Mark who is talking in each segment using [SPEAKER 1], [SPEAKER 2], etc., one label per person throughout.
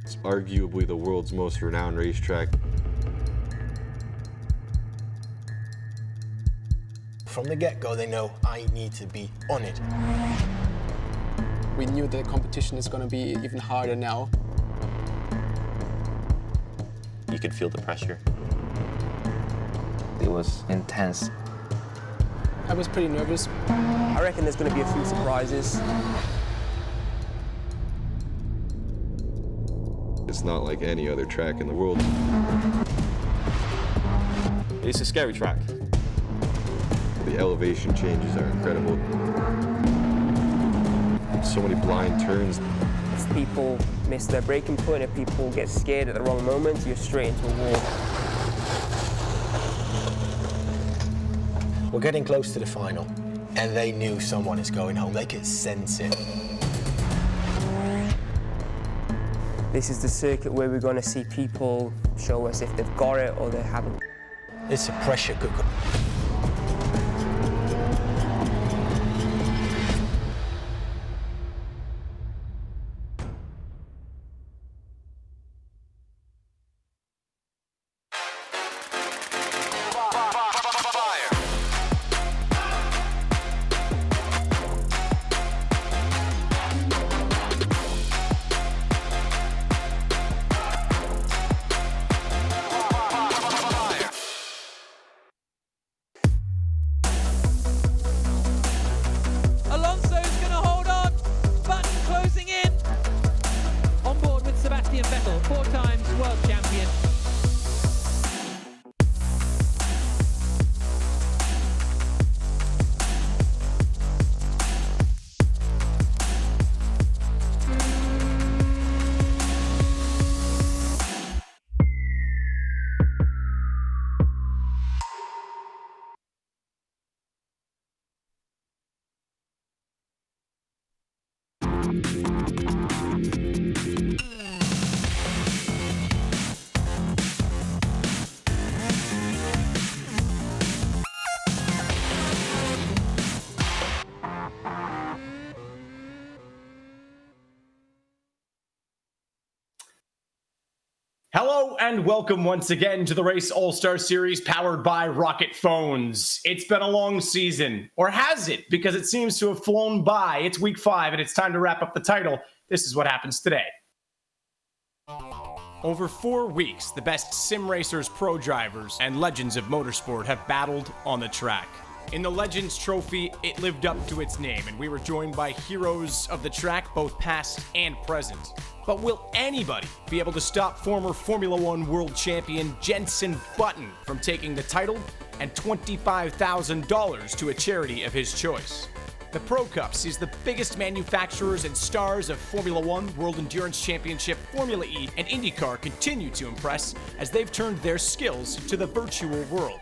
[SPEAKER 1] It's arguably the world's most renowned racetrack.
[SPEAKER 2] From the get-go, they know I need to be on it.
[SPEAKER 3] We knew the competition is going to be even harder now.
[SPEAKER 4] You could feel the pressure.
[SPEAKER 5] It was intense.
[SPEAKER 3] I was pretty nervous.
[SPEAKER 6] I reckon there's going to be a few surprises.
[SPEAKER 1] It's not like any other track in the world.
[SPEAKER 4] It's a scary track.
[SPEAKER 1] The elevation changes are incredible. So many blind turns.
[SPEAKER 6] If people miss their braking point, if people get scared at the wrong moment, you're straight into a wall.
[SPEAKER 2] We're getting close to the final, and they knew someone is going home. They could sense it.
[SPEAKER 6] This is the circuit where we're going to see people show us if they've got it or they haven't.
[SPEAKER 2] It's a pressure cooker.
[SPEAKER 7] Hello and welcome once again to the Race All-Star Series powered by Rocket Phones. It's been a long season, or has it? Because it seems to have flown by. It's week 5 and it's time to wrap up the title. This is what happens today. Over 4 weeks, the best sim racers, pro drivers, and legends of motorsport have battled on the track. In the Legends Trophy, it lived up to its name, and we were joined by heroes of the track, both past and present. But will anybody be able to stop former Formula One world champion Jenson Button from taking the title and $25,000 to a charity of his choice? The Pro Cup sees the biggest manufacturers and stars of Formula One, World Endurance Championship, Formula E, and IndyCar continue to impress as they've turned their skills to the virtual world.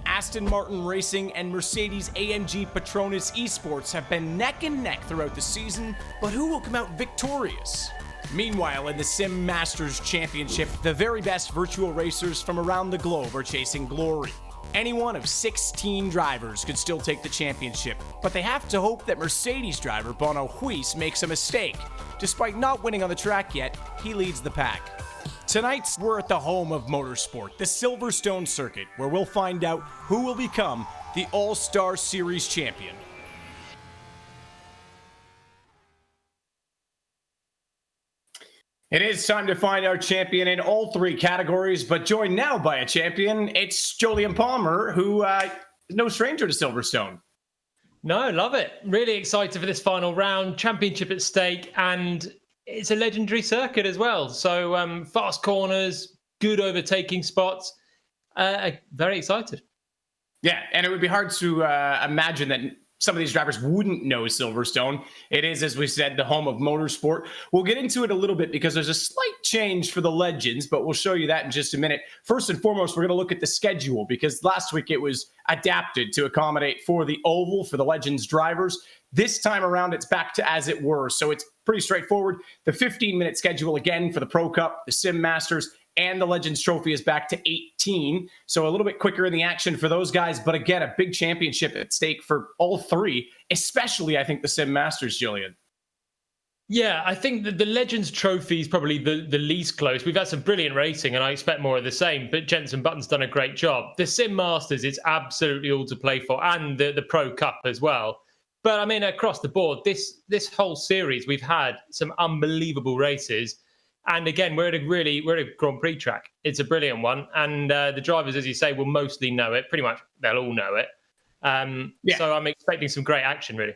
[SPEAKER 7] Aston Martin Racing and Mercedes-AMG Petronas Esports have been neck and neck throughout the season, but who will come out victorious? Meanwhile, in the Sim Masters Championship, the very best virtual racers from around the globe are chasing glory. Any one of 16 drivers could still take the championship, but they have to hope that Mercedes driver Bono Huis makes a mistake. Despite not winning on the track yet, he leads the pack. Tonight, we're at the home of motorsport, the Silverstone circuit, where we'll find out who will become the All-Star Series champion. It is time to find our champion in all 3 categories, but joined now by a champion. It's Jolyon Palmer, who is no stranger to Silverstone.
[SPEAKER 8] No, love it. Really excited for this final round. Championship at stake, and it's a legendary circuit as well. So fast corners, good overtaking spots. Very excited.
[SPEAKER 7] Yeah, and it would be hard to imagine that some of these drivers wouldn't know Silverstone. It is, as we said, the home of motorsport. We'll get into it a little bit because there's a slight change for the Legends, but we'll show you that in just a minute. First and foremost, we're going to look at the schedule because last week it was adapted to accommodate for the oval for the Legends drivers. This time around, it's back to as it were, so it's pretty straightforward. The 15-minute schedule again for the Pro Cup, the Sim Masters, and the Legends Trophy is back to 18. So a little bit quicker in the action for those guys. But again, a big championship at stake for all 3, especially, I think, the Sim Masters, Jillian.
[SPEAKER 8] Yeah, I think that the Legends Trophy is probably the least close. We've had some brilliant racing, and I expect more of the same, but Jenson Button's done a great job. The Sim Masters is absolutely all to play for, and the Pro Cup as well. But I mean, across the board, this whole series, we've had some unbelievable races. And again, we're at a Grand Prix track. It's a brilliant one. And the drivers, as you say, will mostly know it. Pretty much, they'll all know it. So I'm expecting some great action, really.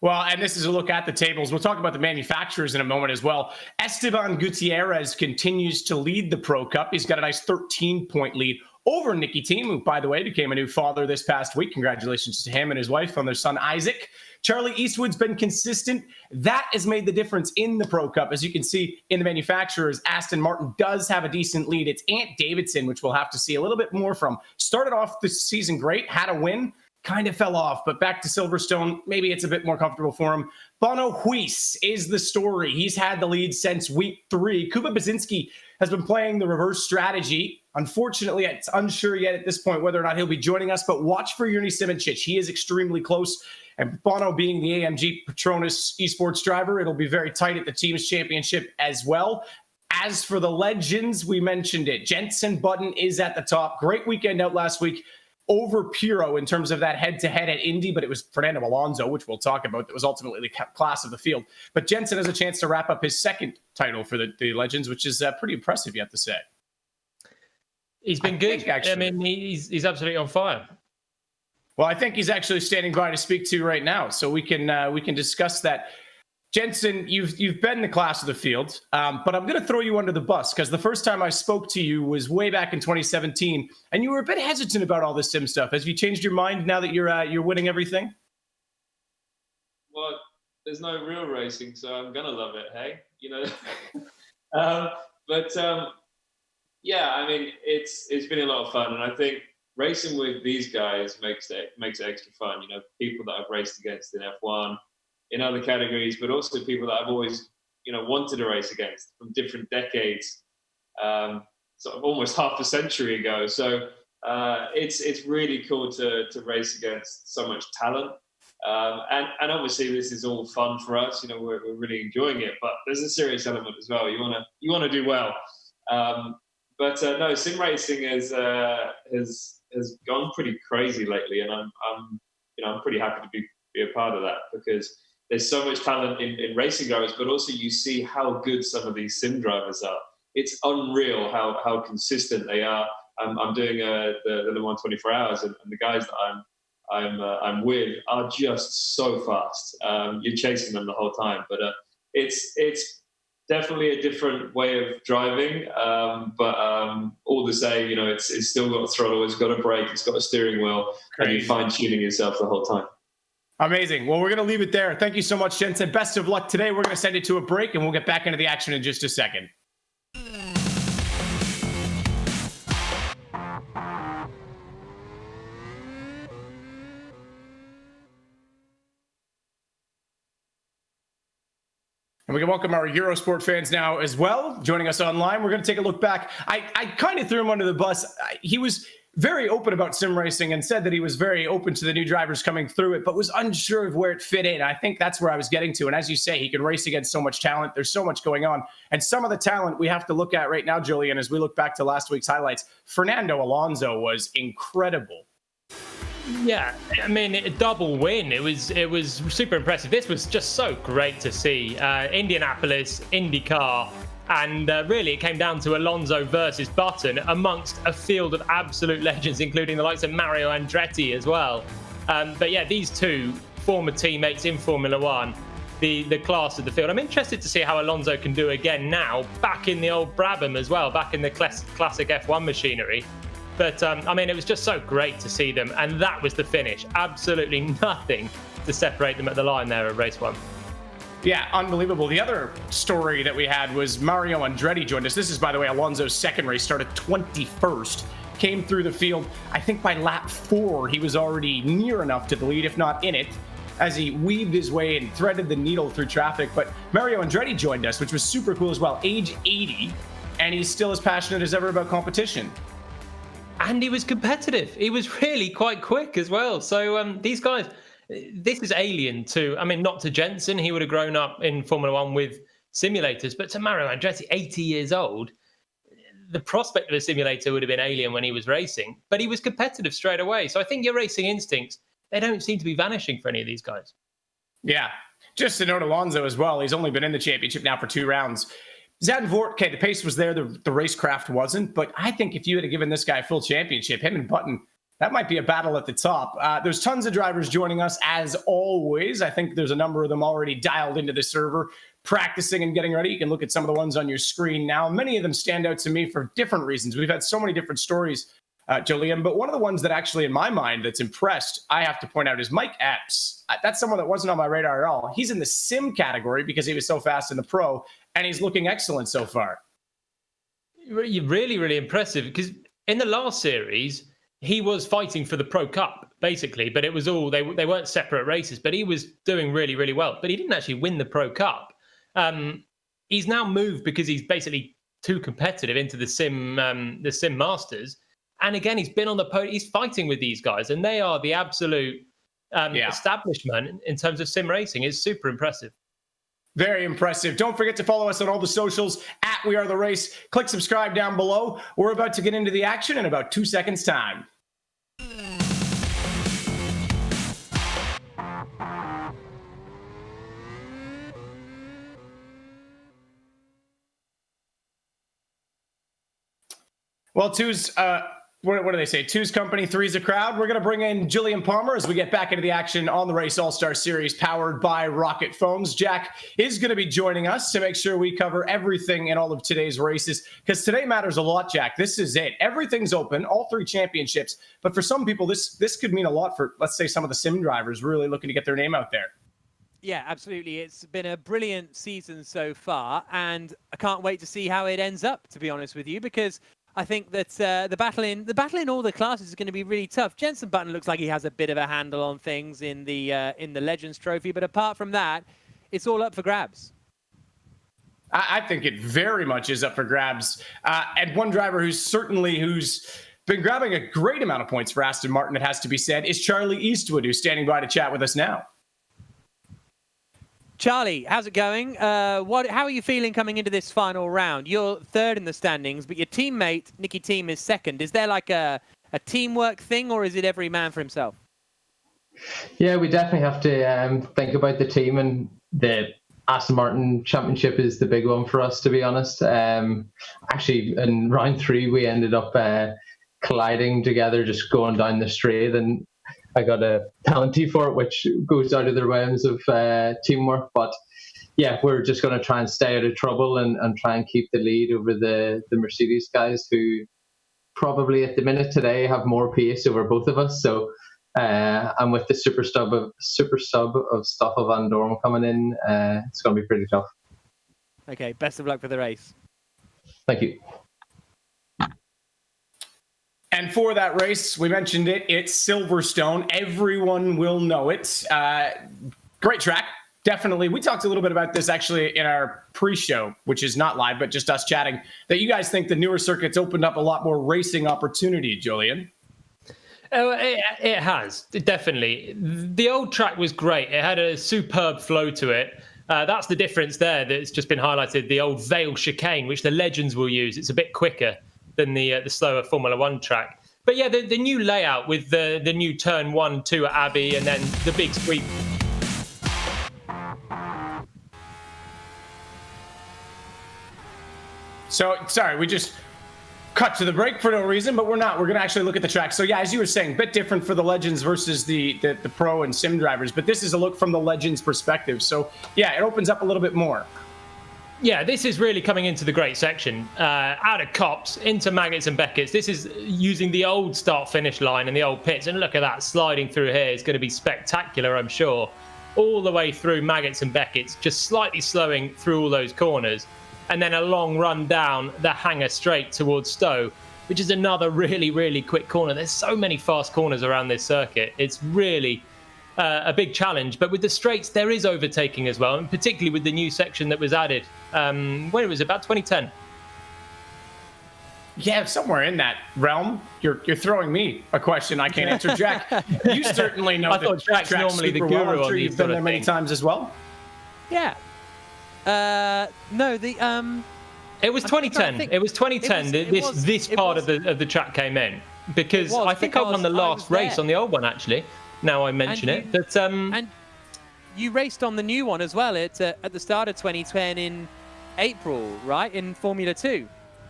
[SPEAKER 7] Well, and this is a look at the tables. We'll talk about the manufacturers in a moment as well. Esteban Gutierrez continues to lead the Pro Cup. He's got a nice 13-point lead over Nicky Team, who, by the way, became a new father this past week. Congratulations to him and his wife on their son, Isaac. Charlie Eastwood's been consistent. That has made the difference in the Pro Cup. As you can see in the manufacturers, Aston Martin does have a decent lead. It's Ant Davidson, which we'll have to see a little bit more from. Started off the season great, had a win, kind of fell off, but back to Silverstone, maybe it's a bit more comfortable for him. Bono Huis is the story. He's had the lead since week 3. Kuba Basinski has been playing the reverse strategy. Unfortunately, it's unsure yet at this point whether or not he'll be joining us, but watch for Jurny Simoncic. He is extremely close. And Bono being the AMG Petronas esports driver, it'll be very tight at the team's championship as well. As for the legends, we mentioned it. Jenson Button is at the top. Great weekend out last week over Pirro in terms of that head-to-head at Indy, but it was Fernando Alonso, which we'll talk about, that was ultimately the class of the field. But Jenson has a chance to wrap up his second title for the Legends, which is pretty impressive, you have to say.
[SPEAKER 8] He's been good. I mean, he's absolutely on fire.
[SPEAKER 7] Well, I think he's actually standing by to speak to you right now, so we can discuss that. Jenson, you've been the class of the field, but I'm going to throw you under the bus because the first time I spoke to you was way back in 2017, and you were a bit hesitant about all this sim stuff. Has you changed your mind now that you're winning everything?
[SPEAKER 5] Well, there's no real racing, so I'm gonna love it. Hey, you know. Yeah, I mean, it's been a lot of fun, and I think racing with these guys makes it extra fun. You know, people that I've raced against in F1. In other categories, but also people that I've always, wanted to race against from different decades, sort of almost half a century ago. So it's really cool to race against so much talent. And obviously this is all fun for us. We're really enjoying it, but there's a serious element as well. You want to do well. No, sim racing has gone pretty crazy lately, and I'm pretty happy to be a part of that because there's so much talent in racing drivers, but also you see how good some of these sim drivers are. It's unreal how consistent they are. I'm doing the Le Mans 24 Hours, and the guys that I'm with are just so fast. You're chasing them the whole time, but it's definitely a different way of driving. But all the same, it's still got a throttle, it's got a brake, it's got a steering wheel, and you're fine tuning yourself the whole time.
[SPEAKER 7] Amazing. Well, we're going to leave it there. Thank you so much, Jenson. Best of luck today. We're going to send it to a break, and we'll get back into the action in just a second. And we can welcome our Eurosport fans now as well, joining us online. We're going to take a look back. I kind of threw him under the bus. He was very open about sim racing and said that he was very open to the new drivers coming through it, but was unsure of where it fit in. I think that's where I was getting to. And as you say, he can race against so much talent. There's so much going on. And some of the talent we have to look at right now, Julian, as we look back to last week's highlights, Fernando Alonso was incredible.
[SPEAKER 8] Yeah, I mean, a double win. It was super impressive. This was just so great to see. Indianapolis, IndyCar, and really it came down to Alonso versus Button amongst a field of absolute legends, including the likes of Mario Andretti as well. But yeah, these two former teammates in Formula One, the class of the field. I'm interested to see how Alonso can do again now, back in the old Brabham as well, back in the classic F1 machinery. But, I mean, it was just so great to see them. And that was the finish. Absolutely nothing to separate them at the line there at race 1.
[SPEAKER 7] Yeah, unbelievable. The other story that we had was Mario Andretti joined us. This is, by the way, Alonso's second race, started 21st. Came through the field. I think by lap 4, he was already near enough to the lead, if not in it, as he weaved his way and threaded the needle through traffic. But Mario Andretti joined us, which was super cool as well. Age 80, and he's still as passionate as ever about competition.
[SPEAKER 8] And he was competitive. He was really quite quick as well. So these guys, This is alien to, I mean, not to Jenson. He would have grown up in Formula One with simulators, but to Mario Andretti, 80 years old, the prospect of a simulator would have been alien when he was racing, but he was competitive straight away. So I think your racing instincts, they don't seem to be vanishing for any of these guys.
[SPEAKER 7] Yeah. Just to note Alonso as well, he's only been in the championship now for 2 rounds. Zandvoort, okay, the pace was there, the racecraft wasn't, but I think if you had given this guy a full championship, him and Button, that might be a battle at the top. There's tons of drivers joining us, as always. I think there's a number of them already dialed into the server, practicing and getting ready. You can look at some of the ones on your screen now. Many of them stand out to me for different reasons. We've had so many different stories, Jolien, but one of the ones that actually, in my mind, that's impressed, I have to point out, is Mike Epps. That's someone that wasn't on my radar at all. He's in the sim category because he was so fast in the pro, and he's looking excellent so far.
[SPEAKER 8] You're really, really impressive, because in the last series, he was fighting for the Pro Cup, basically, but it was all, they weren't separate races, but he was doing really, really well. But he didn't actually win the Pro Cup. He's now moved because he's basically too competitive into the Sim Masters. And again, he's been on the podium. He's fighting with these guys, and they are the absolute establishment in terms of sim racing. It's super impressive.
[SPEAKER 7] Very impressive. Don't forget to follow us on all the socials at We Are The Race. Click subscribe down below. We're about to get into the action in about 2 seconds' time. Well, what do they say? Two's company, three's a crowd. We're going to bring in Jillian Palmer as we get back into the action on the Race All-Star Series powered by Rocket Phones. Jack is going to be joining us to make sure we cover everything in all of today's races, because today matters a lot, Jack. This is it. Everything's open, all 3 championships. But for some people, this could mean a lot for, let's say, some of the sim drivers really looking to get their name out there.
[SPEAKER 9] Yeah, absolutely. It's been a brilliant season so far, and I can't wait to see how it ends up, to be honest with you, because I think that the battle in all the classes is going to be really tough. Jenson Button looks like he has a bit of a handle on things in the Legends Trophy, but apart from that, it's all up for grabs.
[SPEAKER 7] I think it very much is up for grabs. And one driver who's been grabbing a great amount of points for Aston Martin, it has to be said, is Charlie Eastwood, who's standing by to chat with us now.
[SPEAKER 9] Charlie, how's it going? How are you feeling coming into this final round? You're third in the standings, but your teammate, Nicky Team, is second. Is there like a teamwork thing, or is it every man for himself?
[SPEAKER 10] Yeah, we definitely have to think about the team, and the Aston Martin Championship is the big one for us, to be honest. Actually, in round 3, we ended up colliding together, just going down the straight, and I got a penalty for it, which goes out of the realms of teamwork. But yeah, we're just going to try and stay out of trouble and try and keep the lead over the Mercedes guys, who probably at the minute today have more pace over both of us. So and with the super sub of Stoffel Van Dorn coming in, it's going to be pretty tough.
[SPEAKER 9] Okay, best of luck for the race.
[SPEAKER 10] Thank you.
[SPEAKER 7] And for that race, we mentioned it, it's Silverstone. Everyone will know it. Great track, definitely. We talked a little bit about this actually in our pre-show, which is not live, but just us chatting, that you guys think the newer circuits opened up a lot more racing opportunity, Julian.
[SPEAKER 8] Oh, it has, definitely. The old track was great. It had a superb flow to it. That's the difference there that's just been highlighted, the old Vale chicane, which the Legends will use. It's a bit quicker than the slower Formula One track. But yeah, the new layout with the new turn 1, 2 at Abbey, and then the big sweep.
[SPEAKER 7] So, sorry, we just cut to the break for no reason, but we're not. We're going to actually look at the track. So yeah, as you were saying, a bit different for the Legends versus the Pro and Sim drivers, but this is a look from the Legends perspective. So yeah, it opens up a little bit more.
[SPEAKER 8] Yeah, this is really coming into the great section. Out of Copse, into Maggots and Beckett's. This is using the old start-finish line and the old pits. And look at that, sliding through here. It's going to be spectacular, I'm sure. All the way through Maggots and Beckett's, just slightly slowing through all those corners. And then a long run down the hanger straight towards Stowe, which is another really, really quick corner. There's so many fast corners around this circuit. It's really a big challenge. But with the straights, there is overtaking as well, and particularly with the new section that was added when it was about 2010.
[SPEAKER 7] Yeah, somewhere in that realm. You're throwing me a question I can't answer, Jack. You certainly know.
[SPEAKER 8] I thought Jack's normally the guru
[SPEAKER 7] well. I'm
[SPEAKER 8] on
[SPEAKER 7] sure
[SPEAKER 8] these
[SPEAKER 7] you've been
[SPEAKER 8] sort of
[SPEAKER 7] there many
[SPEAKER 8] things.
[SPEAKER 7] times as well.
[SPEAKER 9] Yeah. No, the
[SPEAKER 8] It was 2010. It was 2010. This part of the track came in because I think I won the last race on the old one actually. Now I mention it, but
[SPEAKER 9] and you raced on the new one as well at the start of 2010 in April, right? In Formula 2.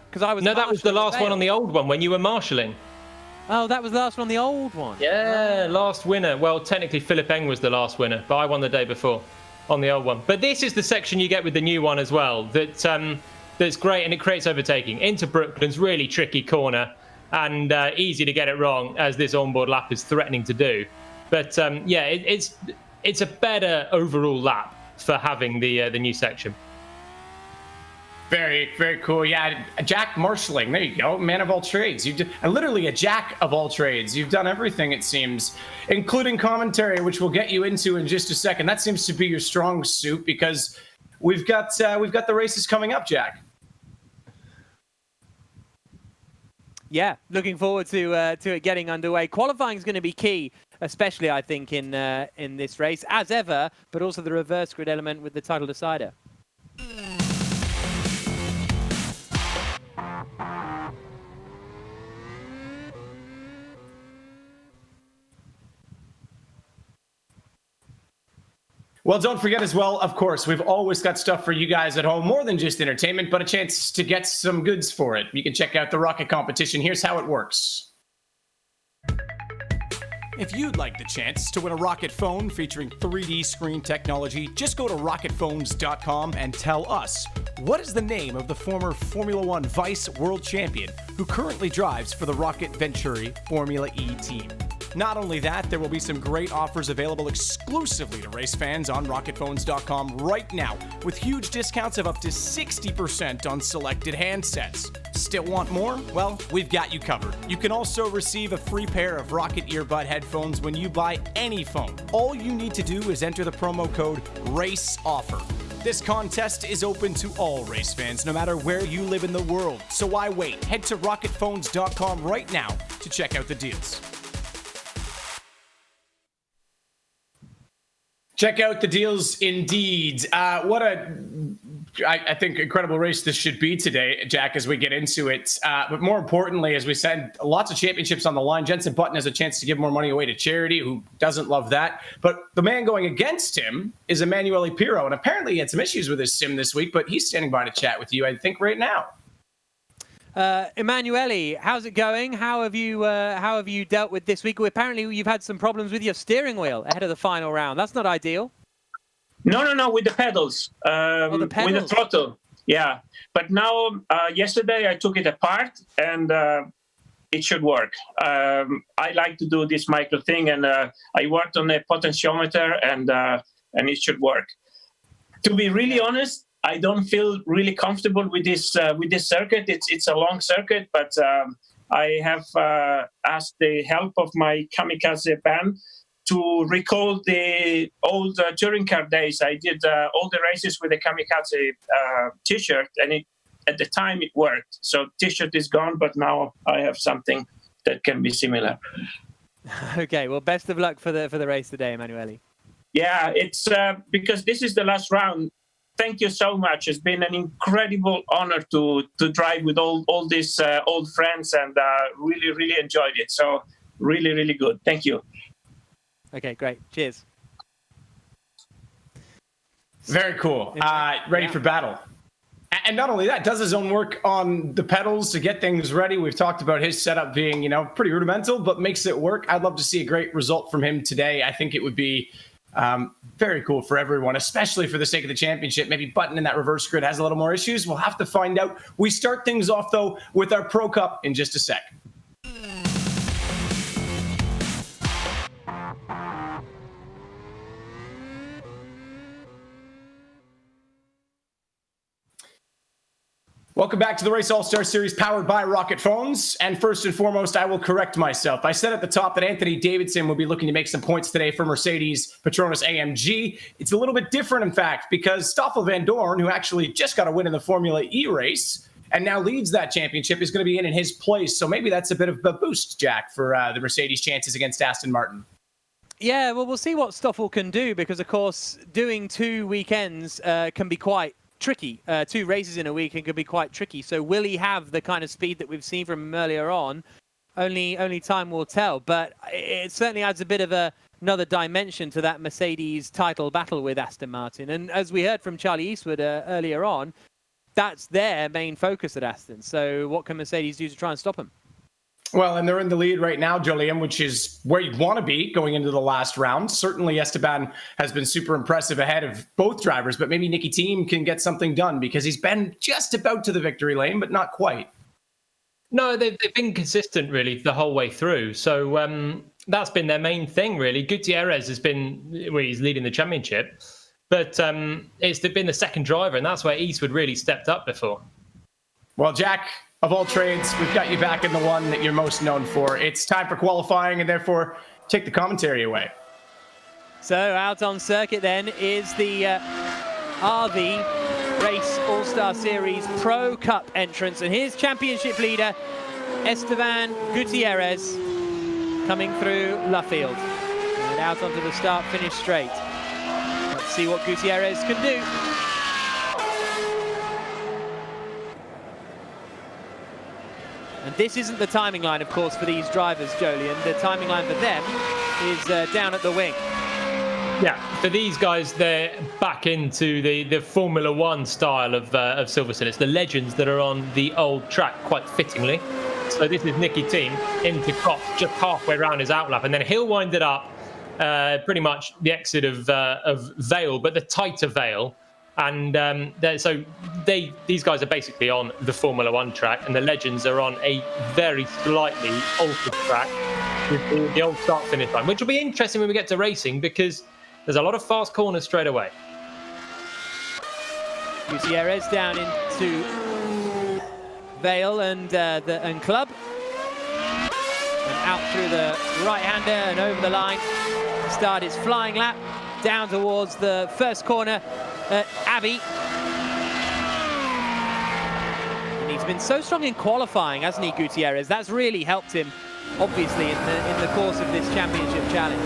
[SPEAKER 9] Because I was
[SPEAKER 8] that was the last one on the old one when you were marshalling.
[SPEAKER 9] Oh, that was the last one on the old one.
[SPEAKER 8] Yeah, last winner. Well, technically Philip Eng was the last winner, but I won the day before on the old one. But this is the section you get with the new one as well. That's great, and it creates overtaking into Brooklands. Really tricky corner, and easy to get it wrong, as this onboard lap is threatening to do. But yeah, it's a better overall lap for having the new section.
[SPEAKER 7] Very, very cool. Yeah, Jack marshalling. There you go. Man of all trades. Literally a jack of all trades. You've done everything, it seems, including commentary, which we'll get you into in just a second. That seems to be your strong suit because we've got the races coming up, Jack.
[SPEAKER 9] Yeah, looking forward to it getting underway. Qualifying is going to be key, especially I think in this race, as ever, but also the reverse grid element with the title decider.
[SPEAKER 7] Well, don't forget as well, of course, we've always got stuff for you guys at home, more than just entertainment, but a chance to get some goods for it. You can check out the Rocket competition. Here's how it works. If you'd like the chance to win a Rocket phone featuring 3D screen technology, just go to rocketphones.com and tell us, what is the name of the former Formula One Vice World Champion who currently drives for the Rocket Venturi Formula E team? Not only that, there will be some great offers available exclusively to race fans on rocketphones.com right now, with huge discounts of up to 60% on selected handsets. Still want more? Well, we've got you covered. You can also receive a free pair of Rocket earbud headphones when you buy any phone. All you need to do is enter the promo code RACEOFFER. This contest is open to all race fans, no matter where you live in the world. So why wait? Head to rocketphones.com right now to check out the deals. Check out the deals indeed. What I think incredible race this should be today, Jack, as we get into it. But more importantly, as we said, lots of championships on the line. Jenson Button has a chance to give more money away to charity. Who doesn't love that? But the man going against him is Emanuele Pirro. And apparently he had some issues with his sim this week, but he's standing by to chat with you, I think, right now.
[SPEAKER 9] Emanuele, how's it going? How have you dealt with this week? Apparently you've had some problems with your steering wheel ahead of the final round. That's not ideal.
[SPEAKER 11] No, with the pedals.
[SPEAKER 9] The pedals.
[SPEAKER 11] With the throttle. Yeah. But now, yesterday I took it apart and it should work. I like to do this micro thing, and I worked on a potentiometer and it should work. To be really honest, I don't feel really comfortable with this circuit. It's a long circuit, but I have asked the help of my Kamikaze band to recall the old touring car days. I did all the races with a Kamikaze T-shirt, and at the time it worked. So T-shirt is gone, but now I have something that can be similar.
[SPEAKER 9] Okay, well, best of luck for the race today, Emanuele.
[SPEAKER 11] Yeah, it's because this is the last round. Thank you so much. It's been an incredible honor to drive with all these old friends, and really, really enjoyed it. So really, really good. Thank you.
[SPEAKER 9] Okay, great. Cheers.
[SPEAKER 7] Very cool. Ready for battle. And not only that, does his own work on the pedals to get things ready. We've talked about his setup being, pretty rudimental, but makes it work. I'd love to see a great result from him today. I think it would be very cool for everyone, especially for the sake of the championship. Maybe Button in that reverse grid has a little more issues. We'll have to find out. We start things off, though, with our Pro Cup in just a sec. Welcome back to the Race All-Star Series powered by Rocket Phones. And first and foremost, I will correct myself. I said at the top that Anthony Davidson will be looking to make some points today for Mercedes Petronas AMG. It's a little bit different, in fact, because Stoffel Van Dorn, who actually just got a win in the Formula E race, and now leads that championship, is going to be in his place. So maybe that's a bit of a boost, Jack, for the Mercedes chances against Aston Martin.
[SPEAKER 9] Yeah, well, we'll see what Stoffel can do because, of course, doing 2 weekends can be quite tricky. 2 races in a week can be quite tricky. So will he have the kind of speed that we've seen from him earlier on? Only time will tell. But it certainly adds a bit of another dimension to that Mercedes title battle with Aston Martin. And as we heard from Charlie Eastwood earlier on, that's their main focus at Aston. So what can Mercedes do to try and stop him?
[SPEAKER 7] Well, and they're in the lead right now, Jolien, which is where you'd want to be going into the last round. Certainly, Esteban has been super impressive ahead of both drivers, but maybe Nicky Team can get something done because he's been just about to the victory lane, but not quite.
[SPEAKER 8] No, they've been consistent, really, the whole way through. So that's been their main thing, really. Gutierrez has been, well, he's leading the championship, but it's been the second driver, and that's where Eastwood really stepped up before.
[SPEAKER 7] Well, Jack, of all trades, we've got you back in the one that you're most known for. It's time for qualifying, and therefore, take the commentary away.
[SPEAKER 9] So out on circuit then is the RV Race All-Star Series Pro Cup entrance, and here's championship leader Esteban Gutierrez coming through Luffield. And out onto the start-finish straight. Let's see what Gutierrez can do. And this isn't the timing line, of course, for these drivers, Jolien. The timing line for them is down at the wing.
[SPEAKER 8] Yeah, for these guys, they're back into the Formula One style of Silverstone. It's the legends that are on the old track, quite fittingly. So this is Nicky Team into Kopp, just halfway around his outlap, and then he'll wind it up pretty much the exit of Vale, but the tighter Vale. And these guys are basically on the Formula One track, and the legends are on a very slightly altered track with the old start-finish line, which will be interesting when we get to racing because there's a lot of fast corners straight away.
[SPEAKER 9] Gutierrez down into Vale and Club, and out through the right-hander and over the line. Start his flying lap down towards the first corner. Abbey. And he's been so strong in qualifying, hasn't he, Gutierrez? That's really helped him, obviously, in the course of this championship challenge.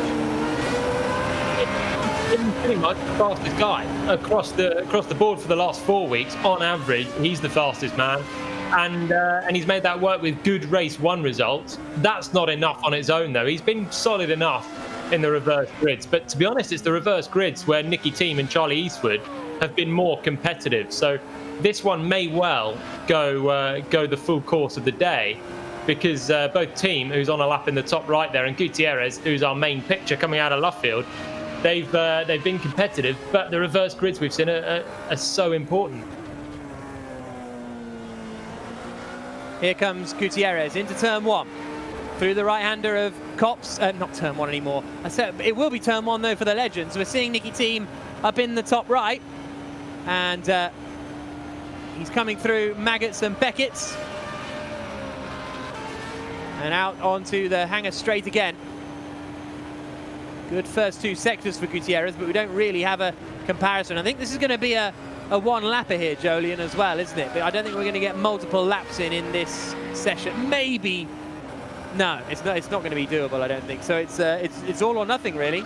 [SPEAKER 8] He's pretty much the fastest guy across the board for the last 4 weeks. On average, he's the fastest man. And he's made that work with good race 1 results. That's not enough on its own, though. He's been solid enough in the reverse grids, but to be honest, it's the reverse grids where Nicky Team and Charlie Eastwood have been more competitive. So this one may well go the full course of the day, because both Team, who's on a lap in the top right there, and Gutierrez, who's our main picture coming out of Luffield, they've been competitive, but the reverse grids we've seen are so important.
[SPEAKER 9] Here comes Gutierrez into turn 1. Through the right-hander of Kopp's, not turn 1 anymore. I said it will be turn 1 though for the legends. We're seeing Nicky Team up in the top right, and he's coming through Maggots and Beckett's, and out onto the hanger straight again. Good first 2 sectors for Gutierrez, but we don't really have a comparison. I think this is going to be a one-lapper here, Jolien, as well, isn't it? But I don't think we're going to get multiple laps in this session. Maybe. No, it's not going to be doable, I don't think. So it's all or nothing, really.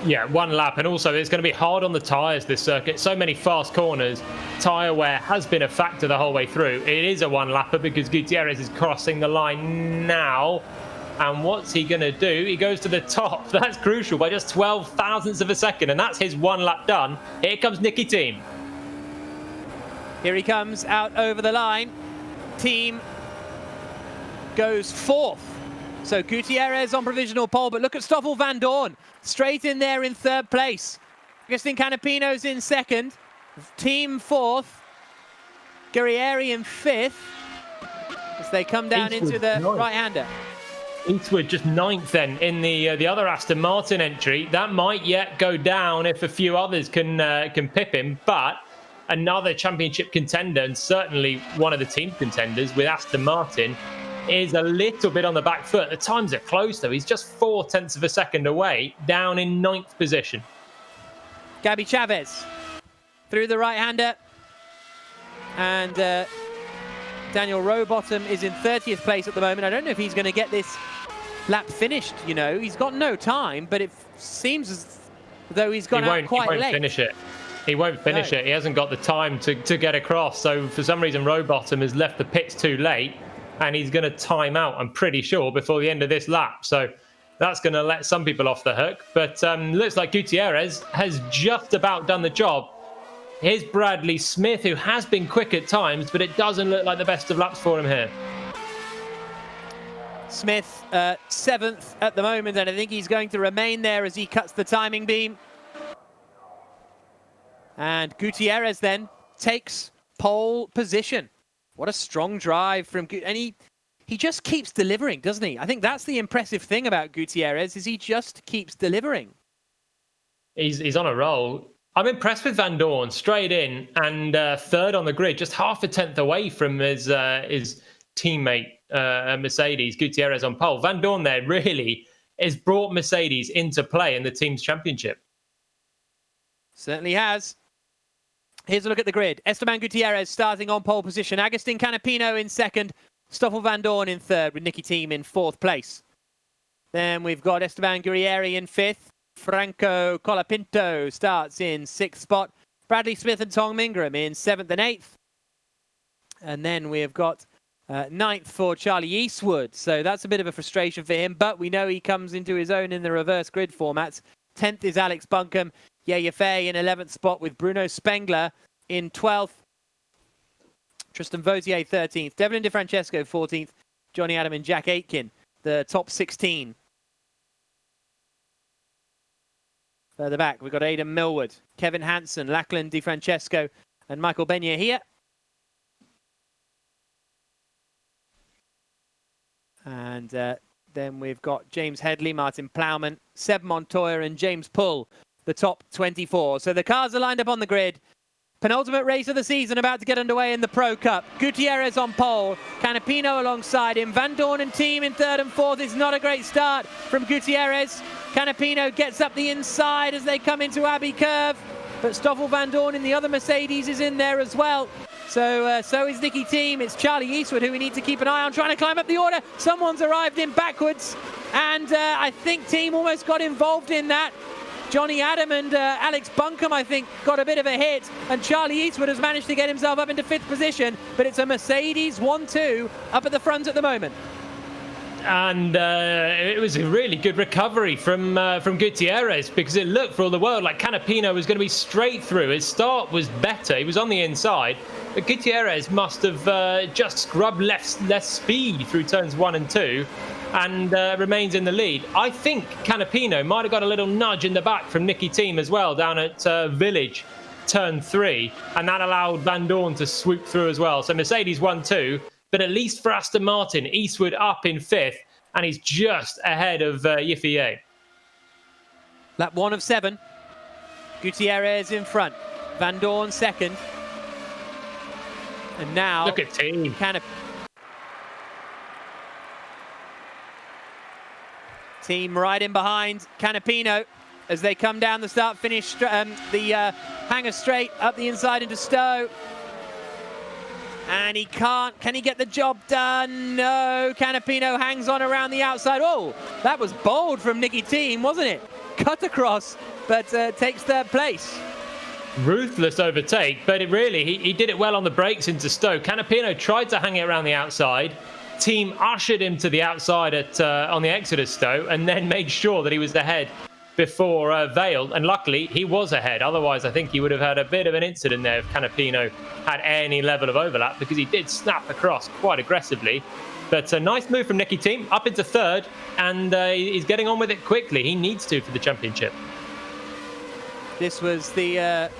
[SPEAKER 8] Yeah, 1 lap, and also it's going to be hard on the tyres this circuit. So many fast corners. Tyre wear has been a factor the whole way through. It is a 1-lapper because Gutierrez is crossing the line now. And what's he going to do? He goes to the top. That's crucial by just 12 thousandths of a second, and that's his 1 lap done. Here comes Nicky Team.
[SPEAKER 9] Here he comes out over the line. Team goes 4th. So Gutierrez on provisional pole, but look at Stoffel Van Dorn straight in there in 3rd place. Agustin Canapino's in 2nd. Team 4th. Guerrieri in 5th as they come down into the right-hander.
[SPEAKER 8] Eastwood just 9th then in the other Aston Martin entry. That might yet go down if a few others can pip him, but another championship contender, and certainly one of the team contenders with Aston Martin, is a little bit on the back foot. The times are close though. He's just 0.4 of a second away, down in 9th position.
[SPEAKER 9] Gabby Chavez through the right-hander, and Daniel Rowbottom is in 30th place at the moment. I don't know if he's going to get this lap finished, you know. He's got no time, but it seems as though he's gone out quite late.
[SPEAKER 8] He won't finish it. He won't finish it. He hasn't got the time to get across. So for some reason, Rowbottom has left the pits too late, and he's going to time out, I'm pretty sure, before the end of this lap. So that's going to let some people off the hook. But looks like Gutierrez has just about done the job. Here's Bradley Smith, who has been quick at times, but it doesn't look like the best of laps for him here.
[SPEAKER 9] Smith, 7th at the moment, and I think he's going to remain there as he cuts the timing beam. And Gutierrez then takes pole position. What a strong drive from and he just keeps delivering, doesn't he? I think that's the impressive thing about Gutierrez, is he just keeps delivering.
[SPEAKER 8] He's on a roll. I'm impressed with Van Dorn, straight in and third on the grid, just half a tenth away from his teammate Mercedes. Gutierrez on pole. Van Dorn there really has brought Mercedes into play in the team's championship.
[SPEAKER 9] Certainly has. Here's a look at the grid. Esteban Gutierrez starting on pole position. Agustin Canapino in second. Stoffel Van Dorn in third, with Nicky Thiem in fourth place. Then we've got Esteban Guerrieri in fifth. Franco Colapinto starts in sixth spot. Bradley Smith and Tom Ingram in seventh and eighth. And then we have got ninth for Charlie Eastwood. So that's a bit of a frustration for him, but we know he comes into his own in the reverse grid formats. 10th is Alex Buncombe. Yaya Fay in 11th spot, with Bruno Spengler in 12th. Tristan Vautier 13th. Devlin DeFrancesco 14th. Johnny Adam and Jack Aitken, the top 16. Further back, we've got Aidan Millward, Kevin Hansen, Lachlan DeFrancesco, and Michael Benya here. And then we've got James Headley, Martin Plowman, Seb Montoya, and James Pull, the top 24. So the cars are lined up on the grid. Penultimate race of the season about to get underway in the Pro Cup. Gutierrez on pole, Canapino alongside him. Van Dorn and team in third and fourth. It's not a great start from Gutierrez. Canapino gets up the inside as they come into Abbey Curve. But Stoffel Van Dorn in the other Mercedes is in there as well. So is Nicky Thiem. It's Charlie Eastwood who we need to keep an eye on, trying to climb up the order. Someone's arrived in backwards. And I think Thiem almost got involved in that. Johnny Adam and Alex Buncombe, I think, got a bit of a hit. And Charlie Eastwood has managed to get himself up into fifth position. But it's a Mercedes 1-2 up at the front at the moment.
[SPEAKER 8] And it was a really good recovery from Gutierrez, because it looked for all the world like Canapino was going to be straight through. His start was better. He was on the inside. But Gutierrez must have just scrubbed less speed through turns 1 and 2. And remains in the lead. I think Canapino might have got a little nudge in the back from Nicky Thiem as well, down at Village, turn 3, and that allowed Van Dorn to swoop through as well. So Mercedes 1-2, but at least for Aston Martin, Eastwood up in 5th, and he's just ahead of Yifei.
[SPEAKER 9] Lap 1 of 7. Gutierrez in front. Van Dorn second. And now
[SPEAKER 8] look at Thiem.
[SPEAKER 9] Thiem right in behind Canapino as they come down the start-finish, the hanger straight up the inside into Stowe. And he can't. Can he get the job done? No. Canapino hangs on around the outside. Oh, that was bold from Nicky Thiem, wasn't it? Cut across, but takes third place.
[SPEAKER 8] Ruthless overtake, but it really, he did it well on the brakes into Stowe. Canapino tried to hang it around the outside. Team ushered him to the outside on the exit of Stowe, and then made sure that he was ahead before Vale. And luckily, he was ahead. Otherwise, I think he would have had a bit of an incident there if Canapino had any level of overlap, because he did snap across quite aggressively. But a nice move from Nicky Thiem, up into third, and he's getting on with it quickly. He needs to for the championship.
[SPEAKER 9] This was the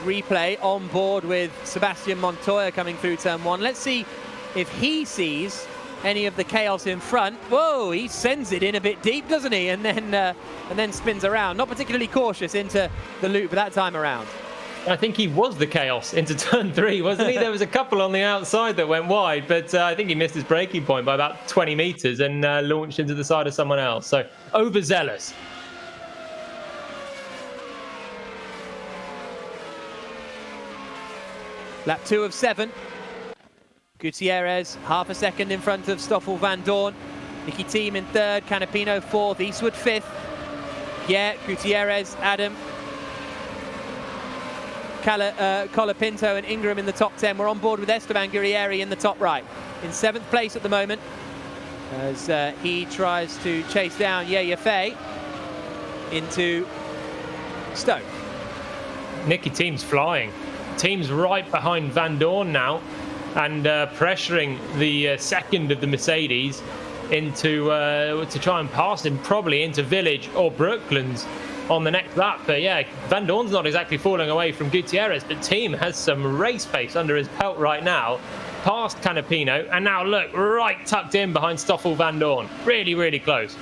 [SPEAKER 9] replay on board with Sebastian Montoya coming through turn 1. Let's see if he sees any of the chaos in front. Whoa, he sends it in a bit deep, doesn't he? And then spins around. Not particularly cautious into the loop that time around.
[SPEAKER 8] I think he was the chaos into turn 3, wasn't he? There was a couple on the outside that went wide, but I think he missed his braking point by about 20 meters and launched into the side of someone else. So overzealous.
[SPEAKER 9] Lap 2 of 7. Gutierrez, half a second in front of Stoffel Van Dorn. Nicky Team in third, Canapino fourth, Eastwood fifth. Yeah, Gutierrez, Adam, Colapinto and Ingram in the top 10. We're on board with Esteban Gutierrez in the top right. In 7th place at the moment, as he tries to chase down Yaya Fei into Stowe.
[SPEAKER 8] Nicky Team's flying. Team's right behind Van Dorn now, and pressuring the second of the Mercedes into to try and pass him, probably into Village or Brooklands on the next lap. But yeah, Van Dorn's not exactly falling away from Gutierrez, but Team has some race pace under his belt right now, past Canapino, and now look, right tucked in behind Stoffel Van Dorn. Really, really close.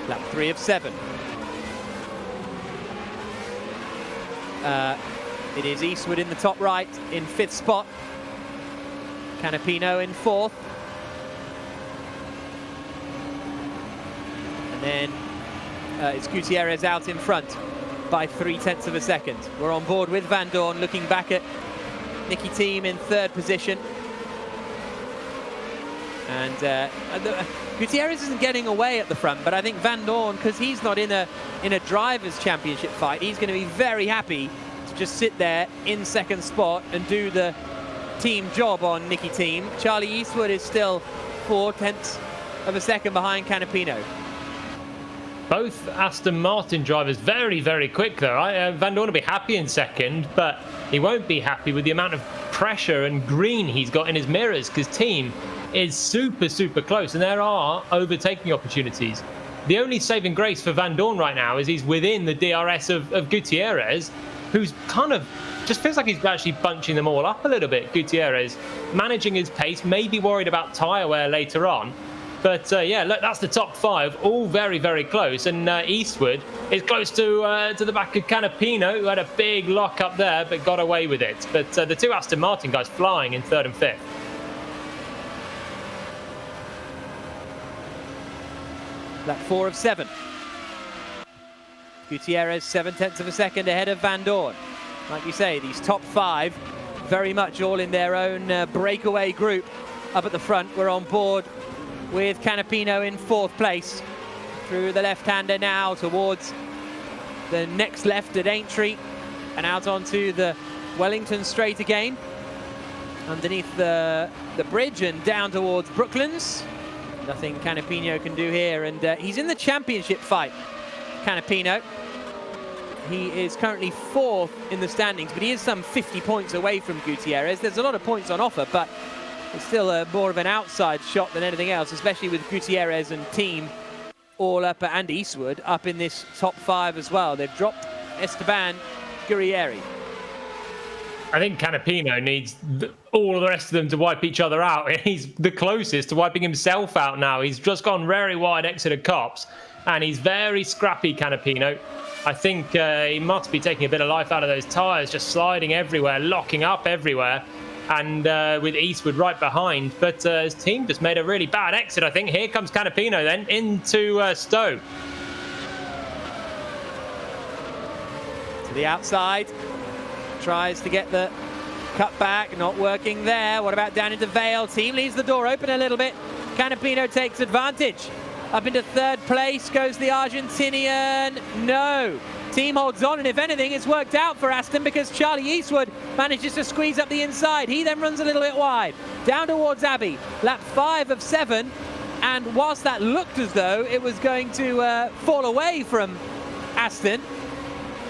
[SPEAKER 9] Lap 3 of 7. It is Eastwood in the top right in 5th spot. Canapino in 4th. And then it's Gutierrez out in front by 0.3 of a second. We're on board with Van Dorn, looking back at Nicky Team in 3rd position. And Gutierrez isn't getting away at the front, but I think Van Dorn, because he's not in a drivers' championship fight, he's going to be very happy to just sit there in 2nd spot and do the team job on Nicky Team. Charlie Eastwood is still 0.4 of a second behind Canapino.
[SPEAKER 8] Both Aston Martin drivers very, very quick though. Van Dorn will be happy in 2nd, but he won't be happy with the amount of pressure and green he's got in his mirrors, because Team is super, super close, and there are overtaking opportunities. The only saving grace for Van Dorn right now is he's within the DRS of Gutierrez, who's kind of just feels like he's actually bunching them all up a little bit. Gutierrez managing his pace, maybe worried about tyre wear later on. But yeah, look, that's the top 5, all very, very close. And Eastwood is close to the back of Canapino, who had a big lock up there, but got away with it. But the 2 Aston Martin guys flying in 3rd and 5th.
[SPEAKER 9] Lap 4 of 7. Gutierrez 0.7 of a second ahead of Van Dorn. Like you say, these top 5 very much all in their own breakaway group up at the front. We're on board with Canapino in 4th place. Through the left-hander now towards the next left at Aintree and out onto the Wellington straight again. Underneath the bridge and down towards Brooklands. Nothing Canapino can do here, and he's in the championship fight, Canapino. He is currently 4th in the standings, but he is some 50 points away from Gutierrez. There's a lot of points on offer, but it's still more of an outside shot than anything else, especially with Gutierrez and Team all up, and Eastwood up in this top 5 as well. They've dropped Esteban Gutierrez.
[SPEAKER 8] I think Canapino needs all of the rest of them to wipe each other out. He's the closest to wiping himself out now. He's just gone very wide exit of Cops, and he's very scrappy, Canapino. I think he must be taking a bit of life out of those tyres, just sliding everywhere, locking up everywhere, and with Eastwood right behind. But his team just made a really bad exit, I think. Here comes Canapino then into Stowe.
[SPEAKER 9] To the outside. Tries to get the cut back, not working there. What about down into Vale? Team leaves the door open a little bit. Canapino takes advantage. Up into 3rd place goes the Argentinian. No. Team holds on, and if anything, it's worked out for Aston, because Charlie Eastwood manages to squeeze up the inside. He then runs a little bit wide. Down towards Abbey. Lap 5 of 7. And whilst that looked as though it was going to fall away from Aston,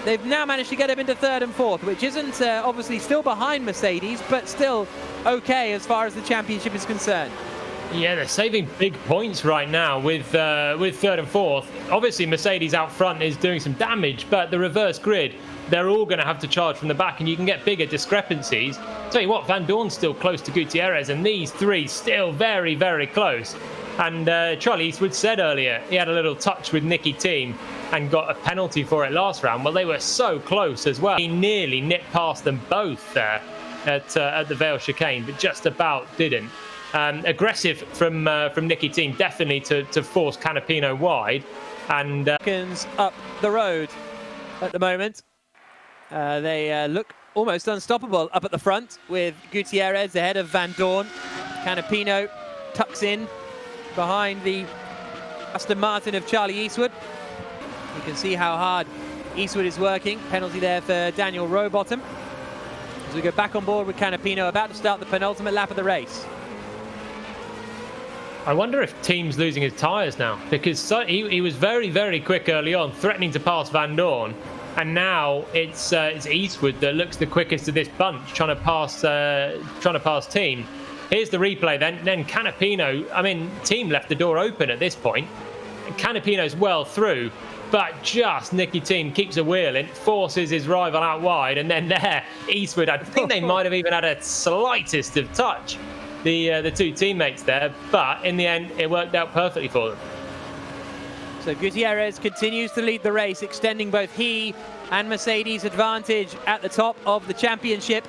[SPEAKER 9] they've now managed to get him into 3rd and 4th, which isn't obviously still behind Mercedes, but still okay as far as the championship is concerned.
[SPEAKER 8] Yeah, they're saving big points right now with 3rd and 4th. Obviously, Mercedes out front is doing some damage, but the reverse grid, they're all going to have to charge from the back, and you can get bigger discrepancies. Tell you what, Van Dorn's still close to Gutierrez, and these 3 still very, very close. And Charlie Eastwood said earlier he had a little touch with Nicky Team and got a penalty for it last round. Well, they were so close as well. He nearly nipped past them both there at the Vale chicane, but just about didn't. Aggressive from Nicky Team, definitely to force Canapino wide. And
[SPEAKER 9] up the road at the moment. They look almost unstoppable up at the front with Gutierrez ahead of Van Dorn. Canapino tucks in behind the Aston Martin of Charlie Eastwood. You can see how hard Eastwood is working. Penalty there for Daniel Rowbottom. As we go back on board with Canapino, about to start the penultimate lap of the race.
[SPEAKER 8] I wonder if Team's losing his tyres now, because he was very, very quick early on, threatening to pass Van Dorn, and now it's Eastwood that looks the quickest of this bunch, trying to pass Team. Here's the replay then Canapino, I mean, Team left the door open at this point. Canapino's well through, but just Nicky Team keeps a wheel in, forces his rival out wide, and then there, Eastwood, I think they might have even had a slightest of touch, the two teammates there, but in the end, it worked out perfectly for them.
[SPEAKER 9] So Gutierrez continues to lead the race, extending both he and Mercedes' advantage at the top of the championship,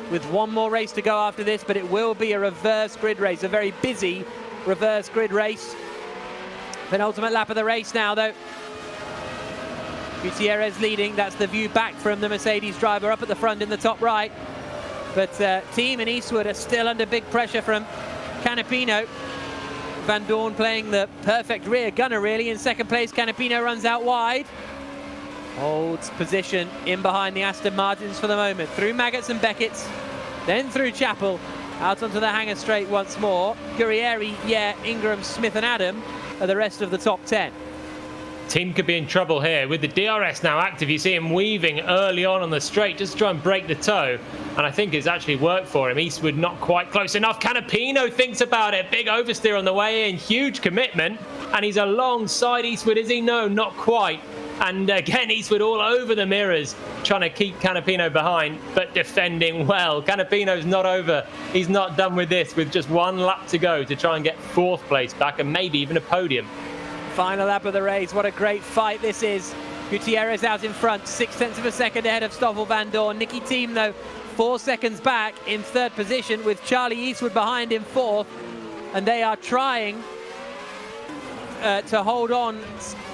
[SPEAKER 9] with one more race to go after this, but it will be a reverse grid race, a very busy reverse grid race. Penultimate lap of the race now, though. Gutierrez leading, that's the view back from the Mercedes driver up at the front in the top right. But Team and Eastwood are still under big pressure from Canapino. Van Dorn playing the perfect rear gunner, really. In second place, Canapino runs out wide. Holds position in behind the Aston Martins for the moment. Through Maggots and Beckett's, then through Chappell. Out onto the hanger straight once more. Guerrieri, Ingram, Smith and Adam are the rest of the top 10.
[SPEAKER 8] Team could be in trouble here. With the DRS now active, you see him weaving early on the straight just to try and break the toe. And I think it's actually worked for him. Eastwood not quite close enough. Canapino thinks about it. Big oversteer on the way in. Huge commitment. And he's alongside Eastwood, is he? No, not quite. And again, Eastwood all over the mirrors, trying to keep Canapino behind, but defending well. Canapino's not over. He's not done with this, with just one lap to go to try and get fourth place back and maybe even a podium.
[SPEAKER 9] Final lap of the race. What a great fight this is. Gutierrez out in front, 0.6 of a second ahead of Stoffel Van Dorn. Nicky Team, though, 4 seconds back in third position with Charlie Eastwood behind in fourth. And they are trying to hold on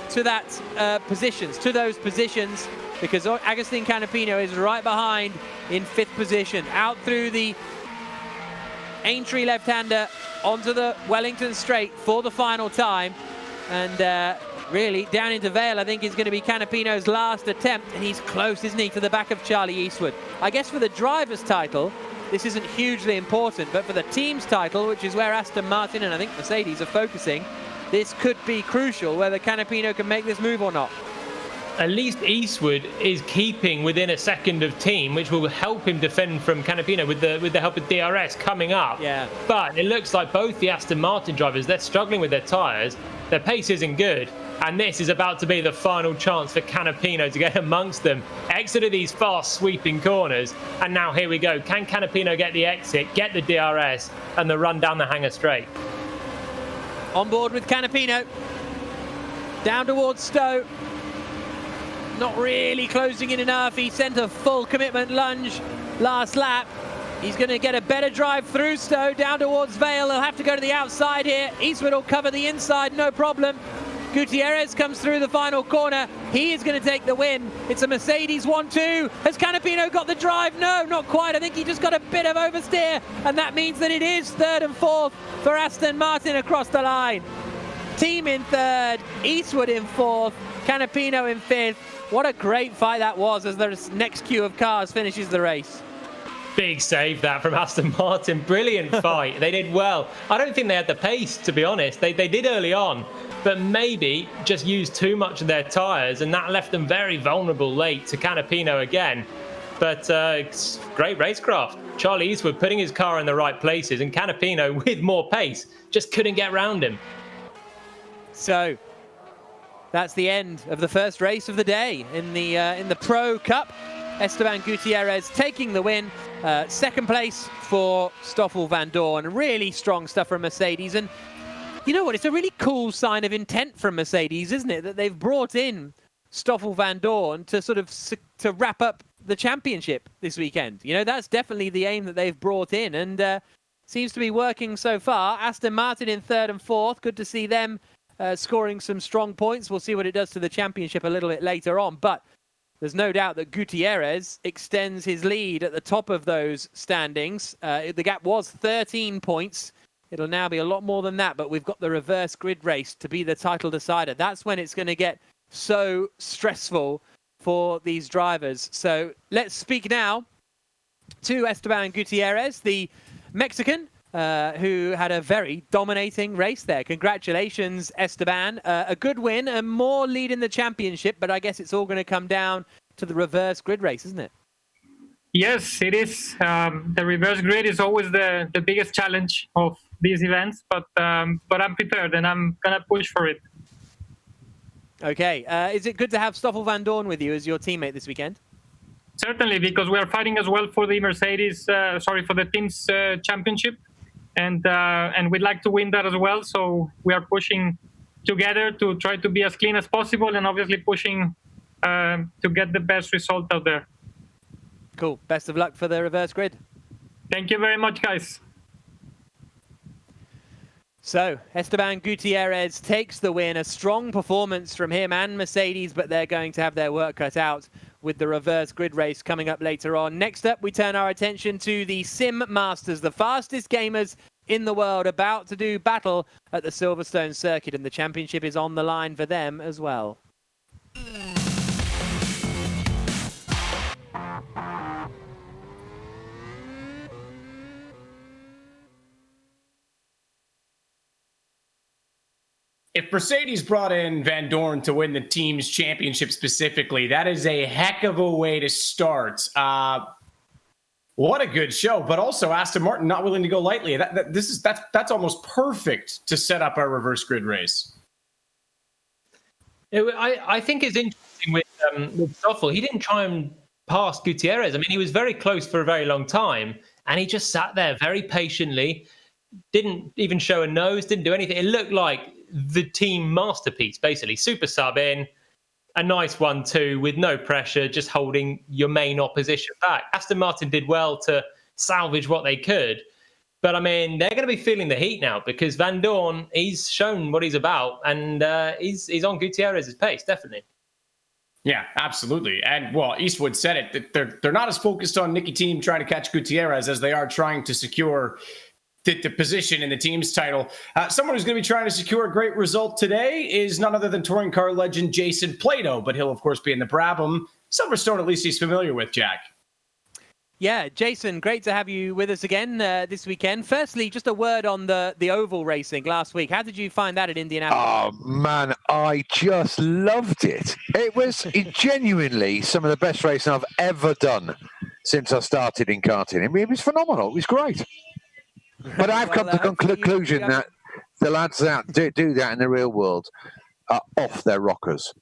[SPEAKER 9] to those positions, because Agustin Canapino is right behind in fifth position. Out through the Aintree left-hander onto the Wellington straight for the final time. And really, down into Vale, I think is going to be Canapino's last attempt. And he's close, isn't he, to the back of Charlie Eastwood. I guess for the driver's title, this isn't hugely important. But for the team's title, which is where Aston Martin and I think Mercedes are focusing, this could be crucial, whether Canapino can make this move or not.
[SPEAKER 8] At least Eastwood is keeping within a second of Team, which will help him defend from Canapino with the help of DRS coming up.
[SPEAKER 9] Yeah.
[SPEAKER 8] But it looks like both the Aston Martin drivers, they're struggling with their tyres. Their pace isn't good. And this is about to be the final chance for Canapino to get amongst them. Exit of these fast sweeping corners. And now here we go. Can Canapino get the exit, get the DRS, and the run down the hanger straight?
[SPEAKER 9] On board with Canapino. Down towards Stowe. Not really closing in enough. He sent a full commitment lunge last lap. He's going to get a better drive through Stowe, down towards Vale. He'll have to go to the outside here. Eastwood will cover the inside, no problem. Gutierrez comes through the final corner. He is going to take the win. It's a Mercedes 1-2. Has Canapino got the drive? No, not quite. I think he just got a bit of oversteer, and that means that it is third and fourth for Aston Martin across the line. Team in third, Eastwood in fourth, Canapino in fifth. What a great fight that was as the next queue of cars finishes the race.
[SPEAKER 8] Big save that from Aston Martin. Brilliant fight. They did well. I don't think they had the pace, to be honest. They did early on, but maybe just used too much of their tyres, and that left them very vulnerable late to Canapino again. But great racecraft. Charlie Eastwood putting his car in the right places, and Canapino with more pace just couldn't get round him.
[SPEAKER 9] So that's the end of the first race of the day in the Pro Cup. Esteban Gutierrez taking the win. Second place for Stoffel Van Dorn. Really strong stuff from Mercedes. And you know what? It's a really cool sign of intent from Mercedes, isn't it? That they've brought in Stoffel Van Dorn to sort of to wrap up the championship this weekend. You know, that's definitely the aim that they've brought in. And seems to be working so far. Aston Martin in third and fourth. Good to see them scoring some strong points. We'll see what it does to the championship a little bit later on. But there's no doubt that Gutierrez extends his lead at the top of those standings. The gap was 13 points. It'll now be a lot more than that, but we've got the reverse grid race to be the title decider. That's when it's going to get so stressful for these drivers. So let's speak now to Esteban Gutierrez, the Mexican, who had a very dominating race there. Congratulations, Esteban. A good win, and more lead in the championship, but I guess it's all going to come down to the reverse grid race, isn't it?
[SPEAKER 12] Yes, it is. The reverse grid is always the biggest challenge of these events, but I'm prepared and I'm going to push for it.
[SPEAKER 9] Okay. Is it good to have Stoffel Vandoorne with you as your teammate this weekend?
[SPEAKER 12] Certainly, because we are fighting as well for the for the team's championship. And we'd like to win that as well. So we are pushing together to try to be as clean as possible, and obviously pushing to get the best result out there.
[SPEAKER 9] Cool. Best of luck for the reverse grid.
[SPEAKER 12] Thank you very much, guys.
[SPEAKER 9] So Esteban Gutierrez takes the win. A strong performance from him and Mercedes, but they're going to have their work cut out with the reverse grid race coming up later on. Next up, we turn our attention to the Sim Masters, the fastest gamers in the world, about to do battle at the Silverstone circuit, and the championship is on the line for them as well.
[SPEAKER 7] If Mercedes brought in Van Dorn to win the team's championship specifically, that is a heck of a way to start. What a good show, but also Aston Martin not willing to go lightly. That's almost perfect to set up our reverse grid race.
[SPEAKER 8] I think it's interesting with Stoffel. He didn't try and pass Gutierrez. I mean, he was very close for a very long time, and he just sat there very patiently, didn't even show a nose, didn't do anything. It looked like the team masterpiece, basically. Super sub in, a nice 1-2 with no pressure, just holding your main opposition back. Aston Martin did well to salvage what they could. But, I mean, they're going to be feeling the heat now because Van Dorn, he's shown what he's about, and he's on Gutierrez's pace, definitely.
[SPEAKER 7] Yeah, absolutely. And, well, Eastwood said it. They're not as focused on Nicky Team trying to catch Gutierrez as they are trying to secure the position in the team's title. Someone who's going to be trying to secure a great result today is none other than touring car legend Jason Plato, but he'll, of course, be in the Brabham. Silverstone, at least he's familiar with, Jack.
[SPEAKER 9] Yeah, Jason, great to have you with us again this weekend. Firstly, just a word on the oval racing last week. How did you find that at Indianapolis?
[SPEAKER 13] Oh, man, I just loved it. It was genuinely some of the best racing I've ever done since I started in karting. I mean, it was phenomenal. It was great. But I've come to the conclusion that the lads that do that in the real world are off their rockers.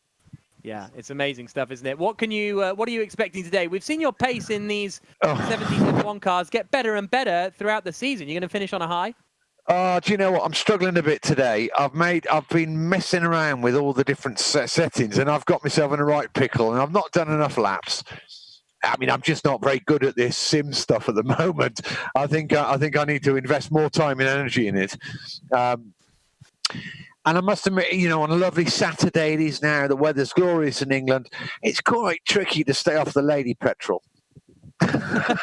[SPEAKER 9] Yeah, it's amazing stuff, isn't it? What are you expecting today? We've seen your pace in these 77 cars get better and better throughout the season. You're going to finish on a high?
[SPEAKER 13] Do you know what? I'm struggling a bit today. I've been messing around with all the different settings, and I've got myself in the right pickle, and I've not done enough laps. I mean, I'm just not very good at this sim stuff at the moment. I think I need to invest more time and energy in it. And I must admit, on a lovely Saturday it is now, the weather's glorious in England, it's quite tricky to stay off the lady petrol. But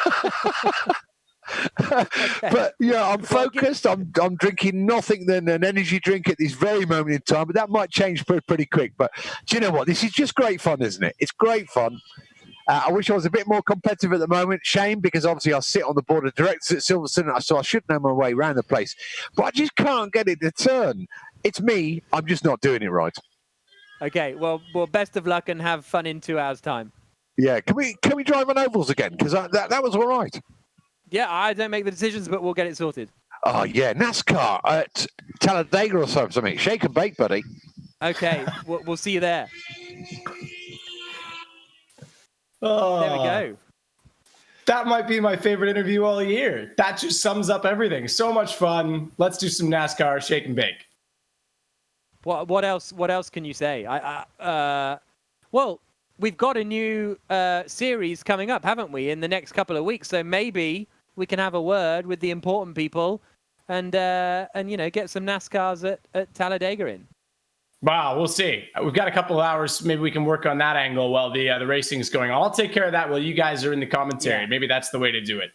[SPEAKER 13] yeah, I'm focused. I'm drinking nothing than an energy drink at this very moment in time, but that might change pretty quick. But do you know what? This is just great fun, isn't it? It's great fun. I wish I was a bit more competitive at the moment. Shame, because obviously I sit on the board of directors at Silverstone, so I should know my way around the place. But I just can't get it to turn. It's me. I'm just not doing it right.
[SPEAKER 9] Okay, well, best of luck and have fun in 2 hours' time.
[SPEAKER 13] Yeah, can we drive on ovals again? Because that was all right.
[SPEAKER 9] Yeah, I don't make the decisions, but we'll get it sorted.
[SPEAKER 13] Oh, yeah, NASCAR at Talladega or something. Shake and bake, buddy.
[SPEAKER 9] Okay, we'll see you there.
[SPEAKER 7] Oh,
[SPEAKER 9] there we go.
[SPEAKER 7] That might be my favorite interview all year. That just sums up everything. So much fun. Let's do some NASCAR shake and bake.
[SPEAKER 9] What else can you say? Well, we've got a new series coming up, haven't we, in the next couple of weeks? So maybe we can have a word with the important people and get some NASCARs at Talladega in.
[SPEAKER 7] Wow, we'll see. We've got a couple of hours. Maybe we can work on that angle while the racing is going on. I'll take care of that while you guys are in the commentary. Maybe that's the way to do it.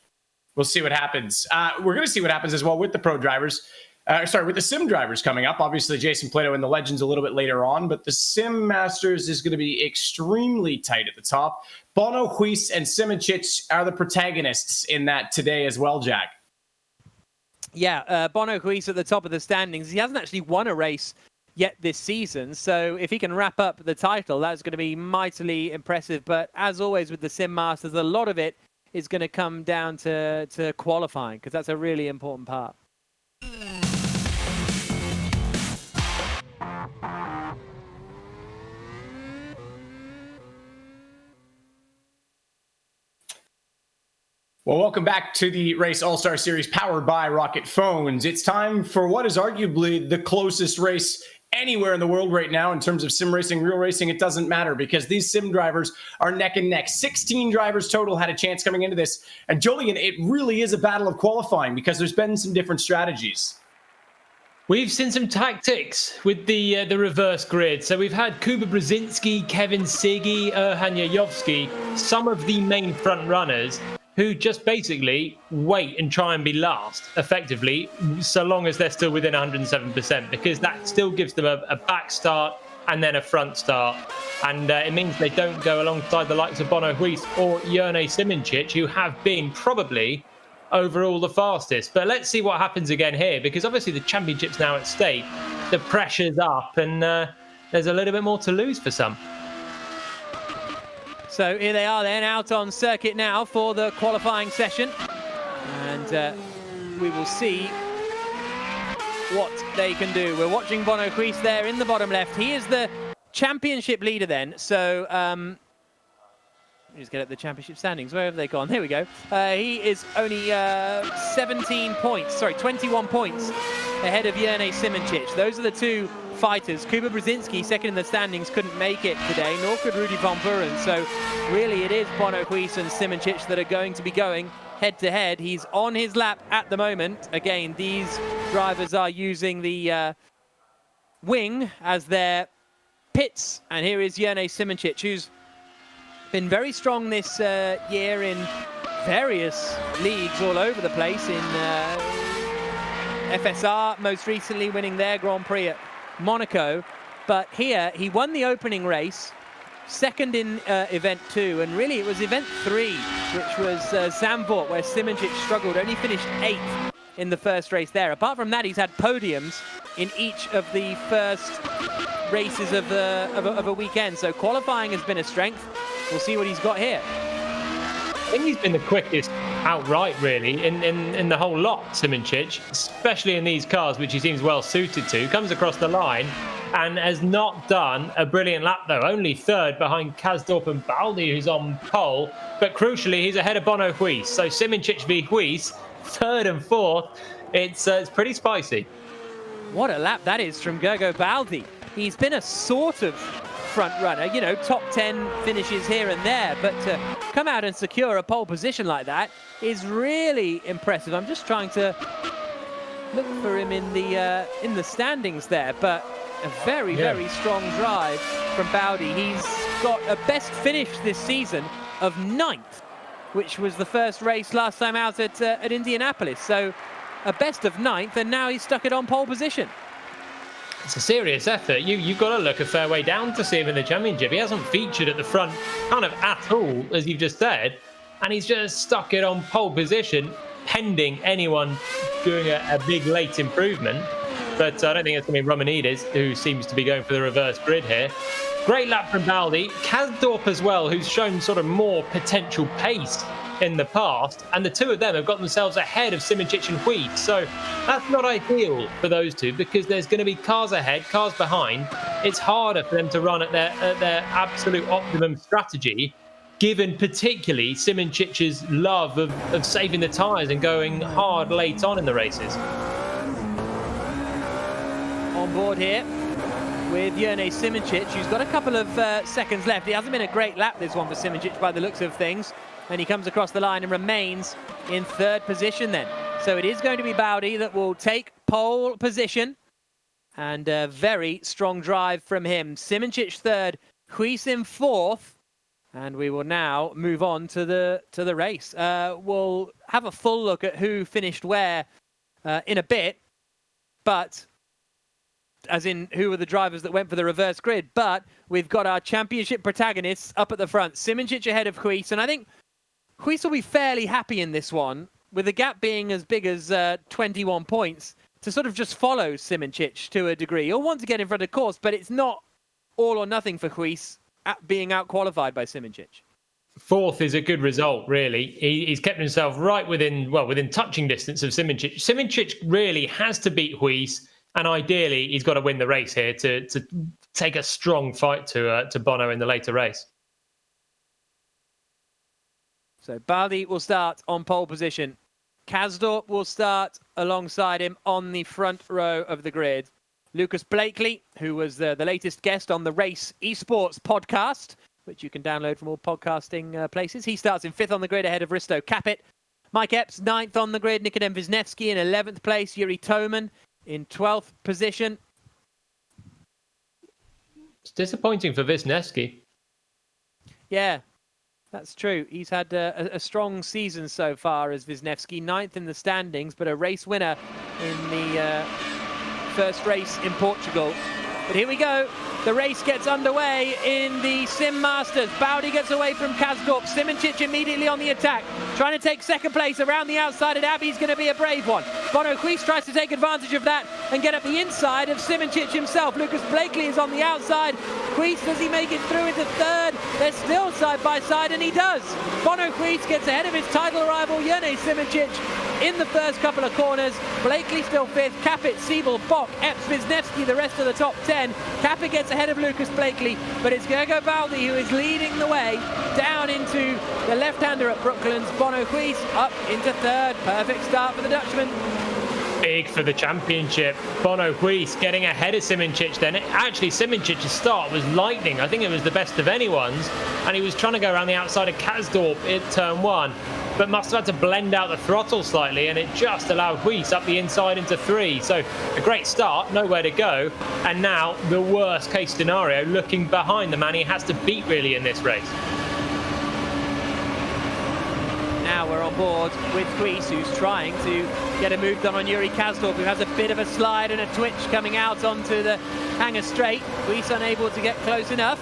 [SPEAKER 7] We'll see what happens. We're going to see what happens as well with the pro drivers. With the sim drivers coming up. Obviously, Jason Plato and the Legends a little bit later on, but the Sim Masters is going to be extremely tight at the top. Bono, Huis, and Simoncic are the protagonists in that today as well, Jack.
[SPEAKER 9] Yeah, Bono Huis at the top of the standings. He hasn't actually won a race yet this season, so if he can wrap up the title, that's going to be mightily impressive. But as always with the Sim Masters, a lot of it is going to come down to qualifying, because that's a really important part.
[SPEAKER 7] Well, welcome back to the Race All-Star Series powered by Rocket Phones. It's time for what is arguably the closest race anywhere in the world right now in terms of sim racing, real racing. It doesn't matter because these sim drivers are neck and neck. 16 drivers total had a chance coming into this. And Julian, it really is a battle of qualifying because there's been some different strategies.
[SPEAKER 8] We've seen some tactics with the reverse grid. So we've had Kuba Brzezinski, Kevin Siggy, Erhan Yayovsky, some of the main front runners who just basically wait and try and be last, effectively, so long as they're still within 107%, because that still gives them a back start and then a front start. And it means they don't go alongside the likes of Bono Huis or Jourdain Simoncic, who have been probably overall the fastest. But let's see what happens again here, because obviously the championship's now at stake. The pressure's up, and there's a little bit more to lose for some.
[SPEAKER 9] So here they are then, out on circuit now for the qualifying session. And we will see what they can do. We're watching Bono Huis there in the bottom left. He is the championship leader then. So let me just get at the championship standings. Where have they gone? There we go. He is only 21 points ahead of Jourdain Simoncic. Those are the two fighters. Kuba Brzezinski, second in the standings, couldn't make it today, nor could Rudy Van Buren. So really it is Bono Huis and Simoncic that are going to be going head to head. He's on his lap at the moment. Again, these drivers are using the wing as their pits. And here is Jourdain Simoncic, who's been very strong this year in various leagues all over the place. In FSR, most recently winning their Grand Prix at Monaco, but here he won the opening race, second in event 2, and really it was event 3, which was Zandvoort, where Simoncic struggled, only finished 8th in the first race there. Apart from that, he's had podiums in each of the first races of a weekend, so qualifying has been a strength. We'll see what he's got here.
[SPEAKER 8] I think he's been the quickest outright, really, in the whole lot, Simoncic, especially in these cars, which he seems well suited to. Comes across the line and has not done a brilliant lap, though. Only third behind Kasdorp and Baldi, who's on pole. But crucially, he's ahead of Bono Huis. So Simoncic v Huis, third and fourth. It's pretty spicy.
[SPEAKER 9] What a lap that is from Gergo Baldi. He's been a sort of front runner, you know, top 10 finishes here and there, but to come out and secure a pole position like that is really impressive. I'm just trying to look for him in the standings there, but a very strong drive from Baldi. He's got a best finish this season of 9th, which was the first race last time out at Indianapolis. So a best of 9th, and now he's stuck it on pole position.
[SPEAKER 8] It's a serious effort. You've got to look a fair way down to see him in the championship. He hasn't featured at the front kind of at all, as you've just said, and he's just stuck it on pole position, pending anyone doing a big late improvement. But I don't think it's going to be Romanidis, who seems to be going for the reverse grid here. Great lap from Baldi. Kasdorp as well, who's shown sort of more potential pace in the past, and the two of them have got themselves ahead of Simoncic and Huis. So that's not ideal for those two, because there's going to be cars ahead, cars behind. It's harder for them to run at their absolute optimum strategy, given particularly Simoncic's love of saving the tyres and going hard late on in the races.
[SPEAKER 9] On board here with Jourdain Simoncic, who's got a couple of seconds left. It hasn't been a great lap, this one, for Simoncic by the looks of things. And he comes across the line and remains in third position then. So it is going to be Baldi that will take pole position. And a very strong drive from him. Simoncic third, Huis in fourth. And we will now move on to the race. We'll have a full look at who finished where in a bit. But, as in who were the drivers that went for the reverse grid. But we've got our championship protagonists up at the front. Simoncic ahead of Huis. And I think Huis will be fairly happy in this one, with the gap being as big as 21 points, to sort of just follow Simoncic to a degree. He'll want to get in front of course, but it's not all or nothing for Huis being out-qualified by Simoncic.
[SPEAKER 8] Fourth is a good result, really. He's kept himself right within touching distance of Simoncic. Simoncic really has to beat Huis, and ideally he's got to win the race here to take a strong fight to Bono in the later race.
[SPEAKER 9] So Baldi will start on pole position. Kasdorp will start alongside him on the front row of the grid. Lucas Blakely, who was the latest guest on the Race Esports podcast, which you can download from all podcasting places. He starts in fifth on the grid ahead of Risto Capit. Mike Epps, ninth on the grid. Nikodem Wisniewski in 11th place. Yuri Toman in 12th position.
[SPEAKER 8] It's disappointing for Wisniewski.
[SPEAKER 9] Yeah, that's true. He's had a strong season so far as Wisniewski, ninth in the standings, but a race winner in the first race in Portugal. But here we go. The race gets underway in the Sim Masters. Baldi gets away from Kasdorp. Simoncic immediately on the attack, trying to take second place around the outside, and Abbey's going to be a brave one. Bono Huis tries to take advantage of that and get up the inside of Simoncic himself. Lucas Blakely is on the outside. Huis, does he make it through into third? They're still side by side, and he does. Bono Huis gets ahead of his title rival, Jurnej Simoncic, in the first couple of corners. Blakely still fifth. Capit, Siebel, Bock, Epps, Wisniewski, the rest of the top 10. Capit gets ahead of Lucas Blakely, but it's Gergo Baldi who is leading the way down into the left-hander at Brooklands. Bono Huis up into third. Perfect start for the Dutchman.
[SPEAKER 8] Big for the championship. Bono Huis getting ahead of Simoncic then. Actually, Simoncic's start was lightning. I think it was the best of anyone's, and he was trying to go around the outside of Kasdorp in turn one, but must have had to blend out the throttle slightly, and it just allowed Huis up the inside into three. So a great start, nowhere to go, and now the worst case scenario, looking behind the man he has to beat really in this race.
[SPEAKER 9] Now we're on board with Huis, who's trying to get a move done on Yuri Kasdorp, who has a bit of a slide and a twitch coming out onto the hanger straight. Huis unable to get close enough.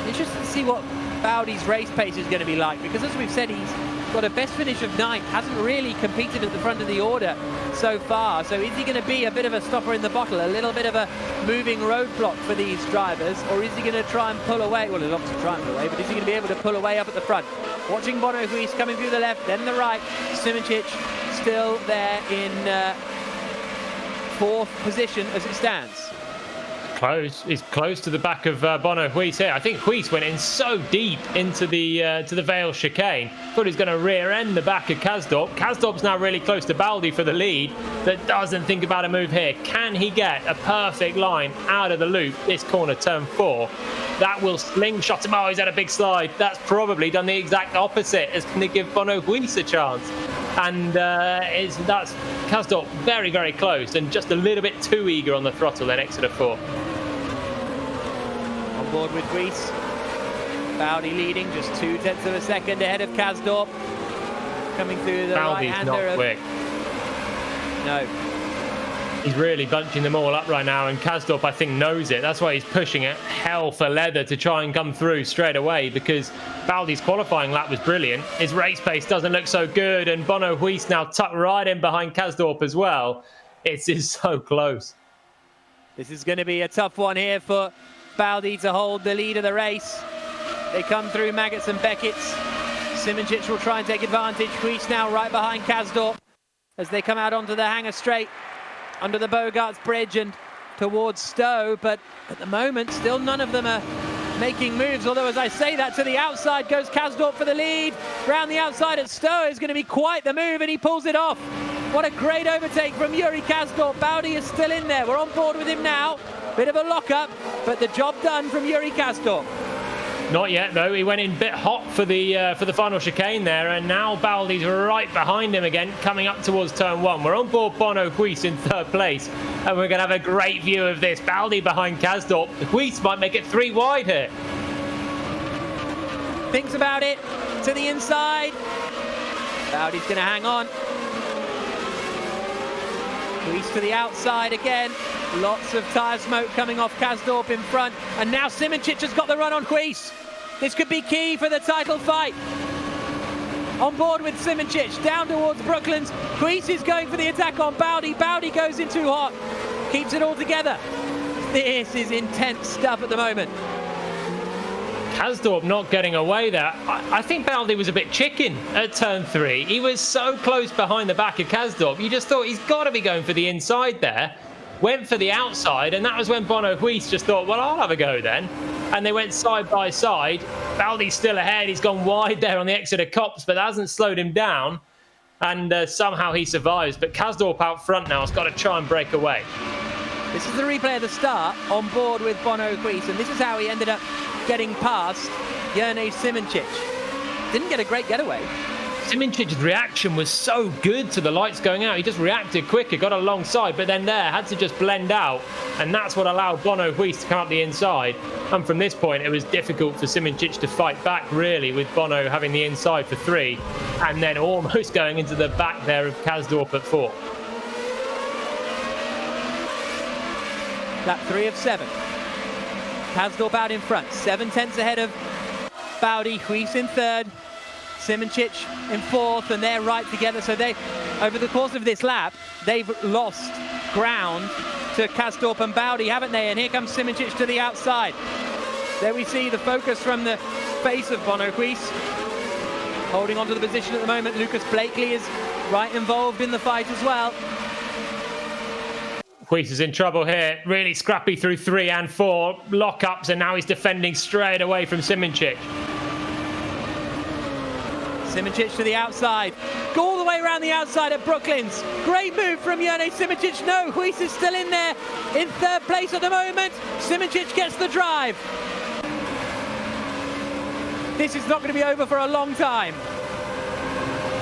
[SPEAKER 9] Interesting to see what Baldi's race pace is going to be like, because as we've said, he's got a best finish of ninth, hasn't really competed at the front of the order so far. So is he going to be a bit of a stopper in the bottle, a little bit of a moving roadblock for these drivers, or is he going to try and pull away? Well, he'll obviously try and pull away, but is he going to be able to pull away up at the front? Watching Bono Huis coming through the left, then the right. Simoncic still there in fourth position as it stands.
[SPEAKER 8] Close. He's close to the back of Bono Huis here. I think Huis went in so deep into the Vale chicane. Thought he's going to rear end the back of Kasdorp. Kasdorp's now really close to Baldi for the lead, but doesn't think about a move here. Can he get a perfect line out of the loop this corner, turn 4? That will slingshot him. Oh, he's had a big slide. That's probably done the exact opposite. It's going to give Bono Huis a chance. And that's Kasdorp very, very close and just a little bit too eager on the throttle then exit of 4.
[SPEAKER 9] On board with Huis. Baldi leading just 0.2 of a second ahead of Kasdorp. Coming through the right-hander.
[SPEAKER 8] Baldi's not quick.
[SPEAKER 9] No.
[SPEAKER 8] He's really bunching them all up right now, and Kasdorp, I think, knows it. That's why he's pushing it hell for leather to try and come through straight away, because Baldi's qualifying lap was brilliant. His race pace doesn't look so good, and Bono Huis now tucked right in behind Kasdorp as well. It's so close.
[SPEAKER 9] This is going to be a tough one here for Baldi to hold the lead of the race. They come through Maggots and Beckett. Simoncic will try and take advantage. Huis now right behind Kasdorp as they come out onto the hanger straight under the Bogarts Bridge and towards Stowe, but at the moment still none of them are making moves, although as I say that, to the outside goes Kasdorp for the lead. Round the outside at Stowe is going to be quite the move, and he pulls it off. What a great overtake from Yuri Kasdorp. Baldi is still in there. We're on board with him now. Bit of a lock-up, but the job done from Yuri Kasdorp.
[SPEAKER 8] Not yet, though. He went in a bit hot for the final chicane there, and now Baldi's right behind him again, coming up towards turn 1. We're on board Bono Huis in 3rd place, and we're going to have a great view of this. Baldi behind Kasdorp. Huis might make it 3 wide here.
[SPEAKER 9] Thinks about it, to the inside. Baldi's going to hang on. Huis to the outside again. Lots of tyre smoke coming off Kasdorp in front. And now Simoncic has got the run on Huis. This could be key for the title fight. On board with Simoncic, down towards Brooklands. Huis is going for the attack on Baldi. Baldi goes in too hot. Keeps it all together. This is intense stuff at the moment.
[SPEAKER 8] Kasdorp not getting away there. I think Baldi was a bit chicken at turn 3. He was so close behind the back of Kasdorp. You just thought he's got to be going for the inside there. Went for the outside, and that was when Bono Huis just thought, well, I'll have a go then. And they went side by side. Baldi's still ahead. He's gone wide there on the exit of Copse, but that hasn't slowed him down. And somehow he survives. But Kasdorp out front now has got to try and break away.
[SPEAKER 9] This is the replay of the start on board with Bono Huis, and this is how he ended up getting past Jurnej Simoncic. Didn't get a great getaway.
[SPEAKER 8] Simoncic's reaction was so good to the lights going out. He just reacted quicker, got alongside, but then had to just blend out. And that's what allowed Bono Huis to come up the inside. And from this point, it was difficult for Simoncic to fight back, really, with Bono having the inside for 3. And then almost going into the back there of Kasdorp at 4.
[SPEAKER 9] Lap 3 of 7. Kasdorp out in front, 7 tenths ahead of Baldi. Huis in 3rd. Simoncic in 4th, and they're right together. So they, over the course of this lap, they've lost ground to Kasdorp and Baldi, haven't they? And here comes Simoncic to the outside. There we see the focus from the face of Bono Huis. Holding on to the position at the moment. Lucas Blakely is right involved in the fight as well.
[SPEAKER 8] Huis is in trouble here. Really scrappy through 3 and 4. Lockups, and now he's defending straight away from Simoncic.
[SPEAKER 9] Simoncic to the outside. Go all the way around the outside at Brooklands. Great move from Jurnej Simoncic. No, Huis is still in there in 3rd place at the moment. Simoncic gets the drive. This is not going to be over for a long time.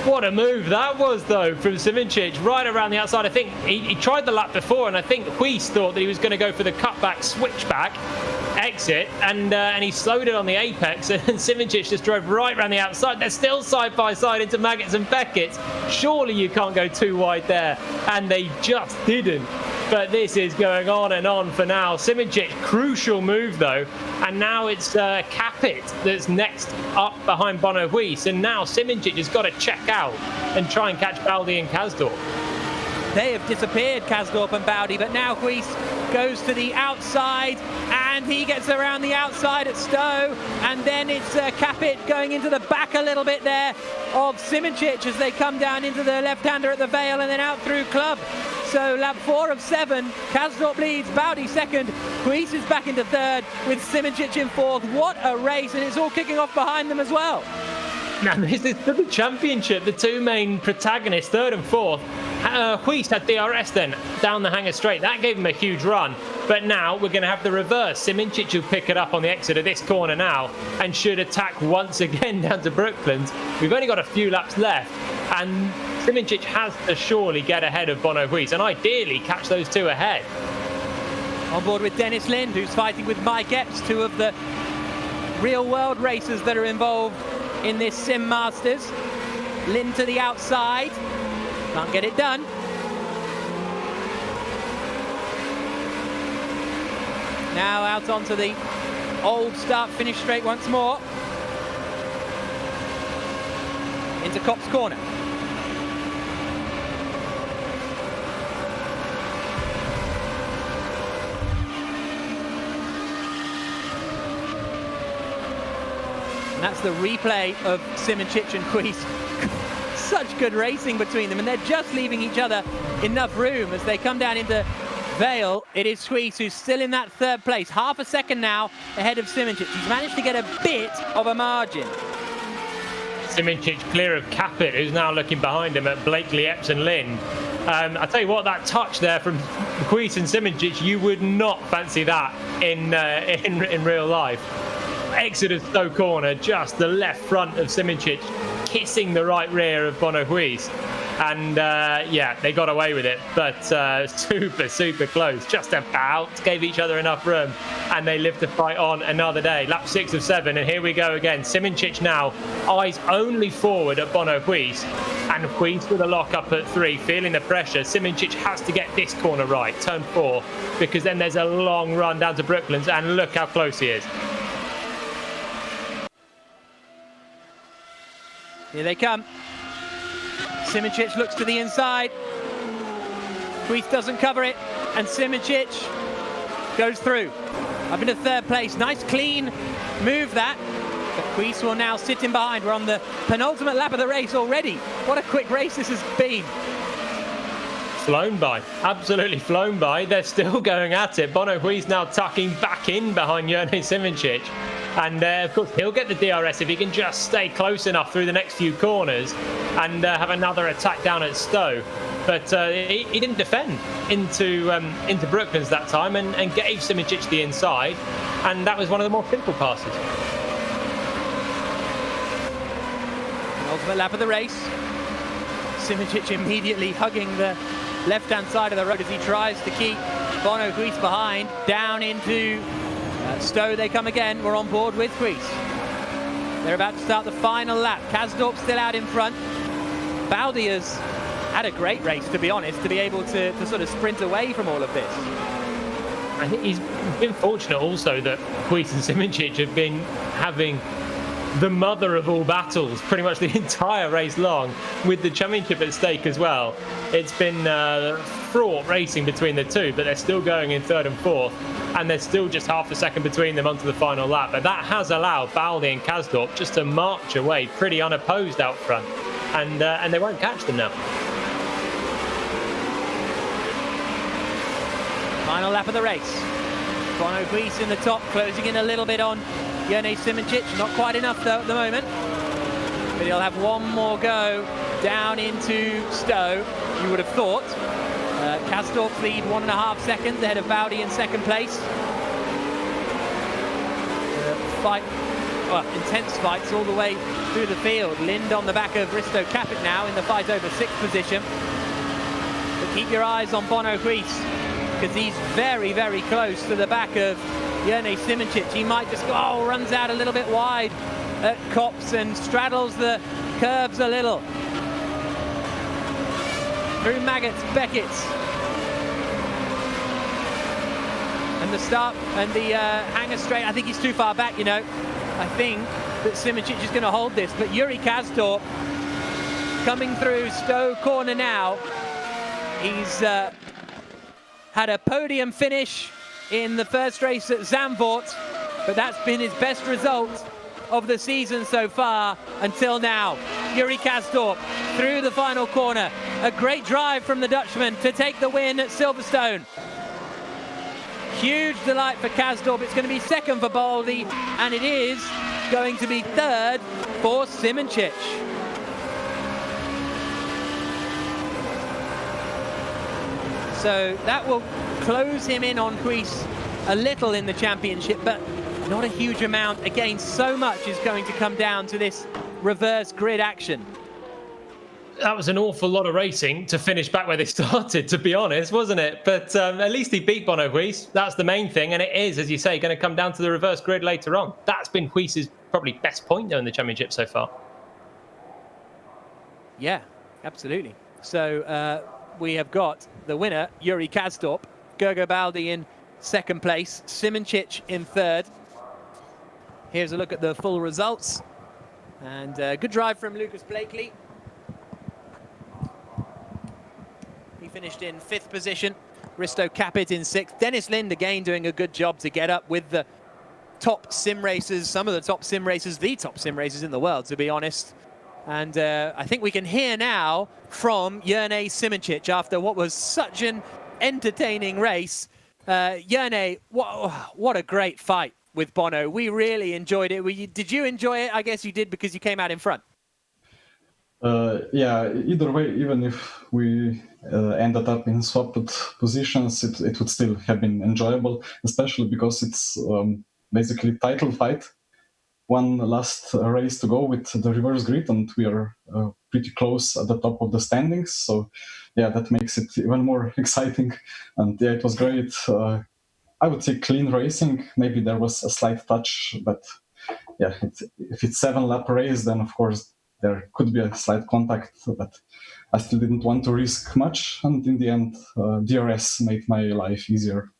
[SPEAKER 8] What a move that was, though, from Simoncic, right around the outside. I think he tried the lap before, and I think Huis thought that he was going to go for the cutback switchback exit, and he slowed it on the apex, and Simoncic just drove right around the outside. They're still side by side into Maggots and Beckett's. Surely you can't go too wide there, and they just didn't. But this is going on for now. Simoncic, crucial move though, and now it's Capit that's next up behind Bono Huis, and now Simoncic has got to check out and try and catch Baldi and Kasdorp.
[SPEAKER 9] They have disappeared, Kasdorp and Baldi, but now Huis goes to the outside, and he gets around the outside at Stowe, and then it's Capit going into the back a little bit there of Simoncic as they come down into the left-hander at the Vale and then out through Club. So lap 4 of 7, Kasdorp leads, Baldi 2nd, Huis is back into 3rd with Simoncic in 4th. What a race, and it's all kicking off behind them as well.
[SPEAKER 8] Now this is for the championship, the 2 main protagonists, 3rd and 4th. Huis had DRS then down the hanger straight. That gave him a huge run. But now we're going to have the reverse. Simoncic will pick it up on the exit of this corner now and should attack once again down to Brooklands. We've only got a few laps left, and Simoncic has to surely get ahead of Bono Huis and ideally catch those 2 ahead.
[SPEAKER 9] On board with Dennis Lind, who's fighting with Mike Epps, 2 of the real-world racers that are involved in this Sim Masters. Lind to the outside. Can't get it done. Now out onto the old start-finish straight once more. Into Copse corner. And that's the replay of Simoncic and Huis. Such good racing between them, and they're just leaving each other enough room as they come down into Vale. It is Huis who's still in that 3rd place, half a second now ahead of Simoncic. He's managed to get a bit of a margin.
[SPEAKER 8] Simoncic clear of Capit, who's now looking behind him at Blakely, Epps and Lind. I tell you what, that touch there from Huis and Simoncic, you would not fancy that in real life. exit of Stowe corner, just the left front of Simoncic kissing the right rear of Bono Huis. And yeah, they got away with it, but super close. Just about gave each other enough room, and they live to fight on another day. Lap 6 of 7, and here we go again. Simoncic now eyes only forward at Bono Huis, and Huis with a lock up at 3, feeling the pressure. Simoncic has to get this corner right, turn 4, because then there's a long run down to Brooklands, and look how close he is.
[SPEAKER 9] Here they come. Simoncic looks to the inside. Huis doesn't cover it, and Simoncic goes through. Up into 3rd place. Nice clean move that. But Huis will now sit in behind. We're on the penultimate lap of the race already. What a quick race this has been.
[SPEAKER 8] Flown by, absolutely flown by. They're still going at it. Bono Huis now tucking back in behind Jourdain Simoncic. And of course, he'll get the DRS if he can just stay close enough through the next few corners and have another attack down at Stowe. But he didn't defend into Brooklands that time and gave Simoncic the inside. And that was one of the more simple passes.
[SPEAKER 9] Ultimate lap of the race. Simoncic immediately hugging the left-hand side of the road as he tries to keep Bono Huis behind. Down into Stowe they come again. We're on board with Huis. They're about to start the final lap. Kasdorp still out in front. Baldi has had a great race, to be honest, to be able to sort of sprint away from all of this.
[SPEAKER 8] I think he's been fortunate also that Huis and Simoncic have been having the mother of all battles pretty much the entire race long, with the championship at stake as well. It's been fraught racing between the two, but they're still going in 3rd and 4th, and there's still just half a second between them onto the final lap. But that has allowed Baldi and Kasdorp just to march away pretty unopposed out front, and they won't catch them now.
[SPEAKER 9] Final lap of the race. Bono Huis in the top, closing in a little bit on Jourdain Simoncic. Not quite enough though at the moment. But he'll have one more go down into Stowe, you would have thought. Kasdorp's lead 1.5 seconds ahead of Baldi in 2nd place. Fight, well, intense fights all the way through the field. Lind on the back of Risto Capit now in the fight over 6th position. But keep your eyes on Bono Huis, because he's very close to the back of Jourdain Simoncic. He might just go, runs out a little bit wide at Copse and straddles the curbs a little. Through Maggots, Beckett. And the start and the hanger straight, I think he's too far back, you know. I think that Simoncic is going to hold this, but Yuri Kasdorp coming through Stowe corner now. He's had a podium finish in the first race at Zandvoort, but that's been his best result of the season so far until now. Yuri Kasdorp through the final corner. A great drive from the Dutchman to take the win at Silverstone. Huge delight for Kasdorp. It's going to be 2nd for Baldi, and it is going to be 3rd for Simoncic. So that will close him in on Huis a little in the championship, but not a huge amount. Again, so much is going to come down to this reverse grid action.
[SPEAKER 8] That was an awful lot of racing to finish back where they started, to be honest, wasn't it? But at least he beat Bono Huis. That's the main thing, and it is, as you say, going to come down to the reverse grid later on. That's been Huis's probably best point, though, in the championship so far.
[SPEAKER 9] Yeah, absolutely. So we have got the winner, Yuri Kasdorp, Gergo Baldi in 2nd place, Simoncic in 3rd. Here's a look at the full results. And good drive from Lucas Blakely. He finished in 5th position. Risto Capit in 6th. Dennis Lind again doing a good job to get up with the top sim racers, some of the top sim racers, the top sim racers in the world, to be honest. And I think we can hear now from Jourdain Simoncic after what was such an entertaining race. Jourdain, what a great fight with Bono. We really enjoyed it. Did you enjoy it? I guess you did because you came out in front.
[SPEAKER 14] Yeah, either way, even if we ended up in swapped positions, it would still have been enjoyable, especially because it's basically title fight. one last race to go with the reverse grid, and we are pretty close at the top of the standings. So, yeah, that makes it even more exciting. And yeah, it was great. I would say clean racing. Maybe there was a slight touch, but yeah, if it's 7-lap race, then of course there could be a slight contact, but I still didn't want to risk much. And in the end, DRS made my life easier.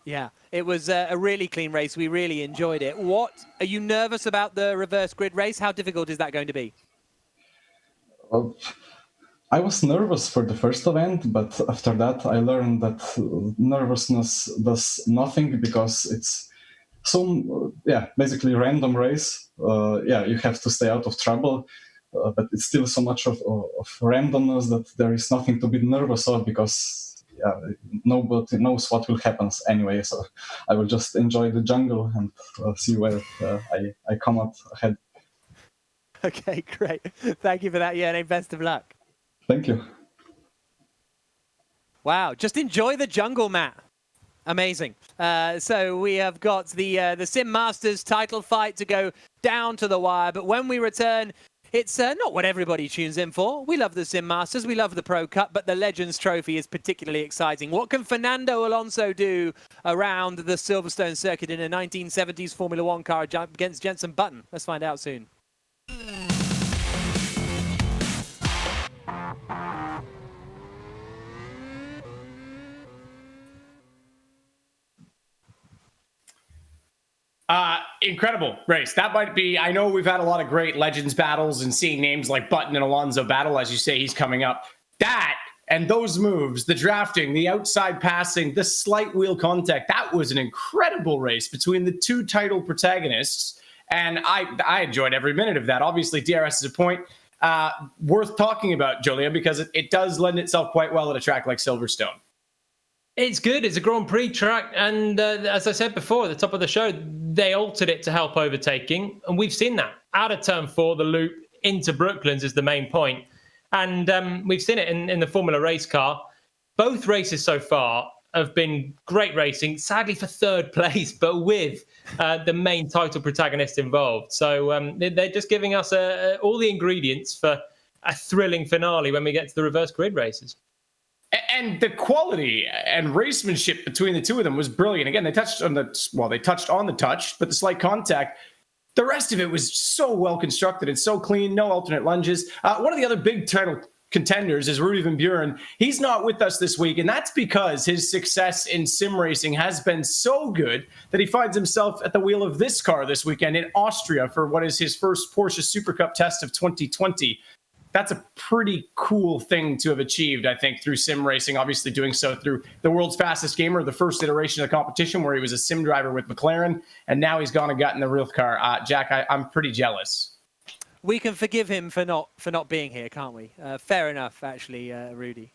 [SPEAKER 9] Yeah, it was a really clean race. We really enjoyed it. What are you nervous about the reverse grid race? How difficult is that going to be?
[SPEAKER 14] Well, I was nervous for the first event, but after that I learned that nervousness does nothing, because it's some basically random race. You have to stay out of trouble, but it's still so much of randomness that there is nothing to be nervous of, because nobody knows what will happen anyway. So I will just enjoy the jungle and see where I come out ahead.
[SPEAKER 9] Okay, great. Thank you for that, Jan. Best of luck.
[SPEAKER 14] Thank you.
[SPEAKER 9] Wow, just enjoy the jungle, Matt. Amazing. So we have got the Sim Masters title fight to go down to the wire. But when we return, it's not what everybody tunes in for. We love the Sim Masters, we love the Pro Cup, but the Legends Trophy is particularly exciting. What can Fernando Alonso do around the Silverstone circuit in a 1970s Formula One car against Jenson Button? Let's find out soon.
[SPEAKER 7] Incredible race. That might be, I know we've had a lot of great Legends battles and seeing names like Button and Alonso battle, as you say, he's coming up. That and those moves, the drafting, the outside passing, the slight wheel contact, that was an incredible race between the two title protagonists. And I enjoyed every minute of that. Obviously, DRS is a point worth talking about, Julia, because it does lend itself quite well at a track like Silverstone.
[SPEAKER 8] It's good. It's a Grand Prix track. And as I said before, at the top of the show, they altered it to help overtaking. And we've seen that. Out of turn 4, the loop into Brooklands is the main point. And we've seen it in the Formula race car. Both races so far have been great racing, sadly for third place, but with the main title protagonist involved. So they're just giving us all the ingredients for a thrilling finale when we get to the reverse grid races.
[SPEAKER 7] And the quality and racemanship between the two of them was brilliant. Again, they touched on the touch, but the slight contact. The rest of it was so well constructed and so clean, no alternate lunges. One of the other big title contenders is Rudy Van Buren. He's not with us this week, and that's because his success in sim racing has been so good that he finds himself at the wheel of this car this weekend in Austria for what is his first Porsche Super Cup test of 2020. That's a pretty cool thing to have achieved, I think, through sim racing, obviously doing so through the world's fastest gamer, the first iteration of the competition where he was a sim driver with McLaren, and now he's gone and gotten the real car. Jack, I'm pretty jealous.
[SPEAKER 9] We can forgive him for not being here, can't we? Fair enough, actually, Rudy.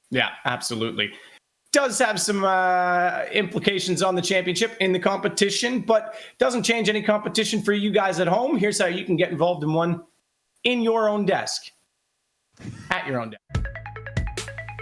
[SPEAKER 7] Yeah, absolutely. Does have some implications on the championship in the competition, but doesn't change any competition for you guys at home. Here's how you can get involved in one in your own desk, at your own desk.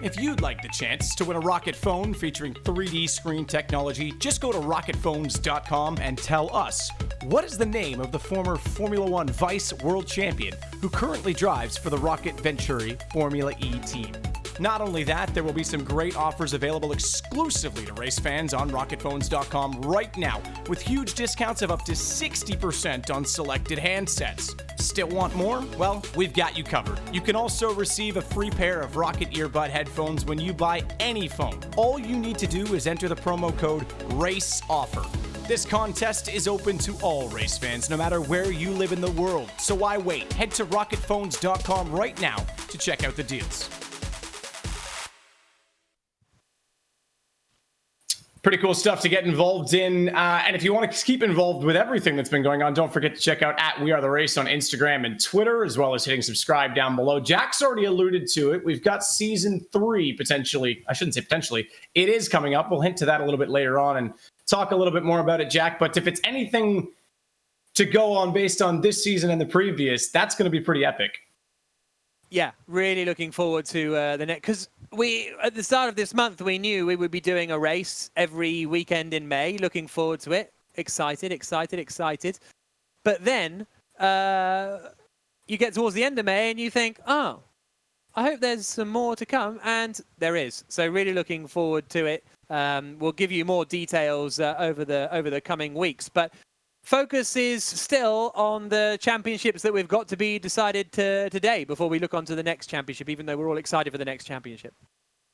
[SPEAKER 7] If you'd like the chance to win a Rocket phone featuring 3D screen technology, just go to rocketphones.com and tell us, what is the name of the former Formula One Vice World Champion who currently drives for the Rocket Venturi Formula E team? Not only that, there will be some great offers available exclusively to race fans on rocketphones.com right now, with huge discounts of up to 60% on selected handsets. Still want more? Well, we've got you covered. You can also receive a free pair of Rocket earbud headphones when you buy any phone. All you need to do is enter the promo code RACEOFFER. This contest is open to all race fans, no matter where you live in the world. So why wait? Head to rocketphones.com right now to check out the deals. Pretty cool stuff to get involved in. And if you want to keep involved with everything that's been going on, don't forget to check out @WeAreTheRace on Instagram and Twitter, as well as hitting subscribe down below. Jack's already alluded to it. We've got season 3 potentially. I shouldn't say potentially. It is coming up. We'll hint to that a little bit later on and talk a little bit more about it, Jack. But if it's anything to go on based on this season and the previous, that's going to be pretty epic.
[SPEAKER 9] Yeah, really looking forward to the next, because at the start of this month, we knew we would be doing a race every weekend in May. Looking forward to it. Excited. But then you get towards the end of May and you think, oh, I hope there's some more to come, and there is. So really looking forward to it. We'll give you more details over the coming weeks, but focus is still on the championships that we've got to be decided today before we look on to the next championship, even though we're all excited for the next championship.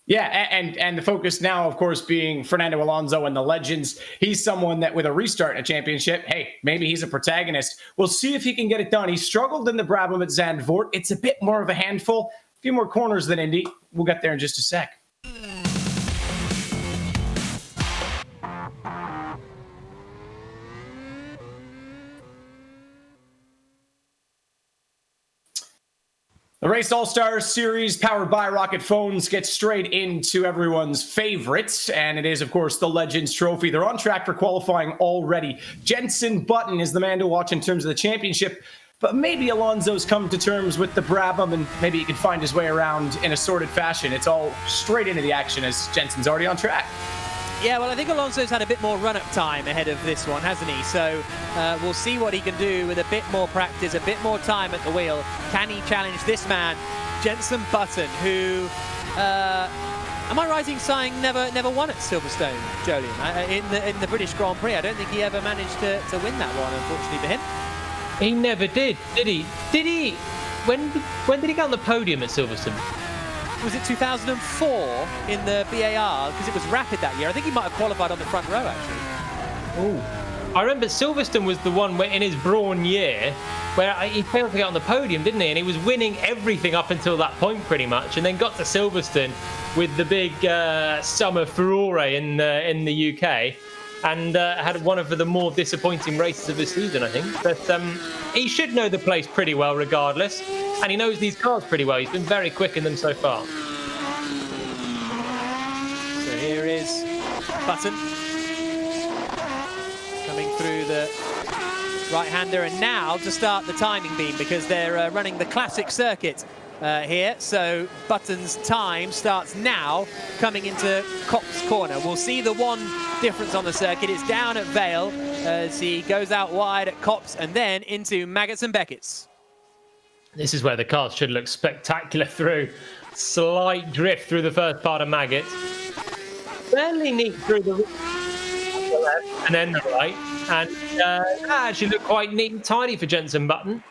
[SPEAKER 7] Yeah, and the focus now, of course, being Fernando Alonso and the Legends. He's someone that with a restart in a championship, hey, maybe he's a protagonist. We'll see if he can get it done. He struggled in the Brabham at Zandvoort. It's a bit more of a handful. A few more corners than Indy. We'll get there in just a sec. The Race All-Stars Series, powered by Rocket Phones, gets straight into everyone's favorites, and it is, of course, the Legends Trophy. They're on track for qualifying already. Jenson Button is the man to watch in terms of the championship, but maybe Alonso's come to terms with the Brabham, and maybe he can find his way around in a sorted fashion. It's all straight into the action as Jenson's already on track.
[SPEAKER 9] Yeah, well, I think Alonso's had a bit more run-up time ahead of this one, hasn't he? So we'll see what he can do with a bit more practice, a bit more time at the wheel. Can he challenge this man, Jenson Button, who, am I right in saying never won at Silverstone, Jolien? In the British Grand Prix, I don't think he ever managed to win that one, unfortunately for him.
[SPEAKER 8] He never did he? Did he? When did he get on the podium at Silverstone?
[SPEAKER 9] Was it 2004 in the BAR? Because it was rapid that year. I think he might have qualified on the front row, actually.
[SPEAKER 8] Oh, I remember Silverstone was the one where in his Brawn year where he failed to get on the podium, didn't he? And he was winning everything up until that point, pretty much, and then got to Silverstone with the big summer furore in the UK, and had one of the more disappointing races of the season, I think. But he should know the place pretty well, regardless. And he knows these cars pretty well. He's been very quick in them so far.
[SPEAKER 9] So here is Button coming through the right-hander, and now to start the timing beam, because they're running the classic circuit here. So Button's time starts now, coming into Copse Corner. We'll see the one difference on the circuit. It's down at Vale as he goes out wide at Copse and then into Maggots and Beckett's.
[SPEAKER 8] This is where the cars should look spectacular through. Slight drift through the first part of Maggots. Fairly neat through the left and then the right. And actually look quite neat and tidy for Jenson Button.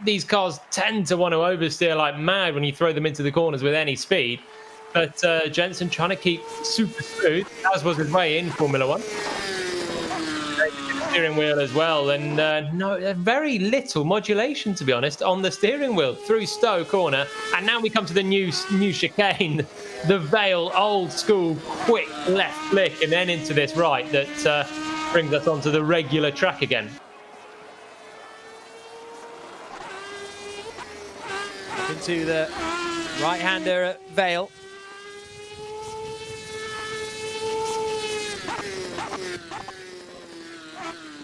[SPEAKER 8] These cars tend to want to oversteer like mad when you throw them into the corners with any speed. But Jenson trying to keep super smooth, as was his way in Formula One. Steering wheel as well, and no, very little modulation, to be honest, on the steering wheel through Stowe Corner. And now we come to the new chicane, the Vale old school quick left flick, and then into this right that brings us onto the regular track again.
[SPEAKER 9] Into the right-hander at Vale.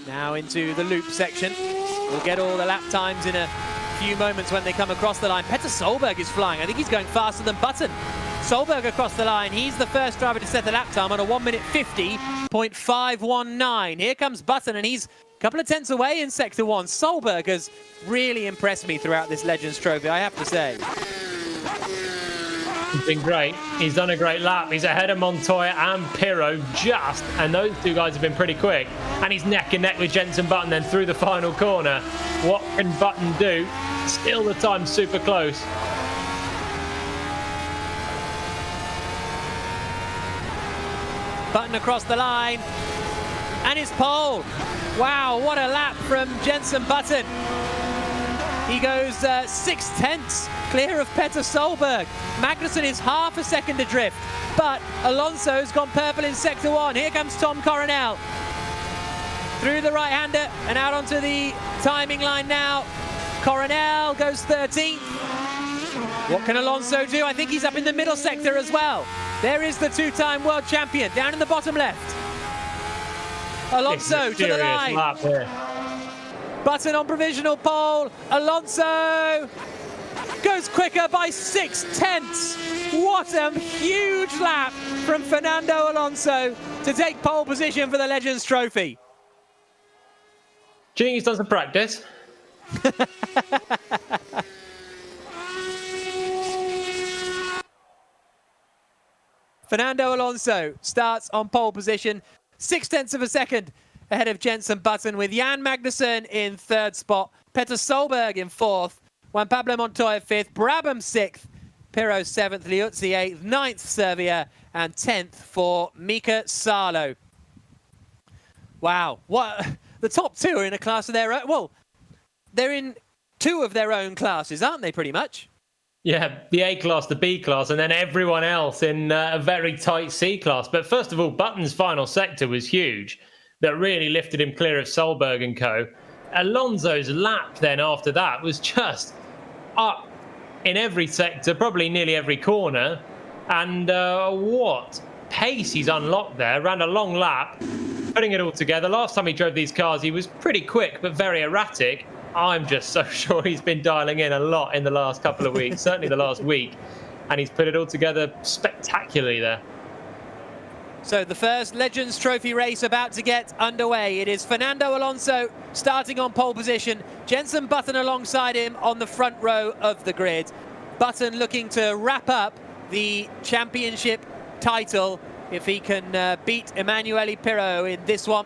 [SPEAKER 9] Now into the loop section. We'll get all the lap times in a few moments when they come across the line. Petter Solberg is flying. I think he's going faster than Button. Solberg across the line. He's the first driver to set the lap time on a 1:50.519. Here comes Button, and he's a couple of tenths away in Sector 1. Solberg has really impressed me throughout this Legends Trophy, I have to say.
[SPEAKER 8] He's been great. He's done a great lap. He's ahead of Montoya and Pirro and those two guys have been pretty quick. And he's neck and neck with Jenson Button then through the final corner. What can Button do? Still the time super close.
[SPEAKER 9] Button across the line. And his pole. Wow, what a lap from Jenson Button. He goes 6/10 clear of Petter Solberg. Magnussen is half a second adrift, but Alonso's gone purple in Sector 1. Here comes Tom Coronel. Through the right-hander and out onto the timing line now. Coronel goes 13th. What can Alonso do? I think he's up in the middle sector as well. There is the two-time world champion down in the bottom left. Alonso to the line.
[SPEAKER 8] Lap here.
[SPEAKER 9] Button on provisional pole. Alonso goes quicker by 6/10. What a huge lap from Fernando Alonso to take pole position for the Legends Trophy.
[SPEAKER 8] Do you think he's done some practice?
[SPEAKER 9] Fernando Alonso starts on pole position, 0.6 of a second ahead of Jenson Button, with Jan Magnussen in third spot, Petter Solberg in fourth, Juan Pablo Montoya fifth, Brabham sixth, Pirro seventh, Liuzzi eighth, ninth Servia, and 10th for Mika Salo. Wow, what the top two are in a class of their own. Well, they're in two of their own classes, aren't they, pretty much?
[SPEAKER 8] Yeah, the A class, the B class, and then everyone else in a very tight C class. But first of all, Button's final sector was huge. That really lifted him clear of Solberg and co. Alonso's lap then after that was just up in every sector, probably nearly every corner. And what pace he's unlocked there, ran a long lap, putting it all together. Last time he drove these cars, he was pretty quick, but very erratic. I'm just so sure he's been dialing in a lot in the last couple of weeks, certainly the last week. And he's put it all together spectacularly there.
[SPEAKER 9] So the first Legends Trophy race about to get underway. It is Fernando Alonso starting on pole position. Jenson Button alongside him on the front row of the grid. Button looking to wrap up the championship title if he can beat Emanuele Pirro in this one.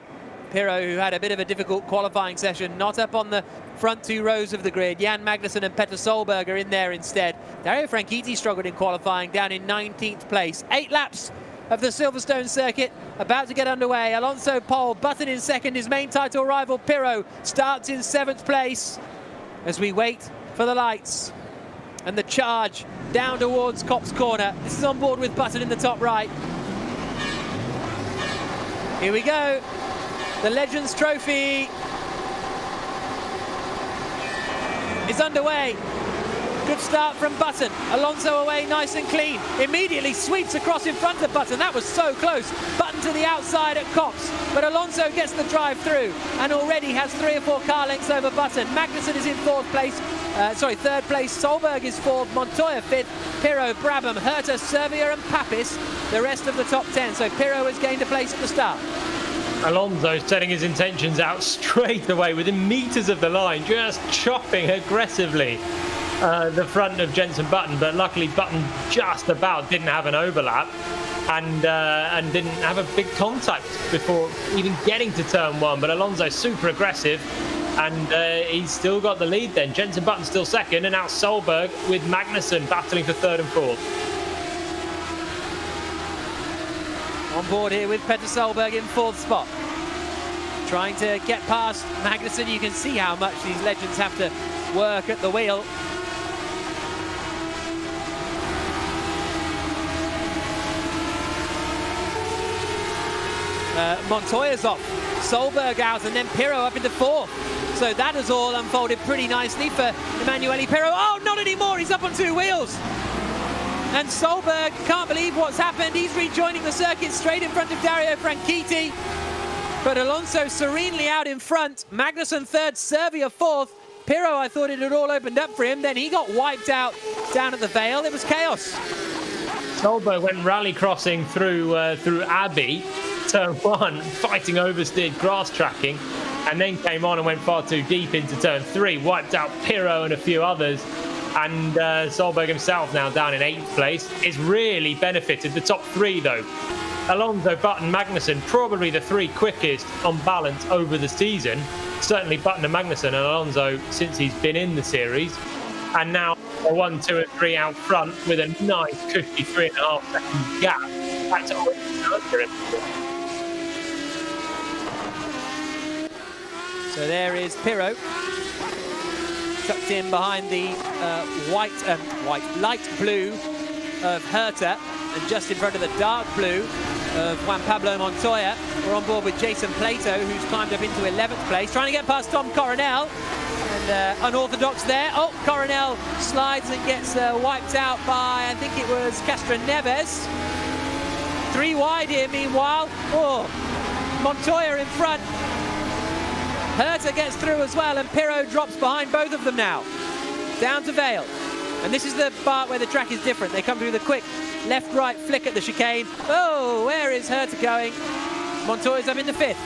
[SPEAKER 9] Pirro, who had a bit of a difficult qualifying session, not up on the front two rows of the grid. Jan Magnussen and Petter Solberg are in there instead. Dario Franchitti struggled in qualifying, down in 19th place. 8 laps of the Silverstone circuit about to get underway. Alonso pole, Button in second. His main title rival Pirro starts in 7th place as we wait for the lights and the charge down towards Copse Corner. This is on board with Button in the top right. Here we go. The Legends Trophy is underway. Good start from Button. Alonso away nice and clean. Immediately sweeps across in front of Button. That was so close. Button to the outside at Copse. But Alonso gets the drive through and already has 3 or 4 car lengths over Button. Magnussen is in third place. Solberg is fourth. Montoya fifth. Pirro, Brabham, Herta, Servia and Papis. The rest of the top 10. So Pirro has gained a place at the start.
[SPEAKER 8] Alonso setting his intentions out straight away within meters of the line, just chopping aggressively the front of Jenson Button, but luckily Button just about didn't have an overlap and didn't have a big contact before even getting to turn 1. But Alonso super aggressive, and he's still got the lead then. Jenson Button still second, and now Solberg with Magnussen battling for 3rd and 4th.
[SPEAKER 9] On board here with Petter Solberg in 4th spot. Trying to get past Magnussen. You can see how much these legends have to work at the wheel. Montoya's off. Solberg out, and then Pirro up into 4th. So that has all unfolded pretty nicely for Emanuele Pirro. Oh, not anymore. He's up on 2 wheels. And Solberg can't believe what's happened. He's rejoining the circuit straight in front of Dario Franchitti. But Alonso serenely out in front. Magnussen 3rd, Servia 4th. Pirro, I thought it had all opened up for him. Then he got wiped out down at the Vale. It was chaos.
[SPEAKER 8] Solberg went rally crossing through Abbey, turn 1, fighting oversteered grass tracking, and then came on and went far too deep into turn 3, wiped out Pirro and a few others. And Solberg himself now down in 8th place. It's really benefited the top 3 though. Alonso, Button, Magnussen, probably the 3 quickest on balance over the season. Certainly Button and Magnussen, and Alonso since he's been in the series. And now a 1, 2 and 3 out front with a nice cushy 3.5 second gap. Back to under him.
[SPEAKER 9] So there is Pirro, tucked in behind the light blue of Herta, and just in front of the dark blue of Juan Pablo Montoya. We're on board with Jason Plato, who's climbed up into 11th place, trying to get past Tom Coronel. And unorthodox there. Oh, Coronel slides and gets wiped out by, I think it was Castroneves. 3 wide here, meanwhile. Oh, Montoya in front. Herta gets through as well, and Pirro drops behind both of them now. Down to Vale. And this is the part where the track is different. They come through the quick left-right flick at the chicane. Oh, where is Herta going? Montoya's up into 5th.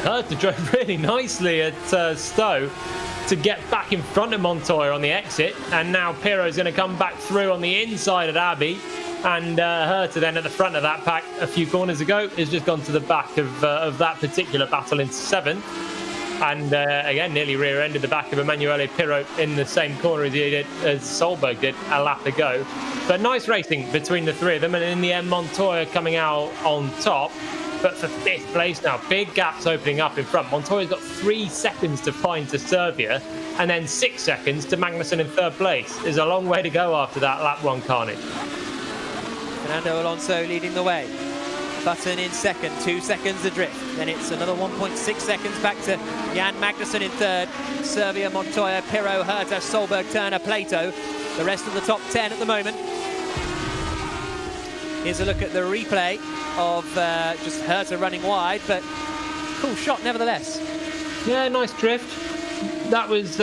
[SPEAKER 8] Herta drove really nicely at Stowe to get back in front of Montoya on the exit, and now Pirro's going to come back through on the inside at Abbey, and Herta then at the front of that pack a few corners ago has just gone to the back of that particular battle in 7th, and again nearly rear-ended the back of Emanuele Pirro in the same corner as Solberg did a lap ago. But nice racing between the three of them, and in the end Montoya coming out on top. But for 5th place now, big gaps opening up in front. Montoya's got 3 seconds to find to Servia, and then 6 seconds to Magnussen in 3rd place. There's a long way to go after that lap 1 carnage.
[SPEAKER 9] Fernando Alonso leading the way. Button in 2nd, 2 seconds adrift. Then it's another 1.6 seconds back to Jan Magnussen in 3rd. Servia, Montoya, Pirro, Herta, Solberg, Turner, Plato. The rest of the top 10 at the moment. Here's a look at the replay of just Herta running wide, but cool shot nevertheless.
[SPEAKER 8] Yeah, nice drift. That was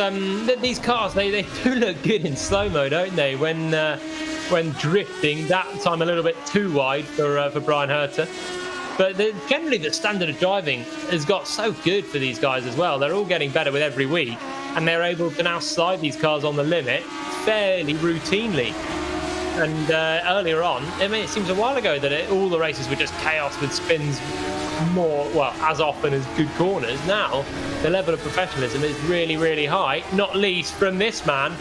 [SPEAKER 8] these cars. They do look good in slow-mo, don't they? When drifting, that time a little bit too wide for Bryan Herta. But generally, the standard of driving has got so good for these guys as well. They're all getting better with every week, and they're able to now slide these cars on the limit fairly routinely. And earlier on, I mean, it seems a while ago that all the races were just chaos with spins as often as good corners. Now, the level of professionalism is really, really high, not least from this man,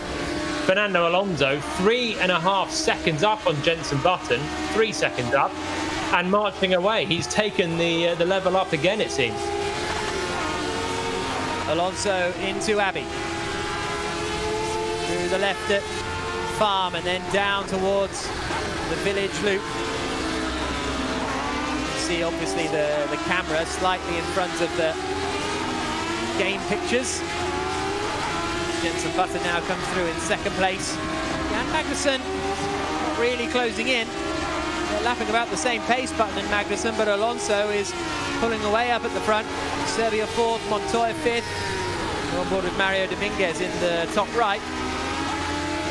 [SPEAKER 8] Fernando Alonso, 3.5 seconds up on Jenson Button, 3 seconds up, and marching away. He's taken the level up again, it seems. Alonso into Abbey. Through the left at Farm and then down towards the village loop. You see obviously the camera slightly in front of the game pictures. Jenson Button now comes through in 2nd place. Jan Magnussen not really closing in. They're lapping about the same pace, Button and Magnussen, but Alonso is pulling away up at the front. Servia 4th, Montoya 5th. We're on board with Mario Dominguez in the top right.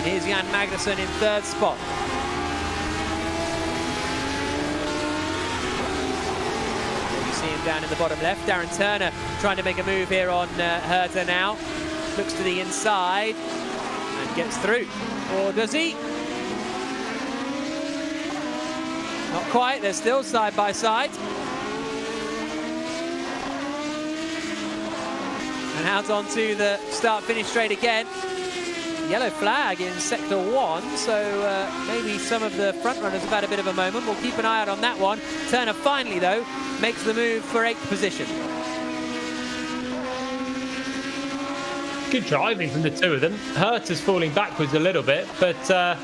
[SPEAKER 8] Here's Jan Magnussen in 3rd spot. You see him down in the bottom left. Darren Turner trying to make a move here on Herta now. Looks to the inside and gets through. Or does he? Not quite. They're still side by side. And out onto the start-finish straight again. Yellow flag in sector 1, so maybe some of the front runners have had a bit of a moment. We'll keep an eye out on that one. Turner finally, though, makes the move for 8th position. Good driving from the two of them. Herta's falling backwards a little bit, but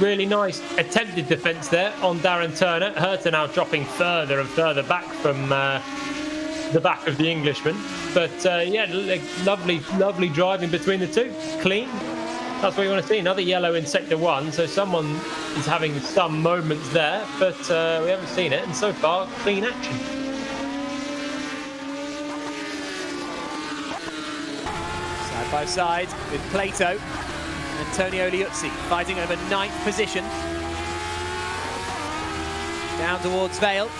[SPEAKER 8] really nice attempted defence there on Darren Turner. Herta now dropping further and further back from the back of the Englishman. But yeah, lovely driving between the two. Clean. That's what you want to see. Another yellow in sector 1, so someone is having some moments there, but we haven't seen it, and so far, clean action. Side by side with Plato and Tonio Liuzzi fighting over 9th position. Down towards Vale.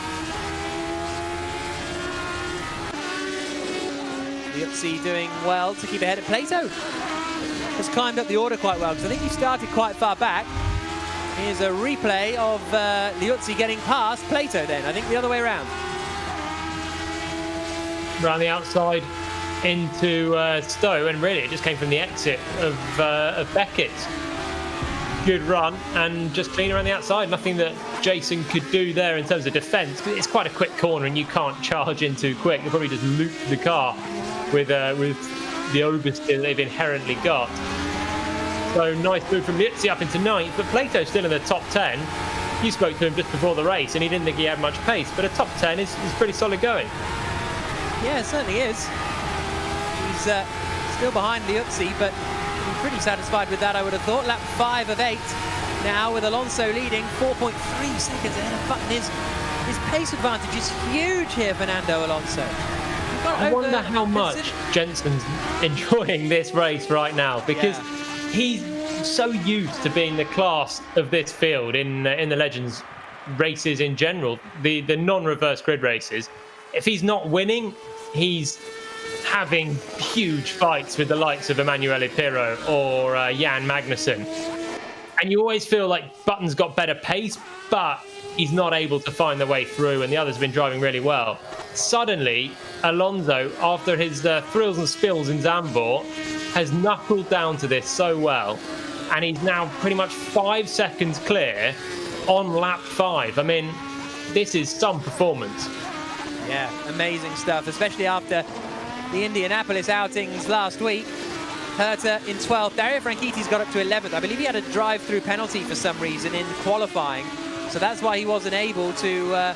[SPEAKER 8] Liuzzi doing well to keep ahead of Plato. Has climbed up the order quite well, because I think he started quite far back. Here's a replay of Liuzzi getting past Plato then. I think the other way around. Around the outside into Stowe, and really it just came from the exit of Beckett. Good run, and just clean around the outside. Nothing that Jason could do there in terms of defence, because it's quite a quick corner and you can't charge in too quick. You'll probably just loop the car with the oversteer they've inherently got. So nice move from Liuzzi up into 9th, but Plato's still in the top 10. You spoke to him just before the race and he didn't think he had much pace, but a top 10 is pretty solid going. Yeah, it certainly is. He's still behind Liuzzi, but I'm pretty satisfied with that, I would have thought. Lap 5 of 8 now, with Alonso leading 4.3 seconds ahead of Button. His pace advantage is huge here, Fernando Alonso. I wonder how much Jenson's enjoying this race right now, because he's so used to being the class of this field in the Legends races in general, the non-reverse grid races. if he's not winning, he's having huge fights with the likes of Emanuele Pirro or Jan Magnussen. And you always feel like Button's got better pace, but he's not able to find the way through, and the others have been driving really well. Suddenly, Alonso, after his thrills and spills in Zandvoort, has knuckled down to this so well, and he's now pretty much 5 seconds clear on lap 5. I mean, this is some performance.
[SPEAKER 9] Yeah, amazing stuff, especially after the Indianapolis outings last week. Herta in 12th. Dario Franchitti's got up to 11th. I believe he had a drive-through penalty for some reason in qualifying, so that's why he wasn't able to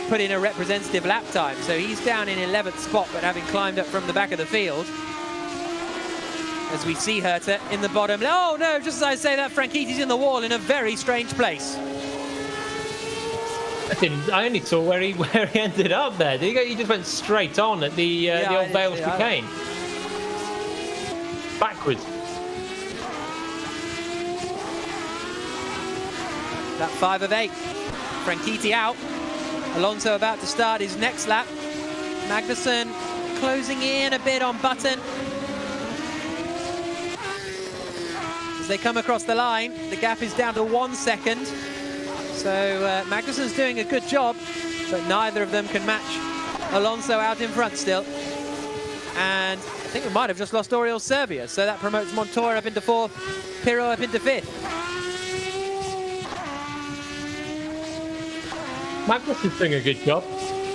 [SPEAKER 9] put in a representative lap time. So he's down in 11th spot, but having climbed up from the back of the field. As we see Herta in the bottom. Oh no, just as I say that, Franchitti's in the wall in a very strange place.
[SPEAKER 8] I only saw where he ended up there. He just went straight on at the old Vale chicane. Backwards.
[SPEAKER 9] That 5 of 8. Franchitti out. Alonso about to start his next lap. Magnussen closing in a bit on Button. As they come across the line, the gap is down to 1 second. So Magnussen's doing a good job, but neither of them can match Alonso out in front still. And I think we might have just lost Oriol Servia, so that promotes Montoya up into 4th, Pirro up into 5th.
[SPEAKER 8] Magnussen's doing a good job.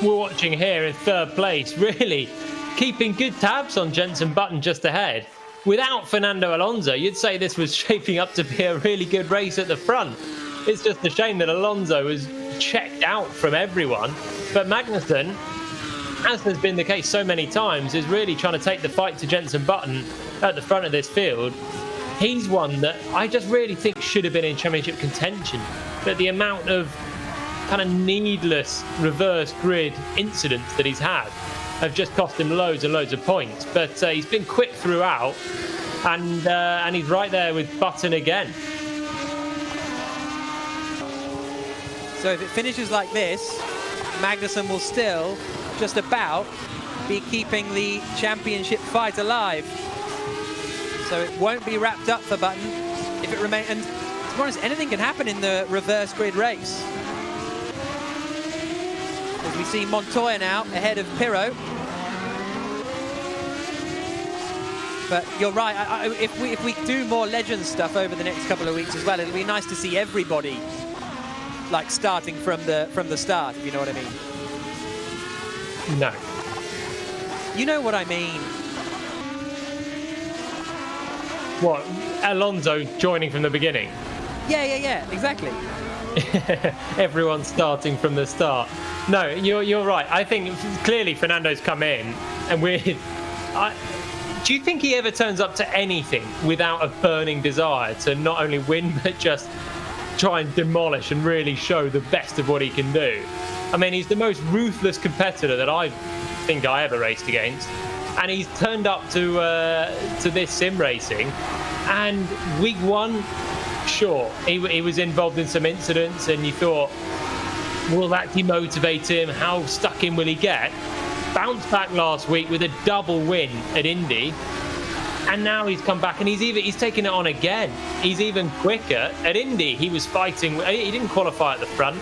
[SPEAKER 8] We're watching here in 3rd place, really keeping good tabs on Jenson Button just ahead. Without Fernando Alonso, you'd say this was shaping up to be a really good race at the front. It's just a shame that Alonso was checked out from everyone. But Magnussen, as has been the case so many times, is really trying to take the fight to Jenson Button at the front of this field. He's one that I just really think should have been in championship contention. But the amount of kind of needless reverse grid incidents that he's had have just cost him loads and loads of points. But he's been quick throughout, and he's right there with Button again.
[SPEAKER 9] So if it finishes like this, Magnussen will still just about be keeping the championship fight alive. So it won't be wrapped up for Button if it remains. And to be honest, anything can happen in the reverse grid race. As we see Montoya now ahead of Pirro. But you're right. If we do more Legends stuff over the next couple of weeks as well, it'll be nice to see everybody like starting from the start, if you know what I mean.
[SPEAKER 8] No.
[SPEAKER 9] You know what I mean.
[SPEAKER 8] What? Alonso joining from the beginning?
[SPEAKER 9] Yeah, exactly.
[SPEAKER 8] Everyone starting from the start. No, you're right. I think clearly Fernando's come in, and do you think he ever turns up to anything without a burning desire to not only win, but just try and demolish and really show the best of what he can do? I mean, he's the most ruthless competitor that I think I ever raced against, and he's turned up to this sim racing, and week 1, sure, he was involved in some incidents, and you thought, will that demotivate him? How stuck in will he get? Bounced back last week with a double win at Indy, and now he's come back and he's taken it on again. He's even quicker. At Indy, he was fighting. He didn't qualify at the front,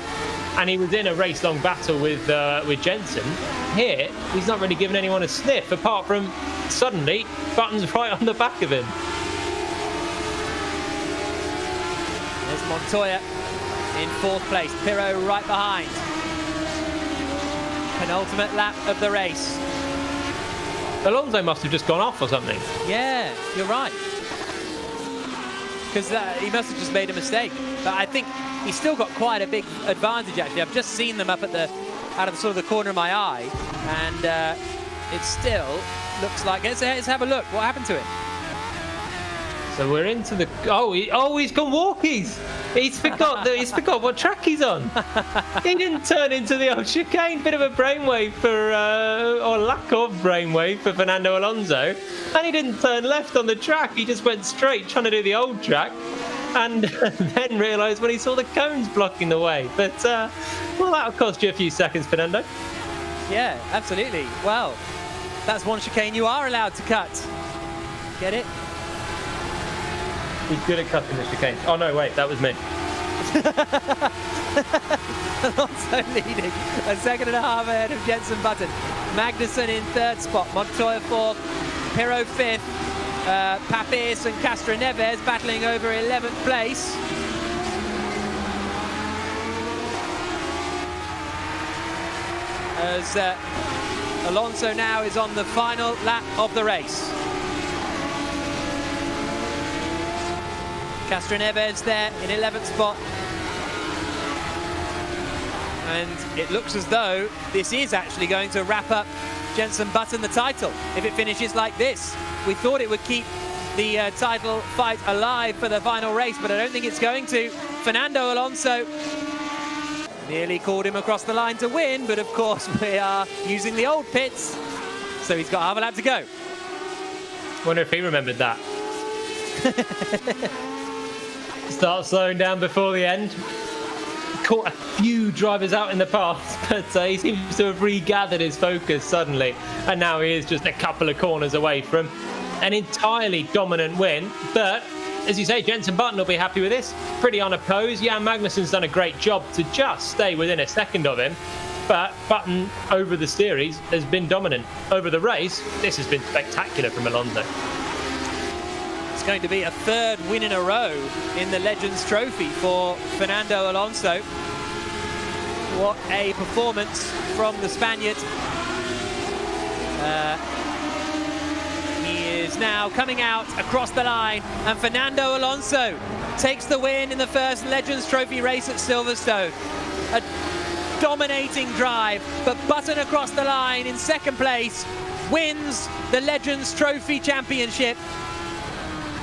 [SPEAKER 8] and he was in a race-long battle with Jenson. Here, he's not really given anyone a sniff, apart from suddenly Button's right on the back of him.
[SPEAKER 9] There's Montoya in 4th place. Pirro right behind. Penultimate lap of the race.
[SPEAKER 8] Alonso must have just gone off or something.
[SPEAKER 9] Yeah, you're right. Because he must have just made a mistake. But I think he's still got quite a big advantage, actually. I've just seen them up at out of the sort of the corner of my eye, and it still looks like. Let's have a look. What happened to it?
[SPEAKER 8] So we're into the. He's gone walkies. He's forgot what track he's on. He didn't turn into the old chicane. Bit of a brainwave or lack of brainwave for Fernando Alonso, and he didn't turn left on the track. He just went straight, trying to do the old track, and then realised when he saw the cones blocking the way. But that'll cost you a few seconds, Fernando.
[SPEAKER 9] Yeah, absolutely. Well, that's one chicane you are allowed to cut. Get it?
[SPEAKER 8] He's good at cutting the chicane. Oh no, wait, that was me.
[SPEAKER 9] Alonso leading a second and a half ahead of Jenson Button. Magnussen in third spot, Montoya fourth, Pirro fifth, Papis and Castroneves battling over 11th place. As Alonso now is on the final lap of the race. Castroneves there in 11th spot. And it looks as though this is actually going to wrap up Jenson Button the title if it finishes like this. We thought it would keep the title fight alive for the final race, but I don't think it's going to. Fernando Alonso nearly called him across the line to win, but of course we are using the old pits, so he's got half a lap to go.
[SPEAKER 8] Wonder if he remembered that. Start slowing down before the end. Caught a few drivers out in the past, but he seems to have regathered his focus suddenly, and now he is just a couple of corners away from an entirely dominant win. But as you say, Jenson Button will be happy with this. Pretty unopposed. Jan Magnussen's done a great job to just stay within a second of him, but Button over the series has been dominant. Over the race, this has been spectacular from Alonso.
[SPEAKER 9] It's going to be a third win in a row in the Legends Trophy for Fernando Alonso. What a performance from the Spaniard. He is now coming out across the line, and Fernando Alonso takes the win in the first Legends Trophy race at Silverstone. A dominating drive, but Button across the line in second place wins the Legends Trophy Championship.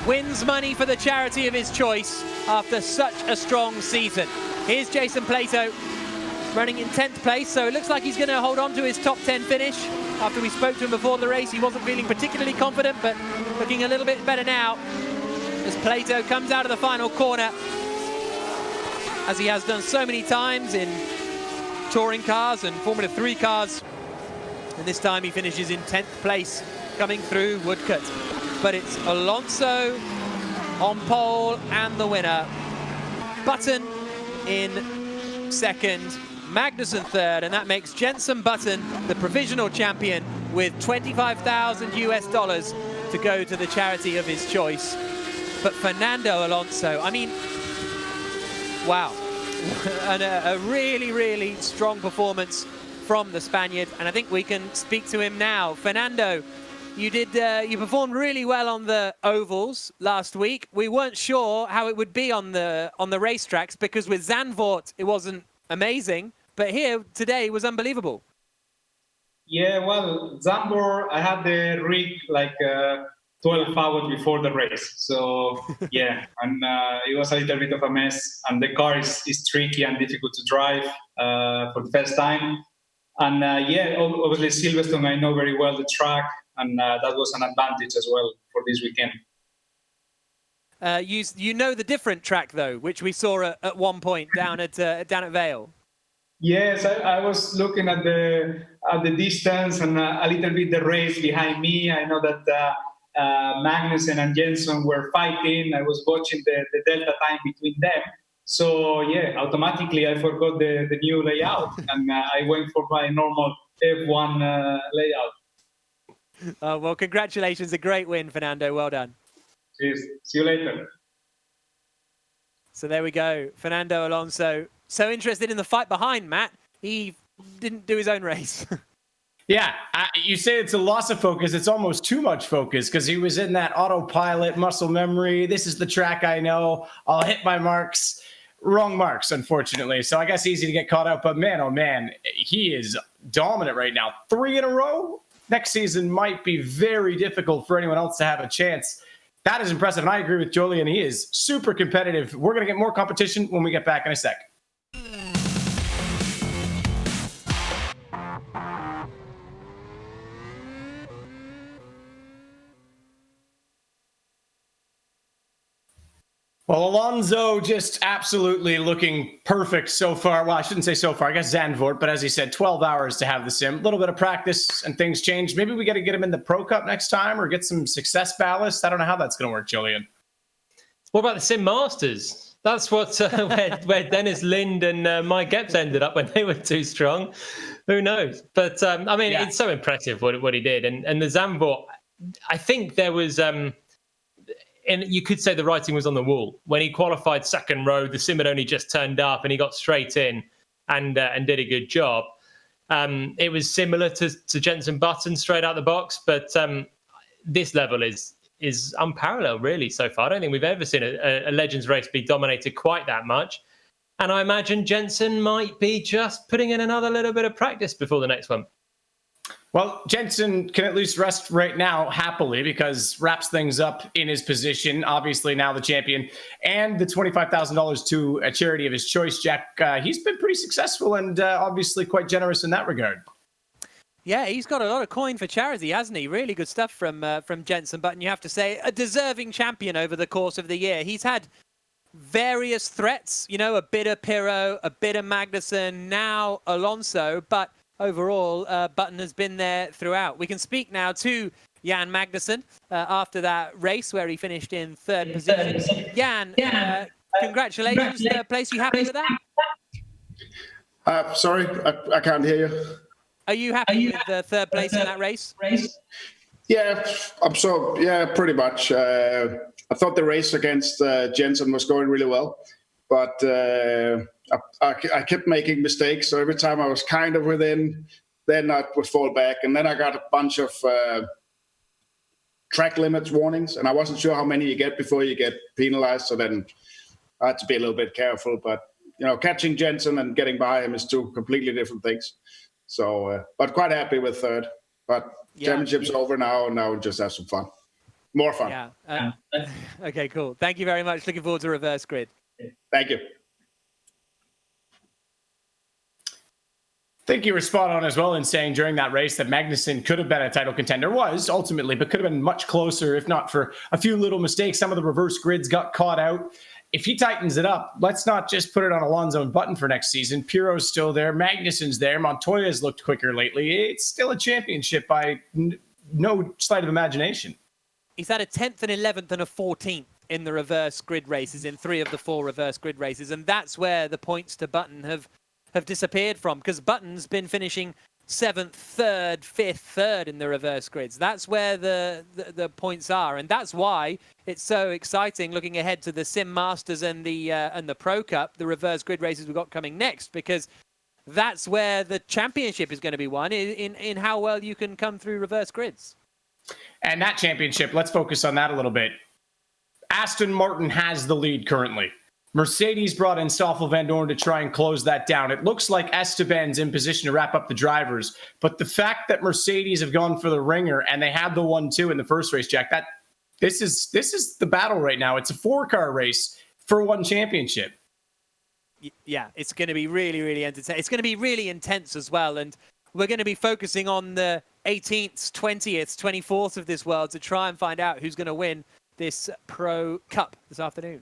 [SPEAKER 9] Wins money for the charity of his choice after such a strong season. Here's Jason Plato running in 10th place, so it looks like he's going to hold on to his top 10 finish. After we spoke to him before the race, he wasn't feeling particularly confident, but looking a little bit better now as Plato comes out of the final corner, as he has done so many times in touring cars and Formula 3 cars. And this time he finishes in 10th place coming through Woodcote. But it's Alonso on pole and the winner. Button in second, Magnussen third, and that makes Jenson Button the provisional champion with $25,000 US to go to the charity of his choice. But Fernando Alonso, I mean, wow. And a really, really strong performance from the Spaniard, and I think we can speak to him now. Fernando, you performed really well on the ovals last week. We weren't sure how it would be on the racetracks because with Zandvoort it wasn't amazing, but here today was unbelievable.
[SPEAKER 15] Yeah, well, Zandvoort, I had the rig like 12 hours before the race, so yeah, and it was a little bit of a mess, and the car is tricky and difficult to drive for the first time. And yeah, obviously Silverstone, I know very well the track, and that was an advantage as well for this weekend.
[SPEAKER 9] You know the different track though, which we saw at one point down at Vale.
[SPEAKER 15] Yes, I was looking at the distance and a little bit the race behind me. I know that Magnussen and Jenson were fighting. I was watching the delta time between them. So yeah, automatically I forgot the new layout, and I went for my normal F1 layout.
[SPEAKER 9] Well, congratulations. A great win, Fernando. Well done.
[SPEAKER 15] Cheers. See you later.
[SPEAKER 9] So there we go. Fernando Alonso. So interested in the fight behind, Matt. He didn't do his own race.
[SPEAKER 7] Yeah, you say it's a loss of focus. It's almost too much focus because he was in that autopilot muscle memory. This is the track I know. I'll hit my marks. Wrong marks, unfortunately. So I guess easy to get caught up. But man, oh man, he is dominant right now. 3 in a row. Next season might be very difficult for anyone else to have a chance. That is impressive. And I agree with Julian. He is super competitive. We're going to get more competition when we get back in a sec. Well, Alonso just absolutely looking perfect so far. Well, I shouldn't say so far. I guess Zandvoort, but as he said, 12 hours to have the sim. A little bit of practice and things change. Maybe we got to get him in the Pro Cup next time or get some success ballast. I don't know how that's going to work, Julian.
[SPEAKER 8] What about the Sim Masters? That's what where Dennis Lind and Mike Epps ended up when they were too strong. Who knows? But I mean, it's so impressive what he did. And the Zandvoort, I think there was... and you could say the writing was on the wall. When he qualified second row, the sim had only just turned up and he got straight in and did a good job. It was similar to Jenson Button straight out the box, but this level is unparalleled really so far. I don't think we've ever seen a Legends race be dominated quite that much. And I imagine Jenson might be just putting in another little bit of practice before the next one.
[SPEAKER 7] Well, Jenson can at least rest right now happily because wraps things up in his position. Obviously now the champion and the $25,000 to a charity of his choice. Jack, he's been pretty successful and obviously quite generous in that regard.
[SPEAKER 9] Yeah, he's got a lot of coin for charity, hasn't he? Really good stuff from Jenson Button. You have to say a deserving champion over the course of the year. He's had various threats, a bit of Pirro, a bit of Magnussen, now Alonso, but overall, Button has been there throughout. We can speak now to Jan Magnussen after that race where he finished in third position. Jan, congratulations. Third place. You happy with that?
[SPEAKER 16] Sorry, I can't hear you.
[SPEAKER 9] Are you happy with the third place in that race?
[SPEAKER 16] Yeah, pretty much. I thought the race against Jenson was going really well, but I kept making mistakes. So every time I was kind of within, then I would fall back. And then I got a bunch of track limits warnings, and I wasn't sure how many you get before you get penalized. So then I had to be a little bit careful. But, catching Jenson and getting by him is two completely different things. So, but quite happy with third. But championship's over now, and now we'll just have some fun. More fun.
[SPEAKER 9] Yeah. Okay, cool. Thank you very much. Looking forward to reverse grid.
[SPEAKER 16] Thank you.
[SPEAKER 7] I think you were spot on as well in saying during that race that Magnussen could have been a title contender, was ultimately, but could have been much closer if not for a few little mistakes. Some of the reverse grids got caught out. If he tightens it up, let's not just put it on Alonso and Button for next season. Pirro's still there. Magnussen's there. Montoya's looked quicker lately. It's still a championship by no sleight of imagination.
[SPEAKER 9] He's had a 10th and 11th and a 14th in the reverse grid races, in 3 of the 4 reverse grid races. And that's where the points to Button have disappeared from, because Button's been finishing 7th, 3rd, 5th, 3rd in the reverse grids. That's where the points are, and that's why it's so exciting looking ahead to the Sim Masters and the Pro Cup, the reverse grid races we've got coming next, because that's where the championship is going to be won, in how well you can come through reverse grids.
[SPEAKER 7] And that championship, let's focus on that a little bit. Aston Martin has the lead currently. Mercedes brought in Stoffel Van Dorn to try and close that down. It looks like Esteban's in position to wrap up the drivers. But the fact that Mercedes have gone for the ringer and they had the 1-2 in the first race, Jack, this is the battle right now. It's a 4-car race for one championship.
[SPEAKER 9] Yeah, it's going to be really, really entertaining. It's going to be really intense as well. And we're going to be focusing on the 18th, 20th, 24th of this world to try and find out who's going to win this Pro Cup this afternoon.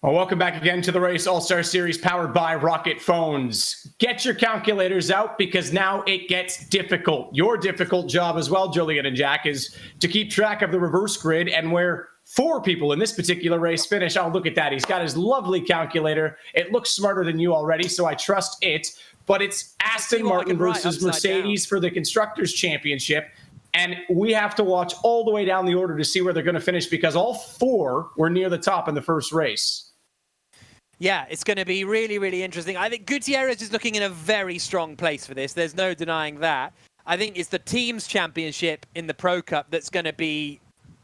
[SPEAKER 7] Well, welcome back again to the Race All-Star Series powered by Rocket Phones. Get your calculators out because now it gets difficult. Your difficult job as well, Julian and Jack, is to keep track of the reverse grid and where 4 people in this particular race finish. Oh, look at that. He's got his lovely calculator. It looks smarter than you already, so I trust it. But it's Aston Martin versus Mercedes for the Constructors' Championship. And we have to watch all the way down the order to see where they're going to finish because all 4 were near the top in the first race.
[SPEAKER 9] Yeah, it's going to be really, really interesting. I think Gutierrez is looking in a very strong place for this. There's no denying that. I think it's the team's championship in the Pro Cup that's going to be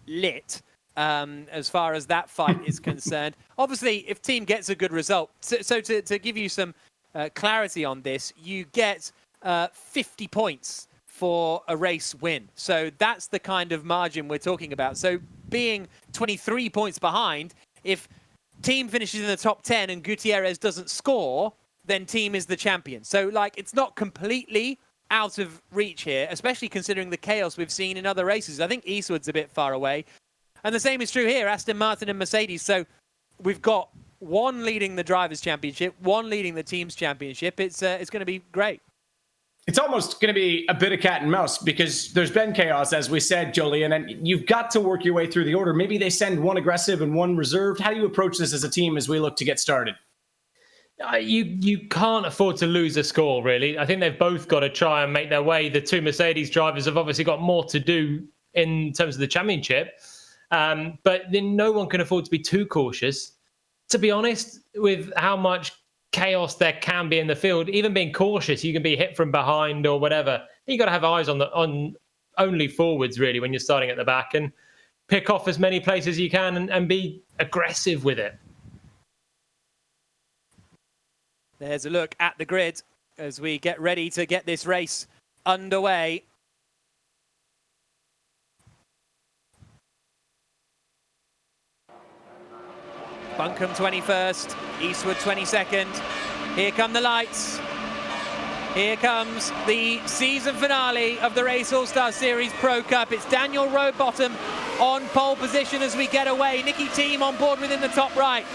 [SPEAKER 9] lit as far as that fight is concerned. Obviously, if team gets a good result, so to give you some clarity on this, you get 50 points for a race win. So that's the kind of margin we're talking about. So being 23 points behind, if team finishes in the top 10 and Gutierrez doesn't score, then team is the champion. So, like, it's not completely out of reach here, especially considering the chaos we've seen in other races. I think Eastwood's a bit far away. And the same is true here, Aston Martin and Mercedes. So we've got one leading the Drivers' Championship, one leading the Teams' Championship. It's going to be great.
[SPEAKER 7] It's almost going to be a bit of cat and mouse because there's been chaos, as we said, Julian, and you've got to work your way through the order. Maybe they send one aggressive and one reserved. How do you approach this as a team as we look to get started?
[SPEAKER 8] You can't afford to lose a score, really. I think they've both got to try and make their way. The two Mercedes drivers have obviously got more to do in terms of the championship, but then no one can afford to be too cautious. To be honest, with how much chaos there can be in the field, even being cautious, you can be hit from behind or whatever. You got to have eyes on only forwards, really, when you're starting at the back, and pick off as many places as you can and be aggressive with it.
[SPEAKER 9] There's a look at the grid as we get ready to get this race underway. Buncombe 21st, Eastwood 22nd. Here come the lights. Here comes the season finale of the Race All-Star Series Pro Cup. It's Daniel Rowbottom on pole position as we get away. Nicky Team on board within the top right.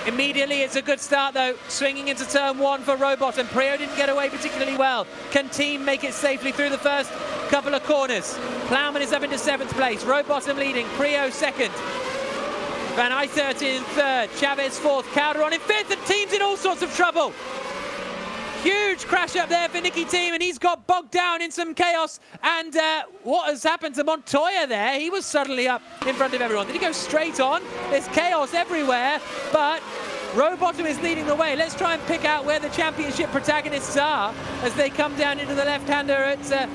[SPEAKER 9] Immediately, it's a good start, though, swinging into turn one for Rowbottom. Pruett didn't get away particularly well. Can Team make it safely through the first couple of corners? Plowman is up into 7th place. Rowbottom leading. Pruett 2nd. Van Uitert in 3rd. Chavez 4th. Calderon in 5th. And Team's in all sorts of trouble. Huge crash up there for Nicky Team, and he's got bogged down in some chaos. And what has happened to Montoya there? He was suddenly up in front of everyone. Did he go straight on? There's chaos everywhere, but Rowbottom is leading the way. Let's try and pick out where the championship protagonists are as they come down into the left-hander at at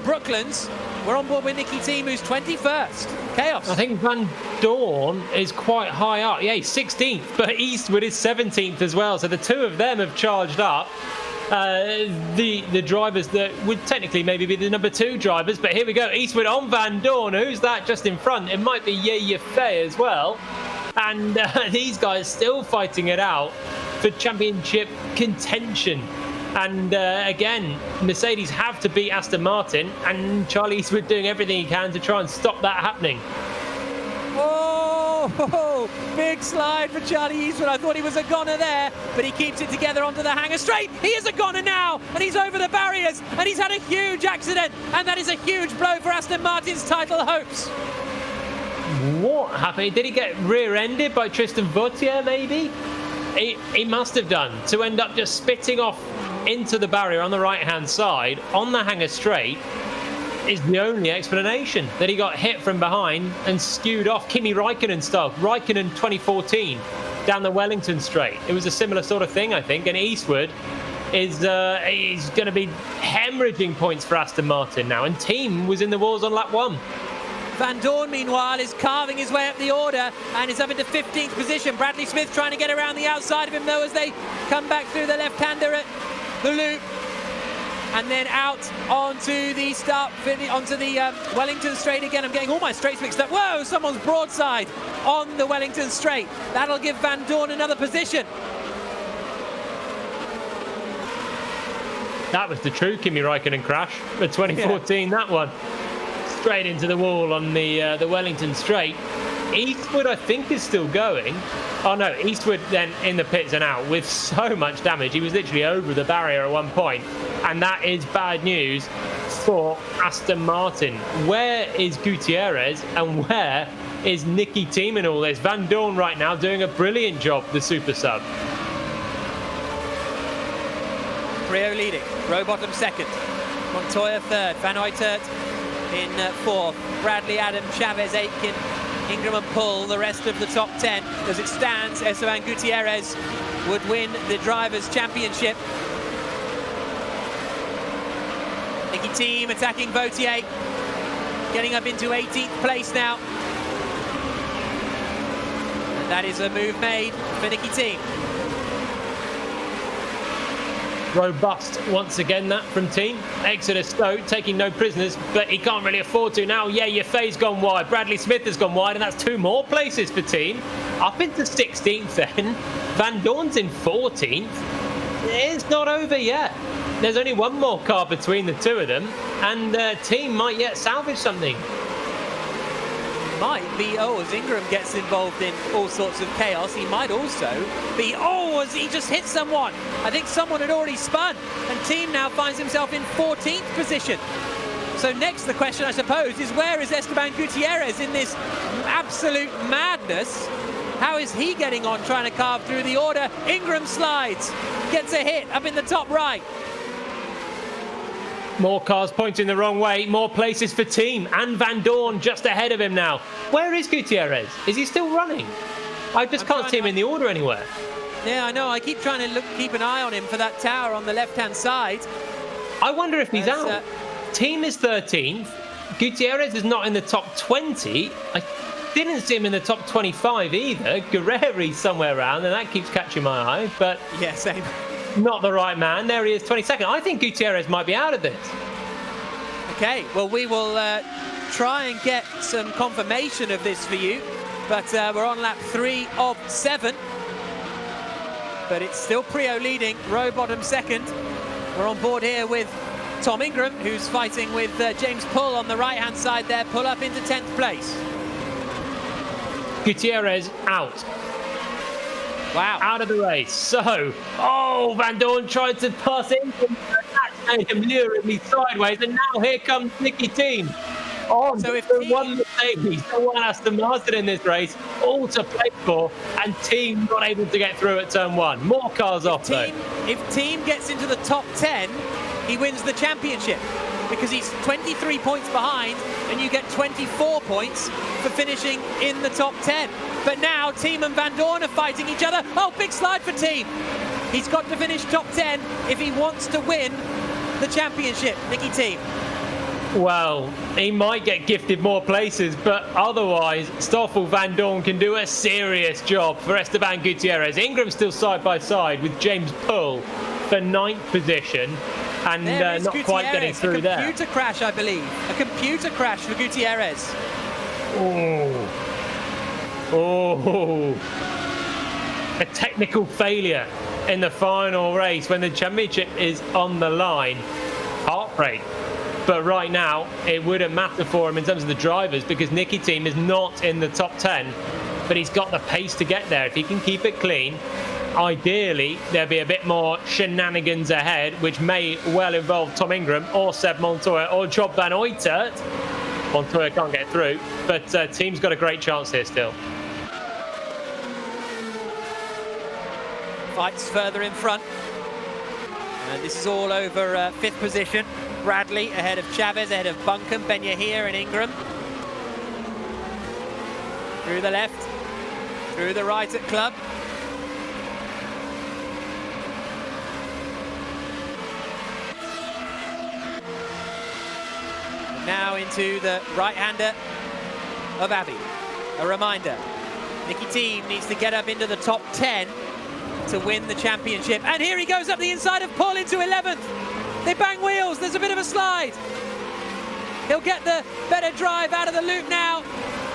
[SPEAKER 9] Brooklands. We're on board with Nicky Team, who's 21st. Chaos.
[SPEAKER 8] I think Van Dorn is quite high up. Yeah, he's 16th, but Eastwood is 17th as well. So the two of them have charged up. The drivers that would technically maybe be the number 2 drivers, but here we go. Eastwood on Van Dorn. Who's that just in front? It might be Ye Fei as well. And these guys still fighting it out for championship contention. And again, Mercedes have to beat Aston Martin, and Charlie Eastwood doing everything he can to try and stop that happening.
[SPEAKER 9] Oh, big slide for Charlie Eastwood. I thought he was a goner there, but he keeps it together onto the hanger straight. He is a goner now, and he's over the barriers, and he's had a huge accident, and that is a huge blow for Aston Martin's title hopes.
[SPEAKER 8] What happened? Did he get rear-ended by Tristan Vautier, maybe? He must have done, to end up just spitting off into the barrier on the right-hand side, on the hanger straight, is the only explanation. That he got hit from behind and skewed off, Kimi Räikkönen style. Räikkönen 2014, down the Wellington straight. It was a similar sort of thing, I think, and Eastwood is he's going to be hemorrhaging points for Aston Martin now, and Team was in the walls on lap 1.
[SPEAKER 9] Van Dorn, meanwhile, is carving his way up the order and is up into 15th position. Bradley Smith trying to get around the outside of him, though, as they come back through the left-hander at the loop. And then out onto the Wellington straight again. I'm getting all my straights mixed up. Whoa, someone's broadside on the Wellington straight. That'll give Van Dorn another position.
[SPEAKER 8] That was the true Kimi Räikkönen crash for 2014, that one. Straight into the wall on the Wellington straight. Eastwood, I think, is still going. Oh no, Eastwood then in the pits and out with so much damage. He was literally over the barrier at one point, and that is bad news for Aston Martin. Where is Gutierrez and where is Nicky Team in all this? Van Dorn right now doing a brilliant job, the super sub.
[SPEAKER 9] Pruett leading, Rowbottom 2nd, Montoya 3rd, Van Uitert in 4th, Bradley, Adam, Chavez, Aitken, Ingram and Pull, the rest of the top 10. As it stands, Esteban Gutierrez would win the Drivers' Championship. Nicky Team attacking Vautier, getting up into 18th place now. And that is a move made for Nicky Team.
[SPEAKER 8] Robust once again, that from Team. Exeter Stowe taking no prisoners, but he can't really afford to now. Yeah, Yefei's gone wide. Bradley Smith has gone wide, and that's 2 more places for Team. up into 16th then. Van Dorn's in 14th. It's not over yet. There's only one more car between the two of them, and the team might yet salvage something.
[SPEAKER 9] Might be, as Ingram gets involved in all sorts of chaos, he might also be, as he just hit someone. I think someone had already spun, and team now finds himself in 14th position. So next, the question, I suppose, is where is Esteban Gutierrez in this absolute madness? How is he getting on, trying to carve through the order? Ingram slides, gets a hit up in the top right.
[SPEAKER 8] More cars pointing the wrong way, more places for team, and Van Dorn just ahead of him now. Where is Gutierrez? Is he still running? I just can't see him in the order anywhere.
[SPEAKER 9] Yeah, I know. I keep trying to keep an eye on him for that tower on the left-hand side.
[SPEAKER 8] I wonder if he's out. Team is 13th. Gutierrez is not in the top 20. I didn't see him in the top 25 either. Guerreri's somewhere around, and that keeps catching my eye. But
[SPEAKER 9] yeah, same.
[SPEAKER 8] Not the right man. There he is, 22nd. I think Gutierrez might be out of this.
[SPEAKER 9] Okay, well, we will try and get some confirmation of this for you. But we're on lap 3 of 7. But it's still Prio leading, Rowbottom second. We're on board here with Tom Ingram, who's fighting with James Pull on the right-hand side there. Pull up into 10th place.
[SPEAKER 8] Gutierrez out.
[SPEAKER 9] Wow.
[SPEAKER 8] Out of the race. So, Van Dorn tried to pass in. That made him luringly sideways. And now here comes Nicky Team. So if one Mercedes, one Aston Martin in this race, all to play for, and Team not able to get through at turn 1. More cars off, though.
[SPEAKER 9] If Team gets into the top 10, he wins the championship, because he's 23 points behind, and you get 24 points for finishing in the top 10. But now Team and Van Dorn are fighting each other. Big slide for Team. He's got to finish top 10 if he wants to win the championship, Nicky Team.
[SPEAKER 8] Well, he might get gifted more places, but otherwise, Stoffel Van Dorn can do a serious job for Esteban Gutierrez. Ingram's still side by side with James Pull for 9th position, and not quite getting through there.
[SPEAKER 9] A computer crash, I believe. A computer crash for Gutierrez.
[SPEAKER 8] A technical failure in the final race when the championship is on the line. Heartbreak. But right now, it wouldn't matter for him in terms of the drivers, because Nicky Team is not in the top 10, but he's got the pace to get there. If he can keep it clean, ideally, there'll be a bit more shenanigans ahead, which may well involve Tom Ingram or Seb Montoya or Job Van Uytert. Montoya can't get through, but Team's got a great chance here still.
[SPEAKER 9] Fights further in front. And this is all over 5th position. Bradley ahead of Chavez, ahead of Buncombe, Ben Yahir and Ingram. Through the left, through the right at Club. And now into the right-hander of Abbey. A reminder, Nicky Team needs to get up into the top 10 to win the championship. And here he goes up the inside of Paul into 11th. They bang wheels, there's a bit of a slide. He'll get the better drive out of the loop now.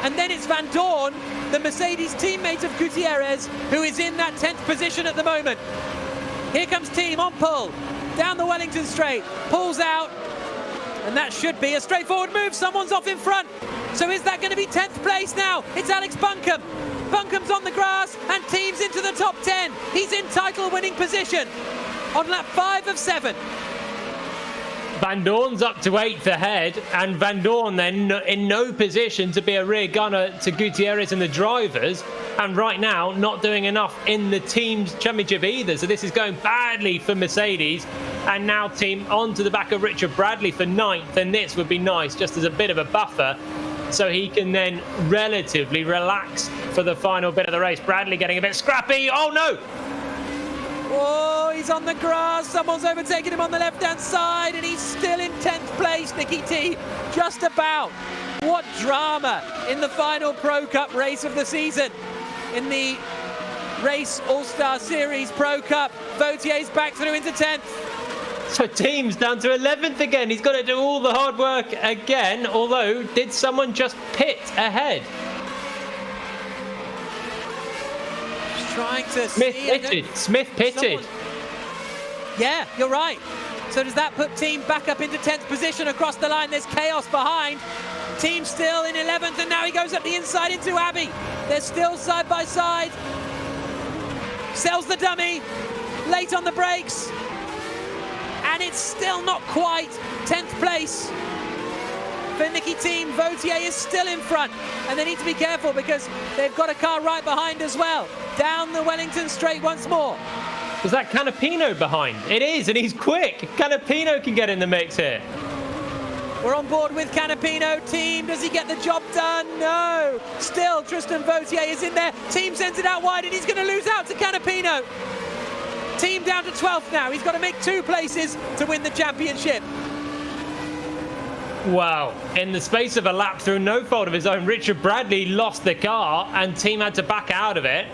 [SPEAKER 9] And then it's Van Dorn, the Mercedes teammate of Gutierrez, who is in that 10th position at the moment. Here comes Team on Pull, down the Wellington straight, pulls out, and that should be a straightforward move. Someone's off in front. So is that going to be 10th place now? It's Alex Buncombe. Buncombe's on the grass, and Team's into the top 10. He's in title winning position on lap 5 of 7.
[SPEAKER 8] Van Dorn's up to 8th ahead, and Van Dorn then in no position to be a rear gunner to Gutierrez and the drivers, and right now not doing enough in the team's championship either. So this is going badly for Mercedes, and now Team onto the back of Richard Bradley for 9th, and this would be nice just as a bit of a buffer, so he can then relatively relax for the final bit of the race. Bradley getting a bit scrappy. Oh no!
[SPEAKER 9] Oh, he's on the grass. Someone's overtaken him on the left-hand side, and he's still in 10th place, Nicky T. Just about. What drama in the final Pro Cup race of the season. In the Race All-Star Series Pro Cup, Vautier's back through into 10th.
[SPEAKER 8] So Team's down to 11th again. He's got to do all the hard work again, although did someone just pit ahead?
[SPEAKER 9] trying to
[SPEAKER 8] Smith pitted.
[SPEAKER 9] Yeah, you're right. So does that put team back up into 10th position across the line? There's chaos behind. Team still in 11th, and now he goes up the inside into Abbey. They're still side by side. Sells the dummy, late on the brakes. And it's still not quite 10th place for Nicky Team. Vautier is still in front, and they need to be careful because they've got a car right behind as well. Down the Wellington straight once more.
[SPEAKER 8] Was that Canapino behind? It is, and he's quick. Canapino can get in the mix here.
[SPEAKER 9] We're on board with Canapino. Team, does he get the job done? No. Still, Tristan Vautier is in there. Team sends it out wide, and he's going to lose out to Canapino. Team down to 12th now. He's got to make 2 places to win the championship.
[SPEAKER 8] Wow. In the space of a lap, through no fault of his own, Richard Bradley lost the car, and Team had to back out of it.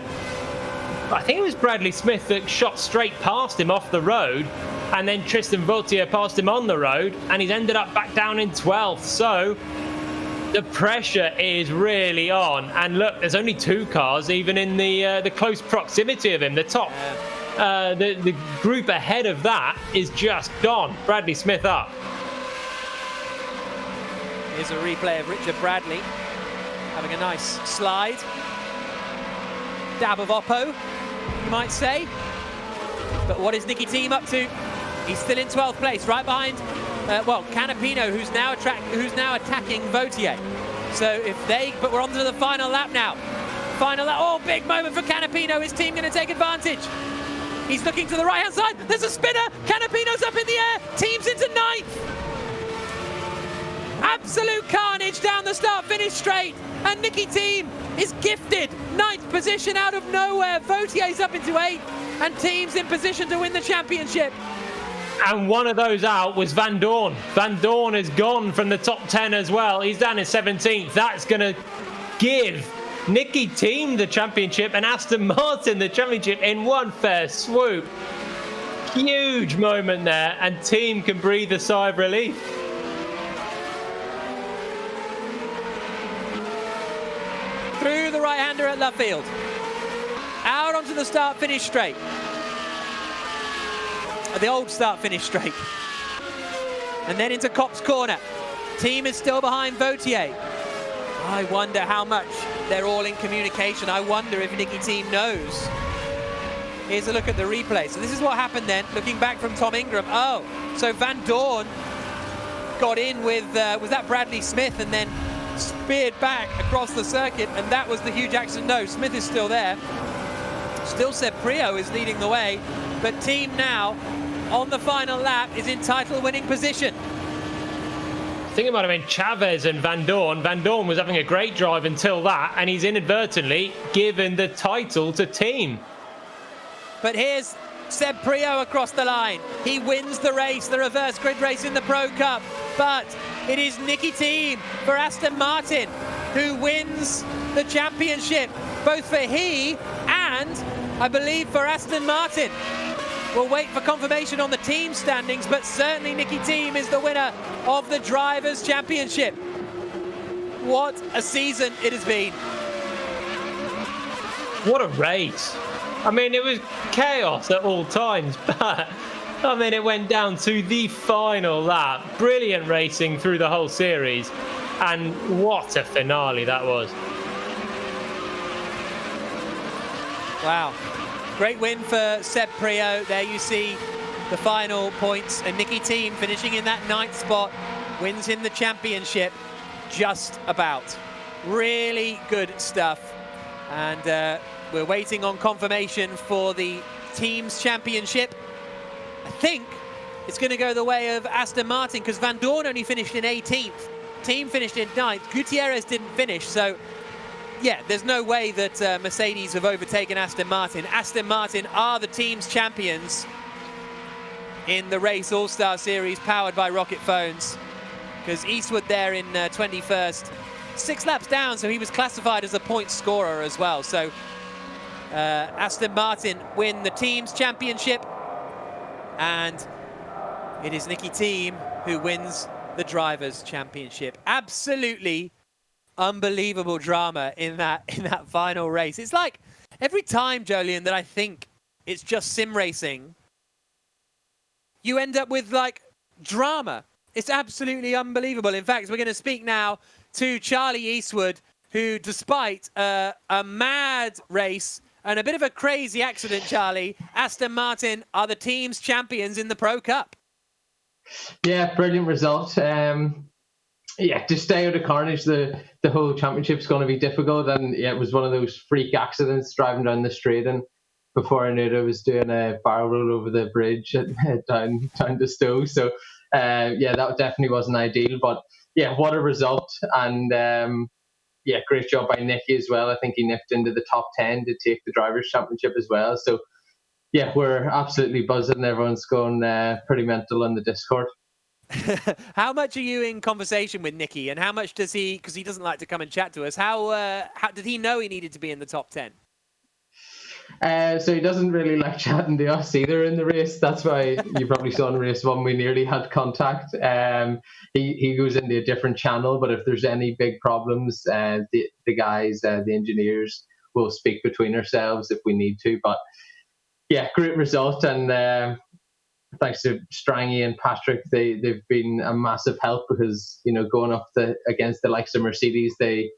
[SPEAKER 8] I think it was Bradley Smith that shot straight past him off the road, and then Tristan Vautier passed him on the road, and he's ended up back down in 12th. So the pressure is really on. And look, there's only 2 cars, even in the close proximity of him. The top, the group ahead of that is just gone. Bradley Smith up.
[SPEAKER 9] Here's a replay of Richard Bradley having a nice slide. Dab of Oppo, you might say. But what is Nicky Team up to? He's still in 12th place, right behind, Canapino, who's now attacking Vautier. So but we're on to the final lap now. Final lap, oh, big moment for Canapino. His team going to take advantage. He's looking to the right-hand side. There's a spinner. Canapino's up in the air. Team's into 9th. Absolute carnage down the start-finish straight. And Nicky Team is gifted 9th position out of nowhere. Vautier's up into 8th, and Team's in position to win the championship.
[SPEAKER 8] And one of those out was Van Dorn. Van Dorn has gone from the top 10 as well. He's down in 17th. That's going to give Nicky Team the championship and Aston Martin the championship in one fair swoop. Huge moment there, and Team can breathe a sigh of relief.
[SPEAKER 9] Through the right-hander at Luffield. Out onto the start-finish straight. The old start-finish straight. And then into Copse Corner. Team is still behind Vautier. I wonder how much they're all in communication. I wonder if Nicky Team knows. Here's a look at the replay. So this is what happened then, looking back from Tom Ingram. Oh, so Van Dorn got in with, was that Bradley Smith, and then speared back across the circuit, and that was the huge accident. No, Smith is still there. Still Seb Prio is leading the way, but Team now on the final lap is in title winning position.
[SPEAKER 8] I think it might have been Chavez and Van Dorn. Van Dorn was having a great drive until that, and he's inadvertently given the title to Team.
[SPEAKER 9] But here's Seb Prio across the line. He wins the race, the reverse grid race in the Pro Cup. But it is Nicky Team for Aston Martin who wins the championship, both for he and, I believe, for Aston Martin. We'll wait for confirmation on the team standings, but certainly Nicky Team is the winner of the Drivers' Championship. What a season it has been.
[SPEAKER 8] What a race. I mean, it was chaos at all times, but I mean, it went down to the final lap. Brilliant racing through the whole series, and what a finale that was.
[SPEAKER 9] Wow. Great win for Seb Prio. There you see the final points, and Nicky Team finishing in that 9th spot, wins him the championship just about. Really good stuff. And we're waiting on confirmation for the team's championship. I think it's going to go the way of Aston Martin, because Van Dorn only finished in 18th. Team finished in 9th. Gutierrez didn't finish, so yeah, there's no way that Mercedes have overtaken Aston Martin. Aston Martin are the team's champions in the Race All-Star Series powered by Rocket Phones, because Eastwood there in 21st. 6 laps down, so he was classified as a point scorer as well. So Aston Martin win the team's championship, and it is Nicky Team who wins the Drivers' Championship. Absolutely unbelievable drama in that final race. It's like Every time, Jolien, that I think it's just sim racing, you end up with, like, drama. It's absolutely unbelievable. In fact, we're going to speak now to Charlie Eastwood, who, despite a mad race and a bit of a crazy accident, Charlie, Aston Martin are the team's champions in the Pro Cup.
[SPEAKER 10] Yeah, brilliant result. Yeah, to stay out of carnage, the whole championship's going to be difficult. And yeah, it was one of those freak accidents driving down the straight. And before I knew it, I was doing a barrel roll over the bridge down to Stowe. So yeah, that definitely wasn't ideal. But yeah, what a result. And yeah, great job by Nicky as well. I think he nipped into the top 10 to take the Drivers' Championship as well. So yeah, we're absolutely buzzing. Everyone's going pretty mental on the Discord.
[SPEAKER 9] How much are you in conversation with Nicky, and how much does he, because he doesn't like to come and chat to us, how did he know he needed to be in the top 10?
[SPEAKER 10] So he doesn't really like chatting to us either in the race. That's why you probably saw in race 1 we nearly had contact. He goes into a different channel, but if there's any big problems, the guys, the engineers, will speak between ourselves if we need to. But yeah, great result, and thanks to Strangy and Patrick, they've been a massive help, because going up against the likes of Mercedes, they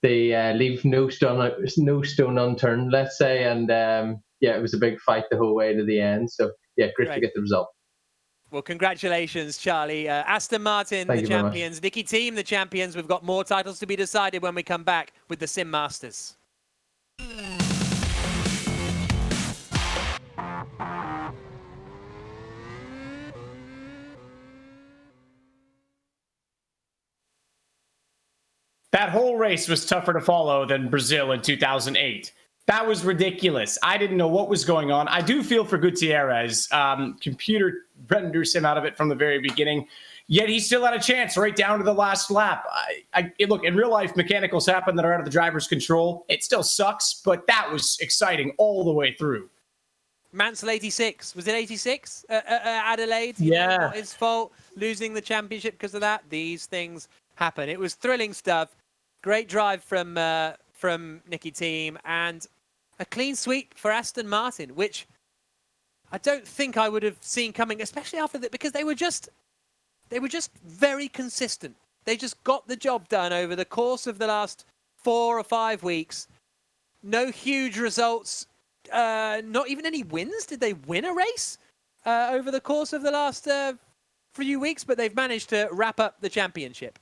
[SPEAKER 10] leave no stone unturned, let's say, and yeah, it was a big fight the whole way to the end. So yeah, great to get the result.
[SPEAKER 9] Well, congratulations, Charlie. Aston Martin, the champions. Nicky Team, the champions. We've got more titles to be decided when we come back with the Sim Masters.
[SPEAKER 7] That whole race was tougher to follow than Brazil in 2008. That was ridiculous. I didn't know what was going on. I do feel for Gutierrez. Computer renders him out of it from the very beginning. Yet he still had a chance right down to the last lap. Look, in real life, mechanicals happen that are out of the driver's control. It still sucks, but that was exciting all the way through.
[SPEAKER 9] Mansell 86. Was it 86? Adelaide?
[SPEAKER 8] Yeah.
[SPEAKER 9] Not his fault. Losing the championship because of that. These things happen. It was thrilling stuff. Great drive from Nicky Team, and a clean sweep for Aston Martin, which I don't think I would have seen coming, especially after that, because they were just very consistent. They just got the job done over the course of the last 4 or 5 weeks. No huge results, not even any wins. Did they win a race over the course of the last few weeks? But they've managed to wrap up the championship.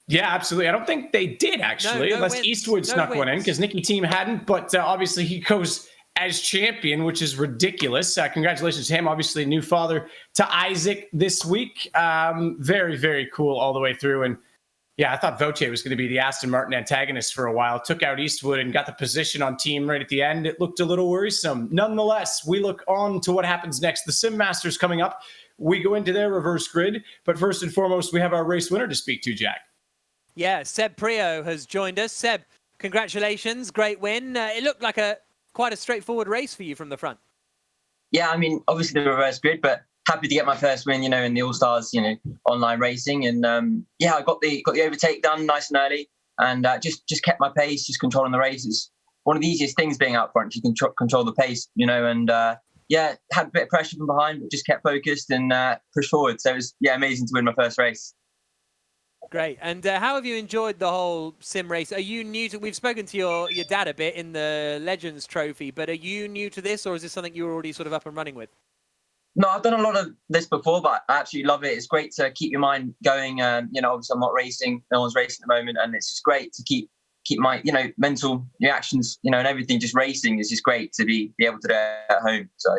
[SPEAKER 7] Yeah, absolutely. I don't think they did, actually,
[SPEAKER 9] no
[SPEAKER 7] unless
[SPEAKER 9] wins.
[SPEAKER 7] Eastwood snuck one in, because Nicky Team hadn't. But obviously he goes as champion, which is ridiculous. Congratulations to him. Obviously, new father to Isaac this week. Very, very cool all the way through. And yeah, I thought Voce was going to be the Aston Martin antagonist for a while. Took out Eastwood and got the position on Team right at the end. It looked a little worrisome. Nonetheless, we look on to what happens next. The Sim Masters coming up. We go into their reverse grid. But first and foremost, we have our race winner to speak to, Jack.
[SPEAKER 9] Yeah, Seb Prio has joined us. Seb, congratulations. Great win. It looked like quite a straightforward race for you from the front.
[SPEAKER 17] Yeah, I mean, obviously the reverse grid, but happy to get my first win, in the All-Stars, online racing. And yeah, I got the overtake done nice and early, and just kept my pace, just controlling the race. It's one of the easiest things being out front. You can control the pace, and yeah, had a bit of pressure from behind, but just kept focused and pushed forward. So it was, amazing to win my first race.
[SPEAKER 9] Great. And how have you enjoyed the whole sim race? Are you new to... We've spoken to your dad a bit in the Legends Trophy, but are you new to this, or is this something you were already sort of up and running with?
[SPEAKER 17] No, I've done a lot of this before, but I absolutely love it. It's great to keep your mind going. Obviously I'm not racing. No one's racing at the moment, and it's just great to keep my, mental reactions, and everything just racing. It's just great to be able to do it at home. So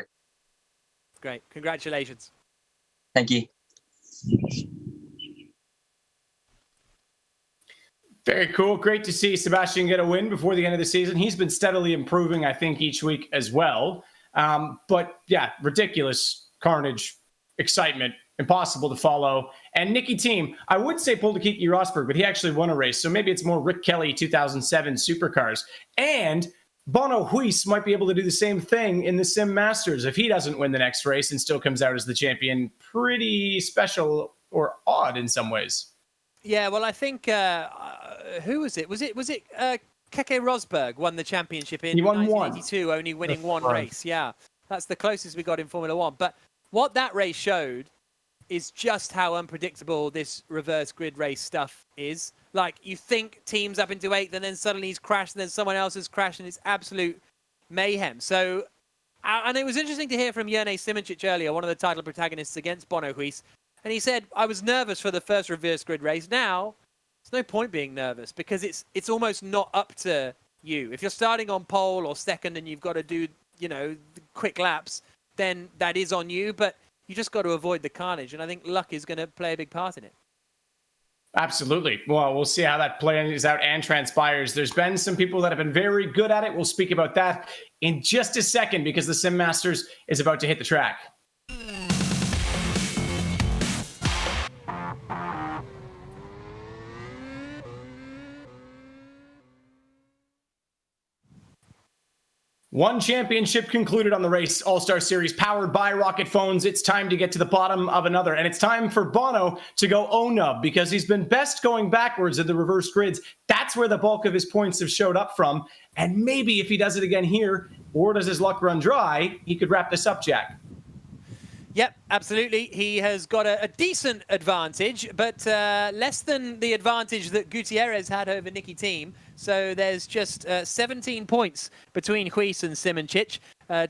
[SPEAKER 9] great. Congratulations.
[SPEAKER 17] Thank you.
[SPEAKER 7] Very cool. Great to see Sebastian get a win before the end of the season. He's been steadily improving, I think, each week as well. But yeah, ridiculous carnage, excitement, impossible to follow. And Nicky Team, I would say pulled a Kiki Rosberg, but he actually won a race. So maybe it's more Rick Kelly 2007 Supercars. And Bono Huis might be able to do the same thing in the Sim Masters if he doesn't win the next race and still comes out as the champion. Pretty special or odd in some ways.
[SPEAKER 9] Yeah, well, I think who was it? Was it Keke Rosberg won the championship in
[SPEAKER 7] He won
[SPEAKER 9] 1982, only winning one race. Yeah, that's the closest we got in Formula One. But what that race showed is just how unpredictable this reverse grid race stuff is. Like, you think teams up into 8th, and then suddenly he's crashed, and then someone else has crashed, and it's absolute mayhem. So, and it was interesting to hear from Jourdain Simoncic earlier, one of the title protagonists against Bono Huis, and he said, I was nervous for the first reverse grid race. Now, there's no point being nervous because it's almost not up to you. If you're starting on pole or second and you've got to do, you know, quick laps, then that is on you, but you just got to avoid the carnage, and I think luck is going to play a big part in it.
[SPEAKER 7] Absolutely. Well, we'll see how that plays out and transpires. There's been some people that have been very good at it. We'll speak about that in just a second because the Sim Masters is about to hit the track. One championship concluded on the Race All-Star Series powered by Rocket Phones. It's time to get to the bottom of another. And it's time for Bono to go O-Nub because he's been best going backwards in the reverse grids. That's where the bulk of his points have showed up from. And maybe if he does it again here, or does his luck run dry, he could wrap this up, Jack.
[SPEAKER 9] Yep, absolutely. He has got a decent advantage, but less than the advantage that Gutierrez had over Nicky Team. So there's just 17 points between Huis and Simoncic.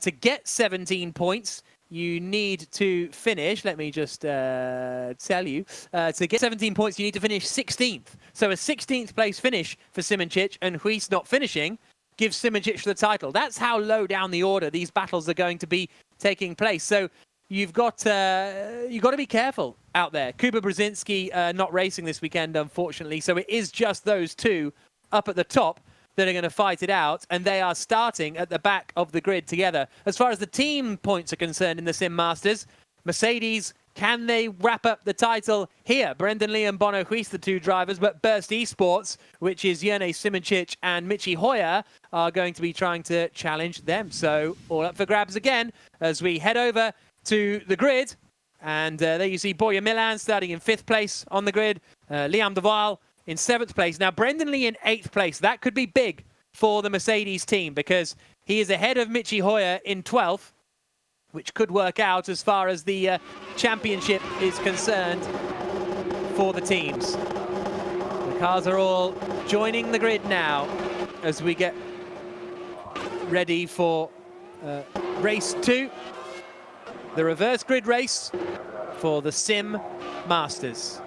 [SPEAKER 9] To get 17 points, you need to finish. Let me just tell you. To get 17 points, you need to finish 16th. So a 16th place finish for Simoncic and Huis not finishing gives Simoncic the title. That's how low down the order these battles are going to be taking place. So you've got to be careful out there. Kuba Brzezinski not racing this weekend, unfortunately. So it is just those two up at the top that are going to fight it out, and they are starting at the back of the grid together. As far as the team points are concerned in the Sim Masters, Mercedes, can they wrap up the title here? Brendan Lee and Bono Huis, the two drivers, but Burst Esports, which is Jourdain Simoncic and Michi Hoyer, are going to be trying to challenge them. So all up for grabs again as we head over to the grid. And there you see Boya Milan starting in 5th place on the grid. Liam de Waal in 7th place. Now, Brendan Lee in 8th place. That could be big for the Mercedes team because he is ahead of Michi Hoyer in 12th, which could work out as far as the championship is concerned for the teams. The cars are all joining the grid now as we get ready for race 2, the reverse grid race for the Sim Masters.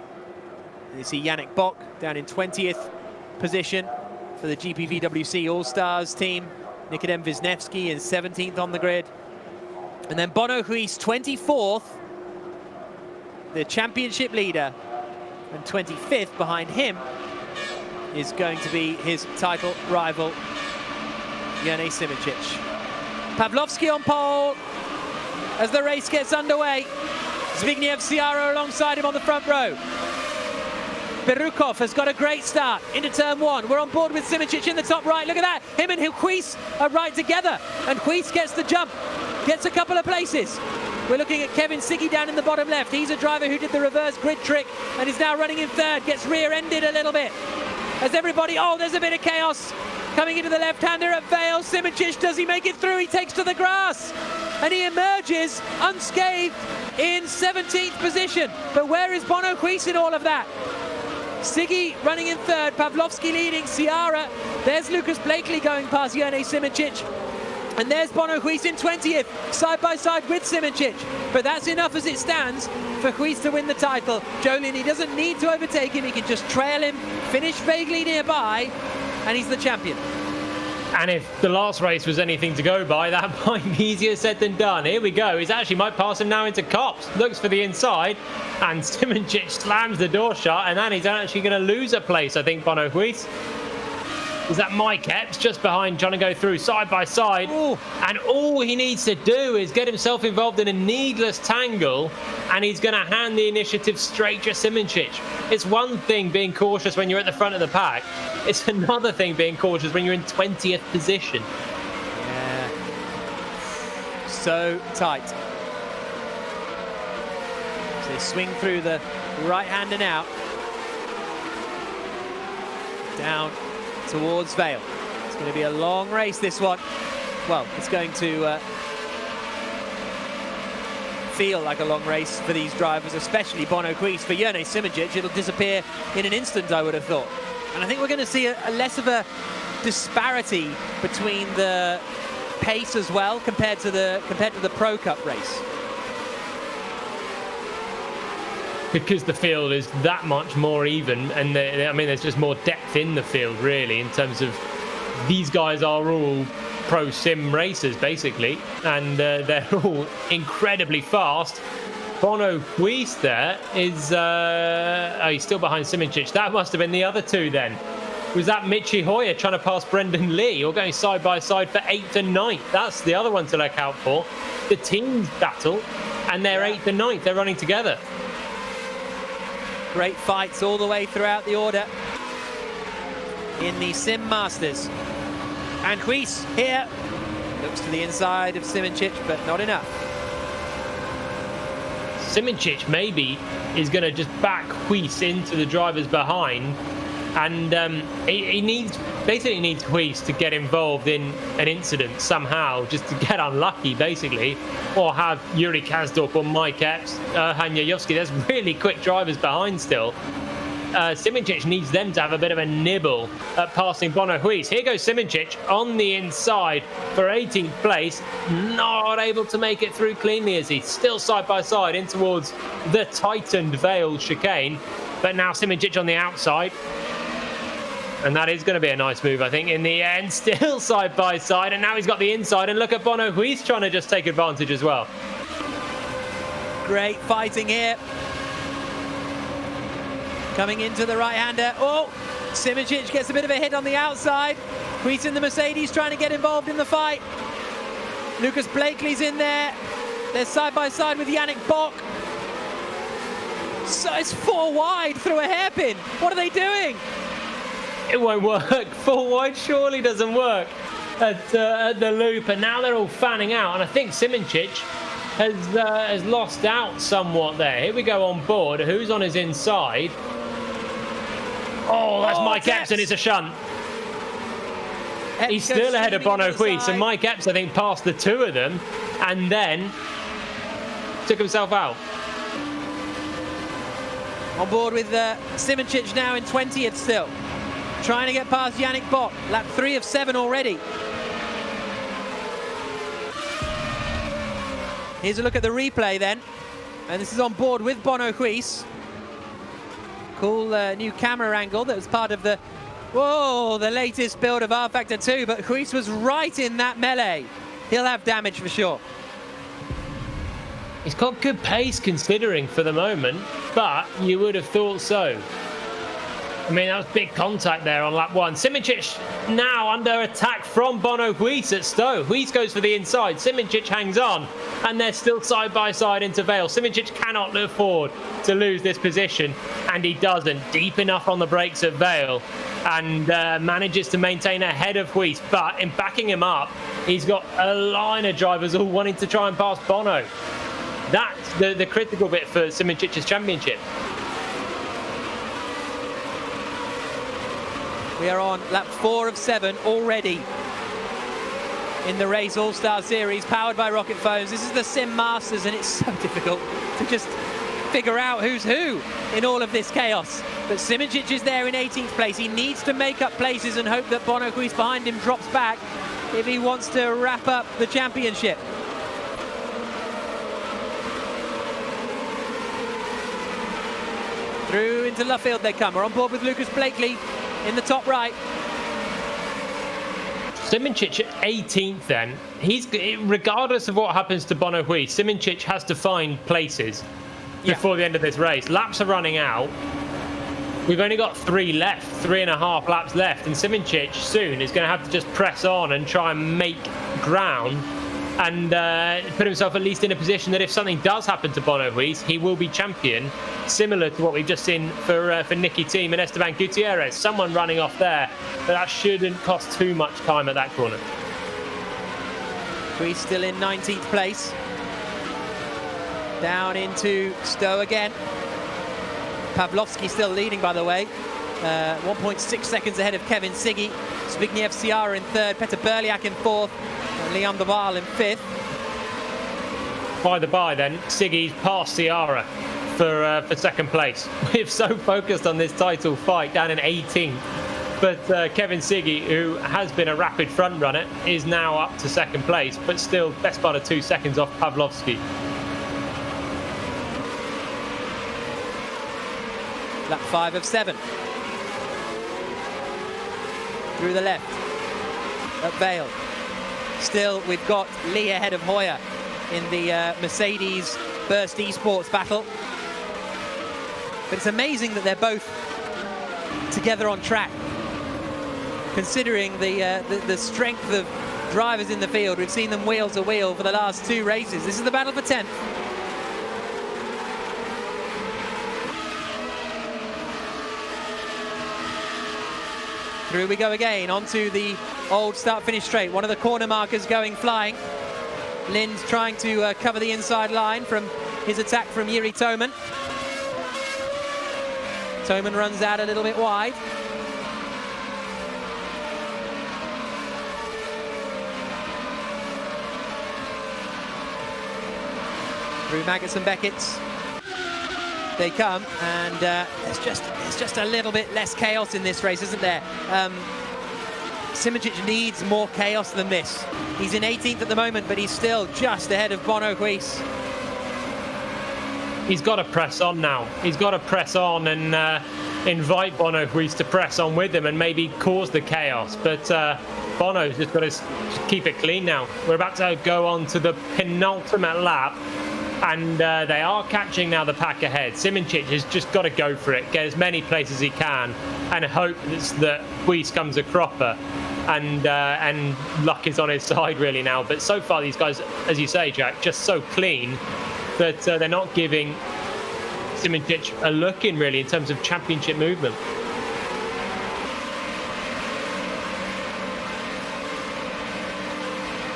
[SPEAKER 9] You see Yannick Bock down in 20th position for the GPVWC All-Stars team. Nikodem Wisniewski in 17th on the grid. And then Bono Huis, 24th, the championship leader. And 25th behind him is going to be his title rival, Jourdain Simoncic. Pavlovsky on pole as the race gets underway. Zbigniew Ciara alongside him on the front row. Berukov has got a great start into turn 1. We're on board with Simoncic in the top right. Look at that. Him and Huis are right together. And Huis gets the jump. Gets a couple of places. We're looking at Kevin Siggy down in the bottom left. He's a driver who did the reverse grid trick and is now running in 3rd. Gets rear-ended a little bit. As everybody, oh, there's a bit of chaos coming into the left-hander at Vale. Simoncic, does he make it through? He takes to the grass. And he emerges unscathed in 17th position. But where is Bono Huis in all of that? Siggy running in 3rd, Pavlovsky leading, Ciara. There's Lucas Blakely going past Jourdain Simoncic. And there's Bono Huis in 20th, side by side with Simoncic. But that's enough as it stands for Huis to win the title. Jolin, he doesn't need to overtake him, he can just trail him, finish vaguely nearby, and he's the champion.
[SPEAKER 8] And if the last race was anything to go by, that might be easier said than done. Here we go. He's actually might pass him now into Copse. Looks for the inside. And Simoncic slams the door shut. And then he's actually going to lose a place, I think, Bono Huis. Is that Mike Epps just behind, trying to go through side by side. Ooh. And all he needs to do is get himself involved in a needless tangle, and he's going to hand the initiative straight to Simoncic. It's one thing being cautious when you're at the front of the pack. It's another thing being cautious when you're in 20th position.
[SPEAKER 9] Yeah. So tight. So they swing through the right-hander now. Down towards Vale. going to be a long race, this one. Well, it's going to feel like a long race for these drivers, especially Bono Quiz. For Jurnej Simoncic, it'll disappear in an instant, I would have thought. And I think we're going to see a less of a disparity between the pace as well compared to the Pro Cup race.
[SPEAKER 8] Because the field is that much more even, and I mean, there's just more depth in the field, really, in terms of these guys are all pro sim racers, basically, and they're all incredibly fast. Bono Quiz there is, he's still behind Simoncic. That must have been the other two then. Was that Michi Hoyer trying to pass Brendan Lee, or going side by side for 8th and 9th? That's the other one to look out for. The teams battle, and they're 8th and 9th. They're running together.
[SPEAKER 9] Great fights all the way throughout the order in the Sim Masters. And Quiz here looks to the inside of Simoncic, but not enough.
[SPEAKER 8] Simoncic maybe is going to just back Quiz into the drivers behind, and he needs Quiz to get involved in an incident somehow, just to get unlucky, basically, or have Yuri Kasdorp or Mike Epps, Hanyayovsky. There's really quick drivers behind still. Simoncic needs them to have a bit of a nibble at passing Bono Quiz. Here goes Simoncic on the inside for 18th place. Not able to make it through cleanly, as he's still side by side in towards the tightened Vale chicane. But now Simoncic on the outside. And that is going to be a nice move, I think, in the end. Still side by side, and now he's got the inside. And look at Bono Quiz trying to just take advantage as well.
[SPEAKER 9] Great fighting here. Coming into the right-hander. Oh, Simoncic gets a bit of a hit on the outside. Quiz in the Mercedes trying to get involved in the fight. Lucas Blakely's in there. They're side by side with Yannick Bock. So it's 4 wide through a hairpin. What are they doing?
[SPEAKER 8] It won't work. 4 wide surely doesn't work at the loop, and now they're all fanning out. And I think Simoncic has lost out somewhat there. Here we go on board. Who's on his inside? Oh, that's Mike Epps, and it's a shunt. He's still ahead of Bono Quiz, and Mike Epps, I think, passed the two of them, and then took himself out.
[SPEAKER 9] On board with Simoncic now in 20th still. Trying to get past Yannick Bock. Lap 3 of 7 already. Here's a look at the replay then. And this is on board with Bono Quiz. Cool new camera angle that was part of the latest build of R Factor 2, but Quiz was right in that melee. He'll have damage for sure.
[SPEAKER 8] He's got good pace considering for the moment, but you would have thought so. I mean, that was big contact there on lap 1. Simoncic now under attack from Bono Quiz at Stowe. Quiz goes for the inside. Simoncic hangs on, and they're still side by side into Vale. Simoncic cannot afford to lose this position, and he doesn't. Deep enough on the brakes at Vale, and manages to maintain ahead of Quiz. But in backing him up, he's got a line of drivers all wanting to try and pass Bono. That's the critical bit for Simoncic's championship.
[SPEAKER 9] We are on lap 4 of 7 already in the Race All-Star Series, powered by Rocket Phones. This is the Sim Masters, and it's so difficult to just figure out who's who in all of this chaos. But Simoncic is there in 18th place. He needs to make up places and hope that Bono Quiz behind him drops back if he wants to wrap up the championship. Through into Luffield they come. We're on board with Lucas Blakely in the top right.
[SPEAKER 8] Simoncic at 18th then. Regardless of what happens to Bono Quiz, Simoncic has to find places before the end of this race. Laps are running out. We've only got 3.5 laps left, and Simoncic soon is going to have to just press on and try and make ground and put himself at least in a position that if something does happen to Bono Quiz, he will be champion, similar to what we've just seen for Nicky Team and Esteban Gutierrez. Someone running off there, but that shouldn't cost too much time at that corner.
[SPEAKER 9] Quiz still in 19th place. Down into Stowe again. Pavlovsky still leading, by the way. 1.6 seconds ahead of Kevin Siggy. Zbigniew Sciarra in third, Petr Berliak in fourth, and Liam de Waal in fifth.
[SPEAKER 8] By the by, then, Siggy's passed Sciarra for second place. We're so focused on this title fight down in 18th. But Kevin Siggy, who has been a rapid front runner, is now up to second place, but still best part of 2 seconds off Pavlovsky.
[SPEAKER 9] Lap 5 of 7. Through the left. At Vale. Still, we've got Lee ahead of Hoyer in the Mercedes Burst Esports battle. But it's amazing that they're both together on track. Considering the strength of drivers in the field, we've seen them wheel to wheel for the last 2 races. This is the battle for 10th. Through we go again, onto the old start-finish straight. One of the corner markers going flying. Lind's trying to cover the inside line from his attack from Jiri Toman. Toman runs out a little bit wide. Through Maggots and Beckett's they come, and there's just a little bit less chaos in this race, isn't there? Simoncic needs more chaos than this. He's in 18th at the moment, but he's still just ahead of Bono Huis.
[SPEAKER 8] He's got to press on now. He's got to press on and invite Bono Huis to press on with him and maybe cause the chaos. But Bono's just got to keep it clean now. We're about to go on to the penultimate lap. And they are catching now the pack ahead. Simoncic has just got to go for it, get as many places as he can, and hope that Huis comes a cropper. And luck is on his side really now. But so far these guys, as you say, Jack, just so clean that they're not giving Simoncic a look in really in terms of championship movement.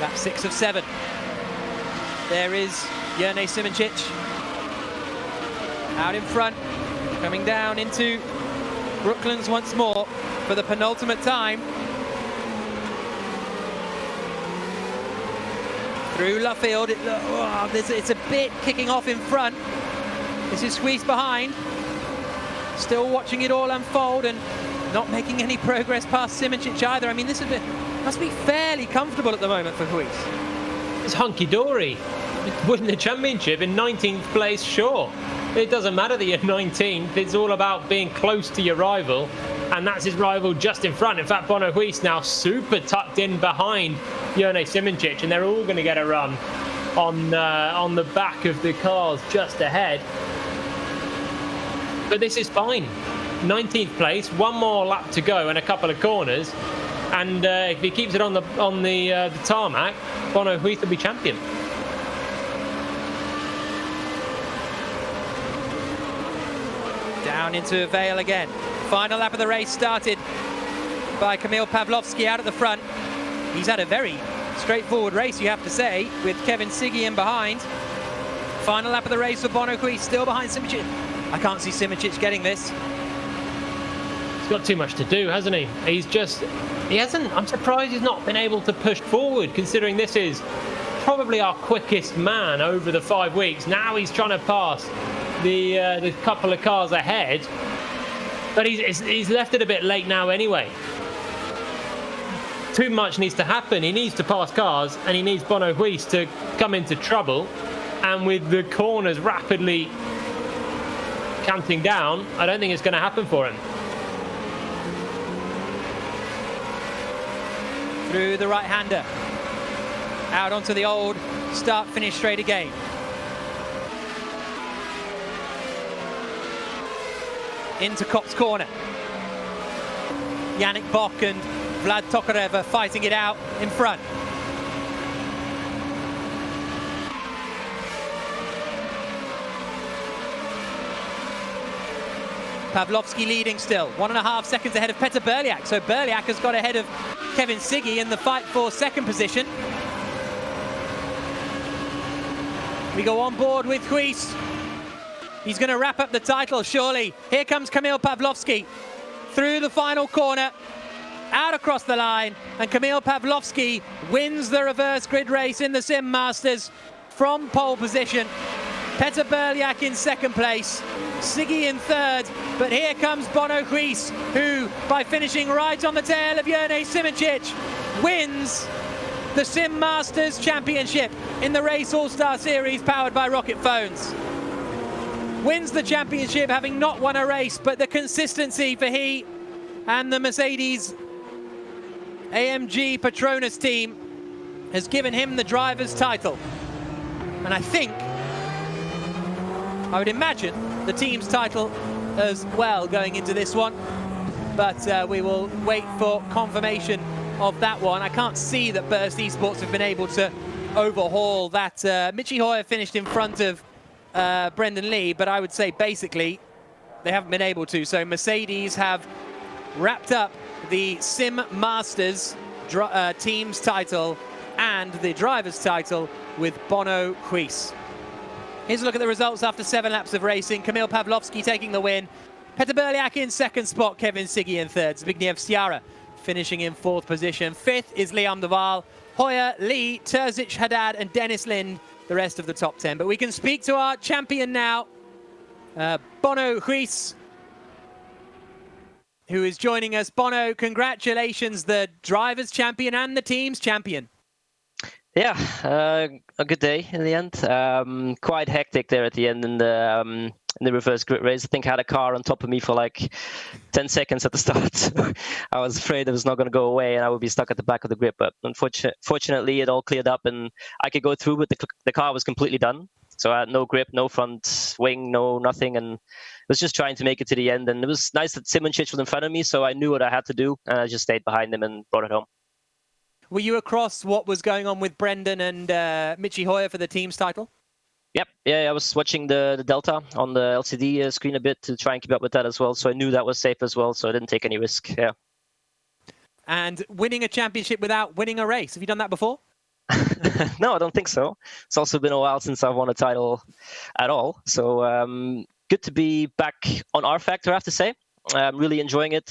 [SPEAKER 9] Lap 6 of 7. There is Jourdain Simoncic out in front, coming down into Brooklands once more for the penultimate time. Through Luffield, it's a bit kicking off in front. This is squeezed behind. Still watching it all unfold and not making any progress past Simoncic either. I mean, this must be fairly comfortable at the moment for Huis.
[SPEAKER 8] It's hunky-dory. Win the championship in 19th place, sure. It doesn't matter that you're 19th. It's all about being close to your rival, and that's his rival just in front. In fact, Bono Huis now super tucked in behind Jourdain Simoncic, and they're all going to get a run on the back of the cars just ahead. But this is fine. 19th place, one more lap to go and a couple of corners, and if he keeps it on the tarmac, Bono Huis will be champion.
[SPEAKER 9] Down into Vale again. Final lap of the race started by Kamil Pavlovsky out at the front. He's had a very straightforward race, you have to say, with Kevin Siggy in behind. Final lap of the race for Bono Huis, still behind Simoncic. I can't see Simoncic getting this.
[SPEAKER 8] He's got too much to do, hasn't he? I'm surprised he's not been able to push forward, considering this is probably our quickest man over the 5 weeks. Now he's trying to pass the couple of cars ahead, but he's left it a bit late now anyway. Too much needs to happen. He needs to pass cars, and he needs Bono Huis to come into trouble, and with the corners rapidly counting down, I don't think it's going to happen for him.
[SPEAKER 9] Through the right-hander, out onto the old start-finish straight again. Into Kopp's corner. Yannick Bock and Vlad Tokarev are fighting it out in front. Pavlovsky leading still, 1.5 seconds ahead of Petr Berliak. So Berliak has got ahead of Kevin Siggy in the fight for second position. We go on board with Huis. He's going to wrap up the title, surely. Here comes Kamil Pavlovsky. through the final corner, out across the line, and Kamil Pawlowski wins the reverse grid race in the Sim Masters from pole position. Peter Berliak in second place, Siggy in third, but here comes Bono Huis, who, by finishing right on the tail of Jurnej Simicic, wins the Sim Masters Championship in the Race All-Star Series powered by Rocket Phones. Wins the championship having not won a race, but the consistency for he and the Mercedes AMG Petronas team has given him the driver's title. And I would imagine the team's title as well going into this one, but we will wait for confirmation of that one. I can't see that Burst Esports have been able to overhaul that. Michi Hoyer finished in front of Brendan Lee, but I would say basically they haven't been able to. So Mercedes have wrapped up the Sim Masters team's title and the driver's title with Bono Huis. Here's a look at the results after 7 laps of racing. Kamil Pawlowski taking the win. Peter Berliak in second spot. Kevin Siggy in third. Zbigniew Sciarra finishing in fourth position. Fifth is Liam de Waal. Hoyer, Lee, Terzic, Haddad, and Dennis Lind, the rest of the top 10. But we can speak to our champion now, Bono Huis, who is joining us. Bono, congratulations, the driver's champion and the team's champion.
[SPEAKER 18] Yeah, a good day in the end. Quite hectic there at the end in the reverse grid race. I think I had a car on top of me for like 10 seconds at the start. I was afraid it was not going to go away and I would be stuck at the back of the grid. But fortunately, it all cleared up and I could go through, but the car was completely done. So I had no grip, no front wing, no nothing, and was just trying to make it to the end. And it was nice that Simicic was in front of me, so I knew what I had to do, and I just stayed behind him and brought it home.
[SPEAKER 9] Were you across what was going on with Brendan and Michi Hoyer for the team's title?
[SPEAKER 18] Yep. Yeah, I was watching the Delta on the LCD screen a bit to try and keep up with that as well. So I knew that was safe as well, so I didn't take any risk. Yeah.
[SPEAKER 9] And winning a championship without winning a race, have you done that before?
[SPEAKER 18] No, I don't think so. It's also been a while since I've won a title at all. So good to be back on R Factor, I have to say. I'm really enjoying it.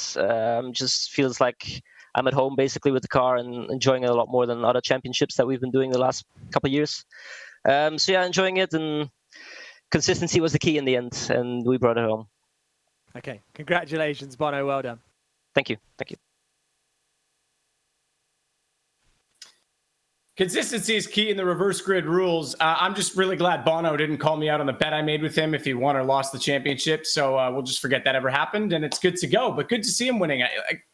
[SPEAKER 18] Just feels like I'm at home basically with the car and enjoying it a lot more than other championships that we've been doing the last couple of years. So yeah, enjoying it, and consistency was the key in the end, and we brought it home.
[SPEAKER 9] Okay, congratulations, Bono. Well done.
[SPEAKER 18] Thank you. Thank you.
[SPEAKER 7] Consistency is key in the reverse grid rules. I'm just really glad Bono didn't call me out on the bet I made with him if he won or lost the championship. So we'll just forget that ever happened, and it's good to go. But good to see him winning.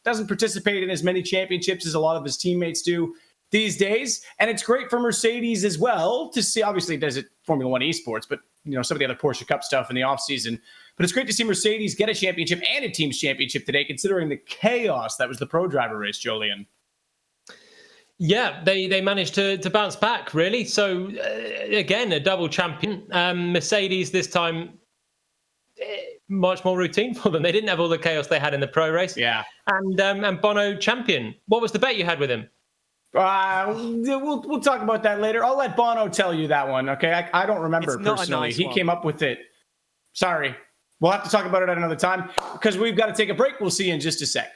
[SPEAKER 7] Doesn't participate in as many championships as a lot of his teammates do these days. And it's great for Mercedes as well to see. Obviously, it does it Formula One esports, but some of the other Porsche Cup stuff in the offseason. But it's great to see Mercedes get a championship and a team's championship today, considering the chaos that was the pro driver race, Jolien.
[SPEAKER 8] Yeah, they managed to bounce back, really. So, again, a double champion. Mercedes this time, much more routine for them. They didn't have all the chaos they had in the pro race.
[SPEAKER 7] Yeah.
[SPEAKER 8] And Bono champion. What was the bet you had with him?
[SPEAKER 7] We'll talk about that later. I'll let Bono tell you that one, okay? I don't remember it personally. He came up with it. Sorry. We'll have to talk about it at another time because we've got to take a break. We'll see you in just a sec.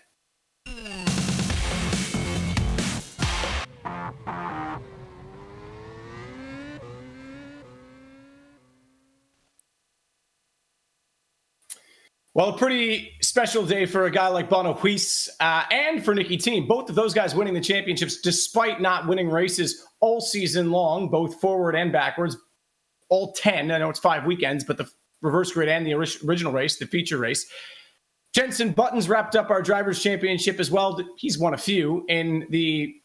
[SPEAKER 7] Well, a pretty special day for a guy like Bono Huis and for Nicky Team. Both of those guys winning the championships despite not winning races all season long, both forward and backwards. All 10. I know it's 5 weekends, but the reverse grid and the original race, the feature race. Jenson Button's wrapped up our Drivers' Championship as well. He's won a few in the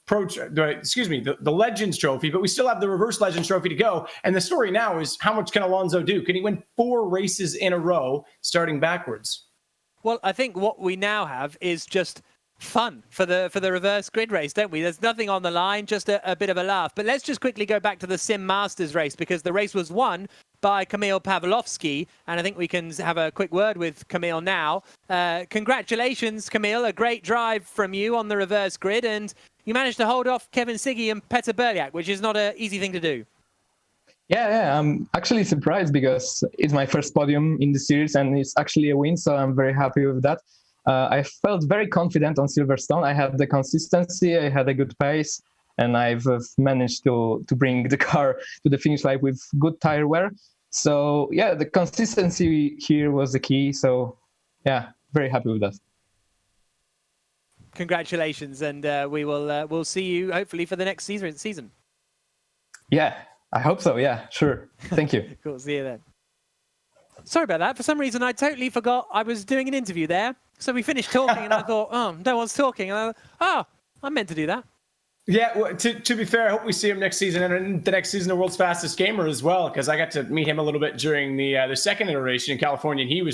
[SPEAKER 7] the Legends Trophy, but we still have the Reverse Legends Trophy to go. And the story now is, how much can Alonso do? Can he win 4 races in a row starting backwards?
[SPEAKER 9] Well, I think what we now have is just fun for the reverse grid race, don't we? There's nothing on the line, just a bit of a laugh. But let's just quickly go back to the Sim Masters race, because the race was won by Kamil Pawlowski, and I think we can have a quick word with Kamil now. Congratulations, Kamil. A great drive from you on the reverse grid, and you managed to hold off Kevin Siggy and Peter Berliak, which is not an easy thing to do.
[SPEAKER 19] Yeah, I'm actually surprised because it's my first podium in the series and it's actually a win, so I'm very happy with that. I felt very confident on Silverstone. I had the consistency, I had a good pace, and I've managed to bring the car to the finish line with good tire wear. So yeah, the consistency here was the key. So yeah, very happy with that.
[SPEAKER 9] Congratulations, and we'll see you hopefully for the next season.
[SPEAKER 19] Yeah, I hope so. Yeah, sure. Thank you.
[SPEAKER 9] Cool. See you then. Sorry about that. For some reason, I totally forgot I was doing an interview there. So we finished talking, and I thought, oh, no one's talking. And I thought, oh, I meant to do that.
[SPEAKER 7] Yeah, well, to be fair, I hope we see him next season, and the next season, the world's fastest gamer as well, because I got to meet him a little bit during the second iteration in California, and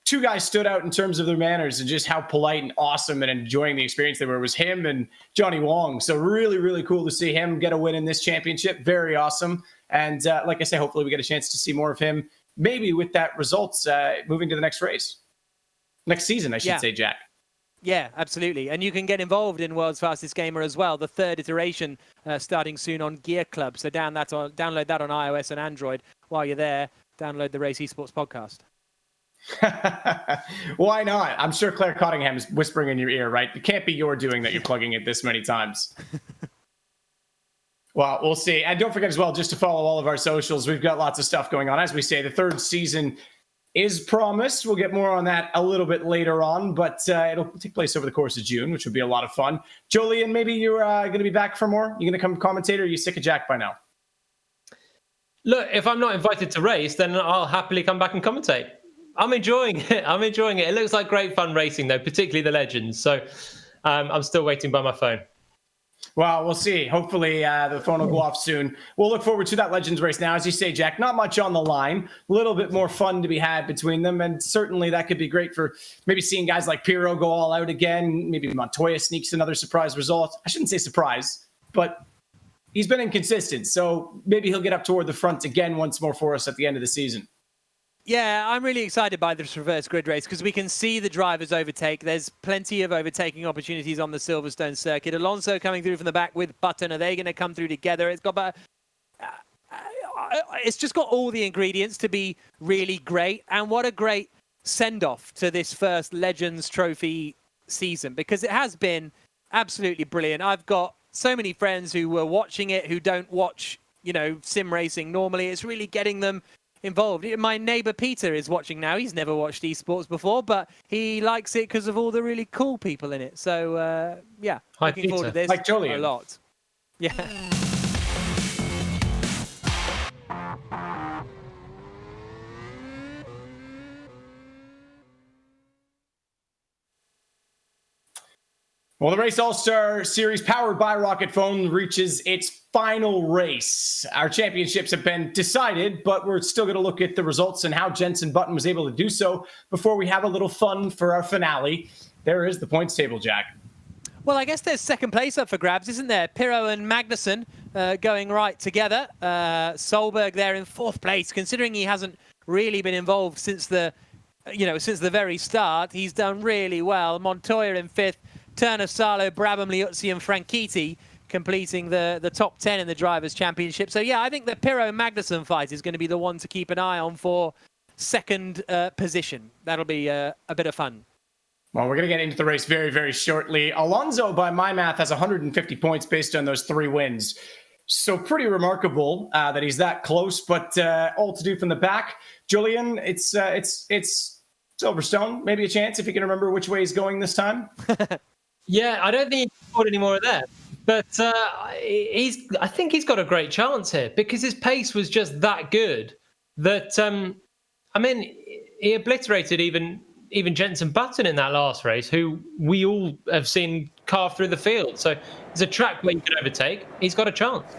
[SPEAKER 7] two guys stood out in terms of their manners and just how polite and awesome and enjoying the experience they were. It was him and Johnny Wong. So really, really cool to see him get a win in this championship. Very awesome. And like I say, hopefully we get a chance to see more of him, maybe with that results moving to the next race. Next season, I should say, Jack.
[SPEAKER 9] Yeah, absolutely. And you can get involved in World's Fastest Gamer as well. The third iteration starting soon on Gear Club. So download that on iOS and Android. While you're there, download the Race Esports podcast.
[SPEAKER 7] Why not? I'm sure Claire Cottingham is whispering in your ear, right? It can't be your doing that you're plugging it this many times. Well, we'll see. And don't forget as well, just to follow all of our socials. We've got lots of stuff going on. As we say, the third season is promised. We'll get more on that a little bit later on, but it'll take place over the course of June, which would be a lot of fun. Jolien, maybe you're going to be back for more? You going to come commentate, or are you sick of Jack by now?
[SPEAKER 8] Look, if I'm not invited to race, then I'll happily come back and commentate. I'm enjoying it. It looks like great fun racing, though, particularly the Legends. So I'm still waiting by my phone.
[SPEAKER 7] Well, we'll see. Hopefully the phone will go off soon. We'll look forward to that Legends race now. As you say, Jack, not much on the line. A little bit more fun to be had between them. And certainly that could be great for maybe seeing guys like Pirro go all out again. Maybe Montoya sneaks another surprise result. I shouldn't say surprise, but he's been inconsistent. So maybe he'll get up toward the front again once more for us at the end of the season.
[SPEAKER 9] Yeah, I'm really excited by this reverse grid race because we can see the drivers overtake. There's plenty of overtaking opportunities on the Silverstone circuit. Alonso coming through from the back with Button. Are they going to come through together? It's just got all the ingredients to be really great. And what a great send-off to this first Legends Trophy season, because it has been absolutely brilliant. I've got so many friends who were watching it who don't watch, sim racing normally. It's really getting them involved. My neighbor Peter is watching now. He's never watched esports before, but he likes it because of all the really cool people in it. So yeah, looking forward to this
[SPEAKER 7] like Jolien.
[SPEAKER 9] A lot. Yeah.
[SPEAKER 7] Well, the Race All-Star Series powered by Rocket Phone reaches its final race. Our championships have been decided, but we're still going to look at the results and how Jenson Button was able to do so before we have a little fun for our finale. There is the points table, Jack.
[SPEAKER 9] Well, I guess there's second place up for grabs, isn't there? Pirro and Magnussen going right together. Solberg there in fourth place, considering he hasn't really been involved since the very start. He's done really well. Montoya in fifth. Turner, Salo, Brabham, Liuzzi, and Franchitti completing the top 10 in the Drivers' Championship. So, yeah, I think the Pirro-Magnussen fight is going to be the one to keep an eye on for second position. That'll be a bit of fun.
[SPEAKER 7] Well, we're going to get into the race very, very shortly. Alonso, by my math, has 150 points based on those 3 wins. So pretty remarkable that he's that close, but all to do from the back. Jolien, it's Silverstone. Maybe a chance if you can remember which way he's going this time.
[SPEAKER 8] Yeah, I don't think he can afford any more of that. But I think he's got a great chance here because his pace was just that good that, he obliterated even Jenson Button in that last race, who we all have seen carve through the field. So it's a track where you can overtake. He's got a chance.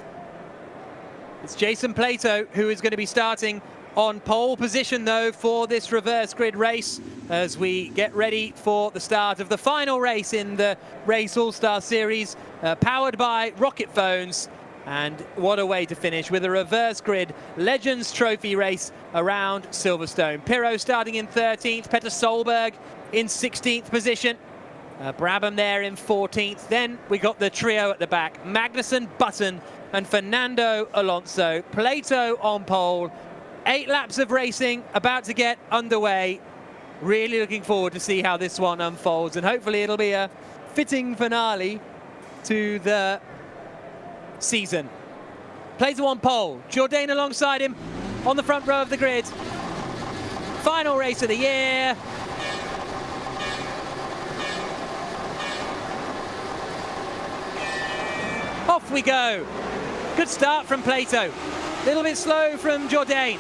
[SPEAKER 9] It's Jason Plato who is going to be starting on pole position, though, for this reverse grid race as we get ready for the start of the final race in the Race All-Star Series, powered by Rocket Phones. And what a way to finish with a reverse grid Legends Trophy race around Silverstone. Pirro starting in 13th, Peter Solberg in 16th position. Brabham there in 14th. Then we got the trio at the back, Magnussen, Button, and Fernando Alonso. Plato on pole. 8 laps of racing about to get underway. Really looking forward to see how this one unfolds, and hopefully it'll be a fitting finale to the season. Plato on pole, Jourdain alongside him on the front row of the grid. Final race of the year. Off we go. Good start from Plato. Little bit slow from Jourdain.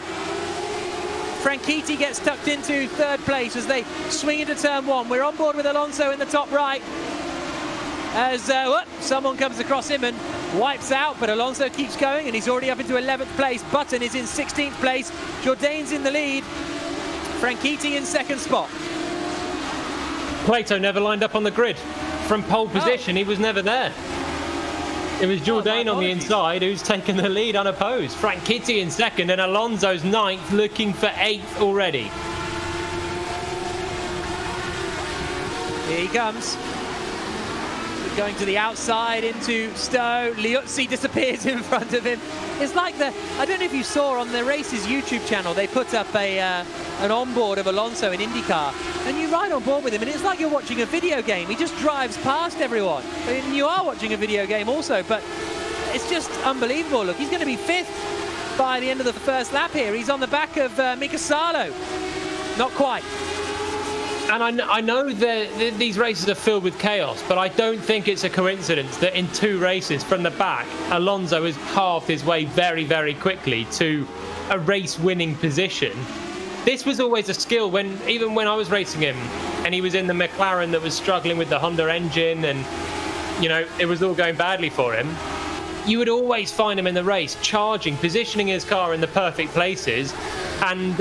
[SPEAKER 9] Franchitti gets tucked into third place as they swing into turn one. We're on board with Alonso in the top right. As someone comes across him and wipes out, but Alonso keeps going and he's already up into 11th place. Button is in 16th place. Jourdain's in the lead. Franchitti in second spot.
[SPEAKER 8] Plato never lined up on the grid. From pole position, he was never there. It was Jourdain on the inside who's taken the lead unopposed. Franchitti in second and Alonso's ninth, looking for eighth already.
[SPEAKER 9] Here he comes. Going to the outside into Stowe. Liuzzi disappears in front of him. It's like I don't know if you saw on the race's YouTube channel, they put up an onboard of Alonso in IndyCar, and you ride on board with him, and it's like you're watching a video game. He just drives past everyone. I mean, you are watching a video game also, but it's just unbelievable. Look, he's going to be fifth by the end of the first lap here. He's on the back of Mika Salo. Not quite.
[SPEAKER 8] And I know that these races are filled with chaos, but I don't think it's a coincidence that in two races from the back, Alonso has carved his way very, very quickly to a race-winning position. This was always a skill even when I was racing him, and he was in the McLaren that was struggling with the Honda engine, and it was all going badly for him. You would always find him in the race, charging, positioning his car in the perfect places, and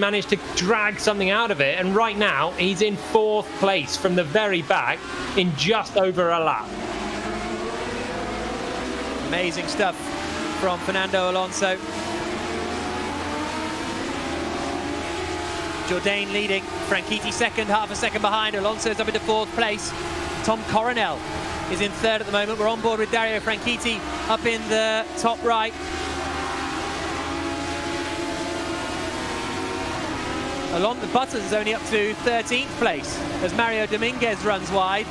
[SPEAKER 8] manage to drag something out of it. And right now, he's in fourth place from the very back in just over a lap.
[SPEAKER 9] Amazing stuff from Fernando Alonso. Jourdain leading, Franchitti second, half a second behind. Alonso's up into fourth place. Tom Coronel is in third at the moment. We're on board with Dario Franchitti up in the top right. Along the Button's only up to 13th place as Mario Dominguez runs wide.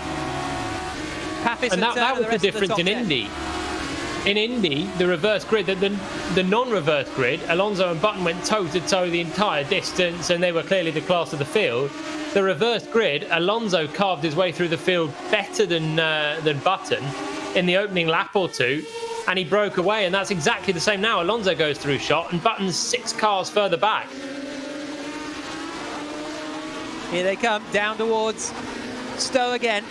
[SPEAKER 9] Papis
[SPEAKER 8] and that was the difference in Indy. In Indy, the reverse grid, the non-reverse grid, Alonso and Button went toe-to-toe the entire distance, and they were clearly the class of the field. The reverse grid, Alonso carved his way through the field better than Button in the opening lap or two, and he broke away, and that's exactly the same now. Alonso goes through shot, and Button's 6 cars further back.
[SPEAKER 9] Here they come, down towards Stowe again.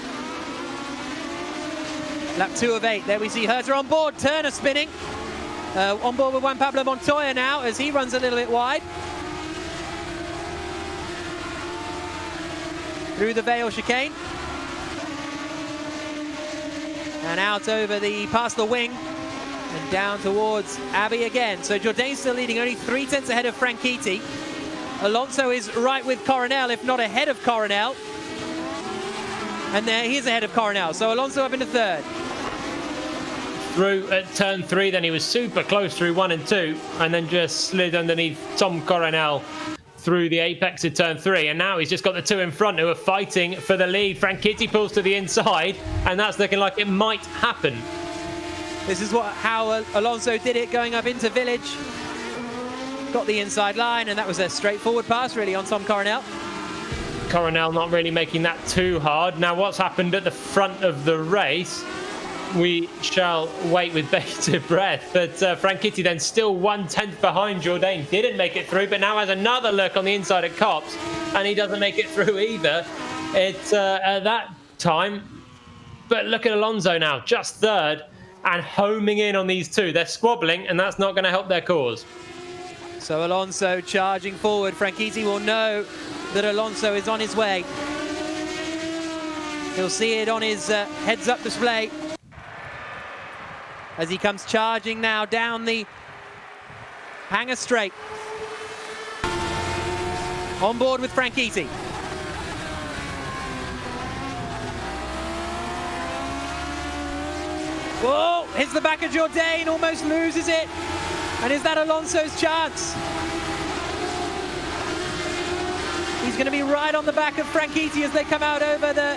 [SPEAKER 9] Lap 2 of 8. There we see Herta on board. Turner spinning. On board with Juan Pablo Montoya now as he runs a little bit wide. Through the Vale chicane. And out over past the wing. And down towards Abbey again. So Jourdain's still leading, only 3 tenths ahead of Franchitti. Alonso is right with Coronel, if not ahead of Coronel. And there he is ahead of Coronel. So Alonso up into third.
[SPEAKER 8] Through at turn 3, then he was super close through 1 and 2, and then just slid underneath Tom Coronel through the apex of turn 3, and now he's just got the 2 in front who are fighting for the lead. Franchitti pulls to the inside, and that's looking like it might happen.
[SPEAKER 9] This is how Alonso did it going up into Village. Got the inside line, and that was a straightforward pass really on Tom Coronel.
[SPEAKER 8] Coronel not really making that too hard. Now what's happened at the front of the race, we shall wait with bated breath. But Franchitti then still 1/10 behind Jourdain. Didn't make it through, but now has another look on the inside at Copse, and he doesn't make it through either. It's at that time. But look at Alonso now, just third, and homing in on these two. They're squabbling, and that's not going to help their cause.
[SPEAKER 9] So Alonso charging forward. Franchitti will know that Alonso is on his way. He'll see it on his heads-up display as he comes charging now down the Hanger straight. On board with Franchitti. Whoa, hits the back of Jourdain, almost loses it. And is that Alonso's chance? He's He's going to be right on the back of Franchitti as they come out over the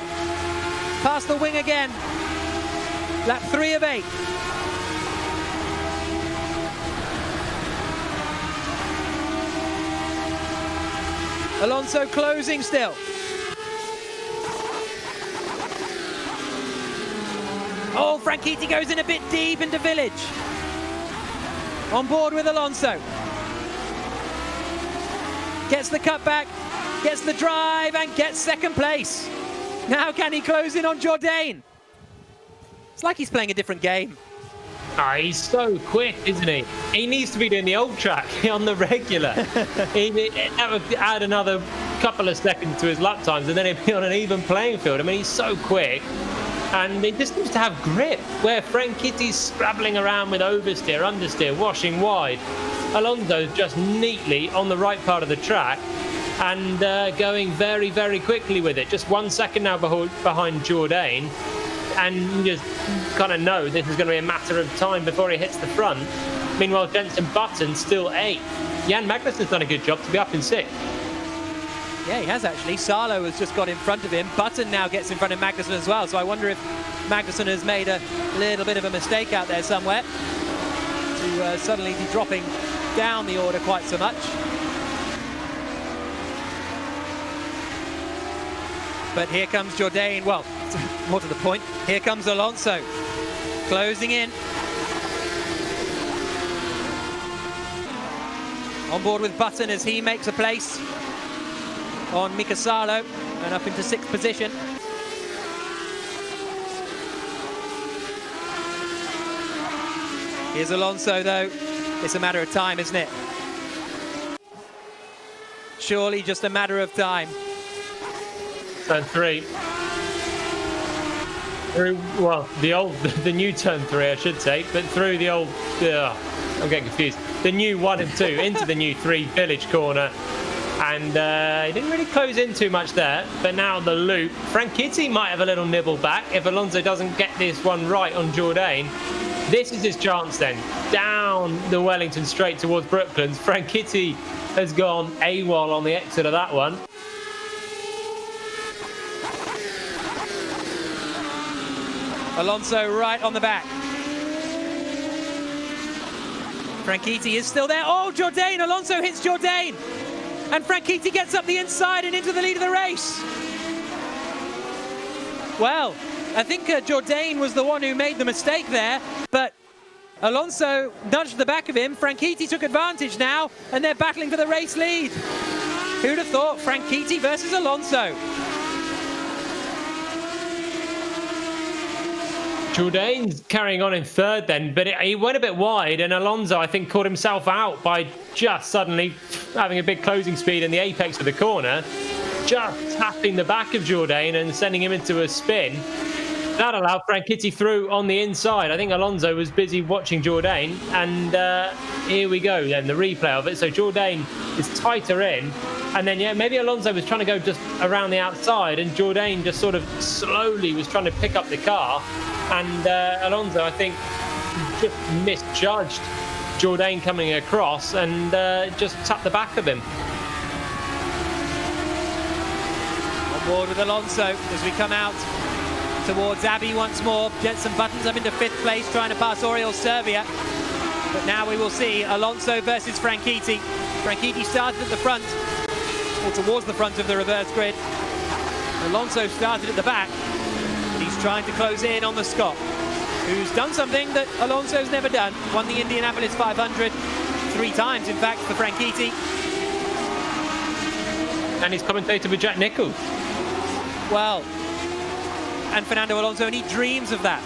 [SPEAKER 9] past the wing again. Lap 3 of 8. Alonso closing still. Oh, Franchitti goes in a bit deep into Village. On board with Alonso. Gets the cutback, gets the drive, and gets second place. Now can he close in on Jourdain? It's like he's playing a different game.
[SPEAKER 8] He's so quick, isn't he? He needs to be doing the old track on the regular. That would add another couple of seconds to his lap times, and then he'd be on an even playing field. I mean, he's so quick, and he just seems to have grip, where Franchitti's scrabbling around with oversteer, understeer, washing wide. Alonso's just neatly on the right part of the track and going very, very quickly with it. Just 1 second now behind Jourdain. And you just kind of know this is going to be a matter of time before he hits the front. Meanwhile, Jenson Button still 8th. Jan Magnussen's done a good job to be up in 6th.
[SPEAKER 9] Yeah, he has actually. Salo has just got in front of him. Button now gets in front of Magnussen as well. So I wonder if Magnussen has made a little bit of a mistake out there somewhere to suddenly be dropping down the order quite so much. But here comes Jourdain. Well, more to the point, here comes Alonso closing in. On board with Button as he makes a place on Mika Salo and up into 6th position. Here's Alonso though. It's a matter of time, isn't it? Surely just a matter of time.
[SPEAKER 8] Turn 3. Through, well, the new turn 3, I should say, but through the old, I'm getting confused. The new 1 and 2 into the new 3 Village corner. And he didn't really close in too much there, but now the loop. Franchitti might have a little nibble back if Alonso doesn't get this one right on Jourdain. This is his chance then. Down the Wellington straight towards Brooklands. Franchitti has gone AWOL on the exit of that one.
[SPEAKER 9] Alonso right on the back. Franchitti is still there. Oh, Jourdain! Alonso hits Jourdain! And Franchitti gets up the inside and into the lead of the race. Well, I think Jourdain was the one who made the mistake there, but Alonso nudged the back of him. Franchitti took advantage now, and they're battling for the race lead. Who'd have thought? Franchitti versus Alonso.
[SPEAKER 8] Jourdain's carrying on in 3rd then, but he went a bit wide, and Alonso, I think, caught himself out by just suddenly having a big closing speed in the apex of the corner, just tapping the back of Jourdain and sending him into a spin. That allowed Franchitti through on the inside. I think Alonso was busy watching Jourdain, and here we go then, the replay of it. So Jourdain is tighter in, and then, yeah, maybe Alonso was trying to go just around the outside, and Jourdain just sort of slowly was trying to pick up the car. And Alonso, I think, just misjudged Jourdain coming across and just tapped the back of him.
[SPEAKER 9] On board with Alonso as we come out towards Abbey once more. Jenson Button's up into 5th place, trying to pass Oriol Servia. But now we will see Alonso versus Franchitti. Franchitti started at the front, or towards the front of the reverse grid. Alonso started at the back. He's trying to close in on the Scot, who's done something that Alonso's never done. Won the Indianapolis 500 3 times, in fact, for Franchitti.
[SPEAKER 8] And he's commentated with Jack Nicholls.
[SPEAKER 9] Well, and Fernando Alonso, and he dreams of that.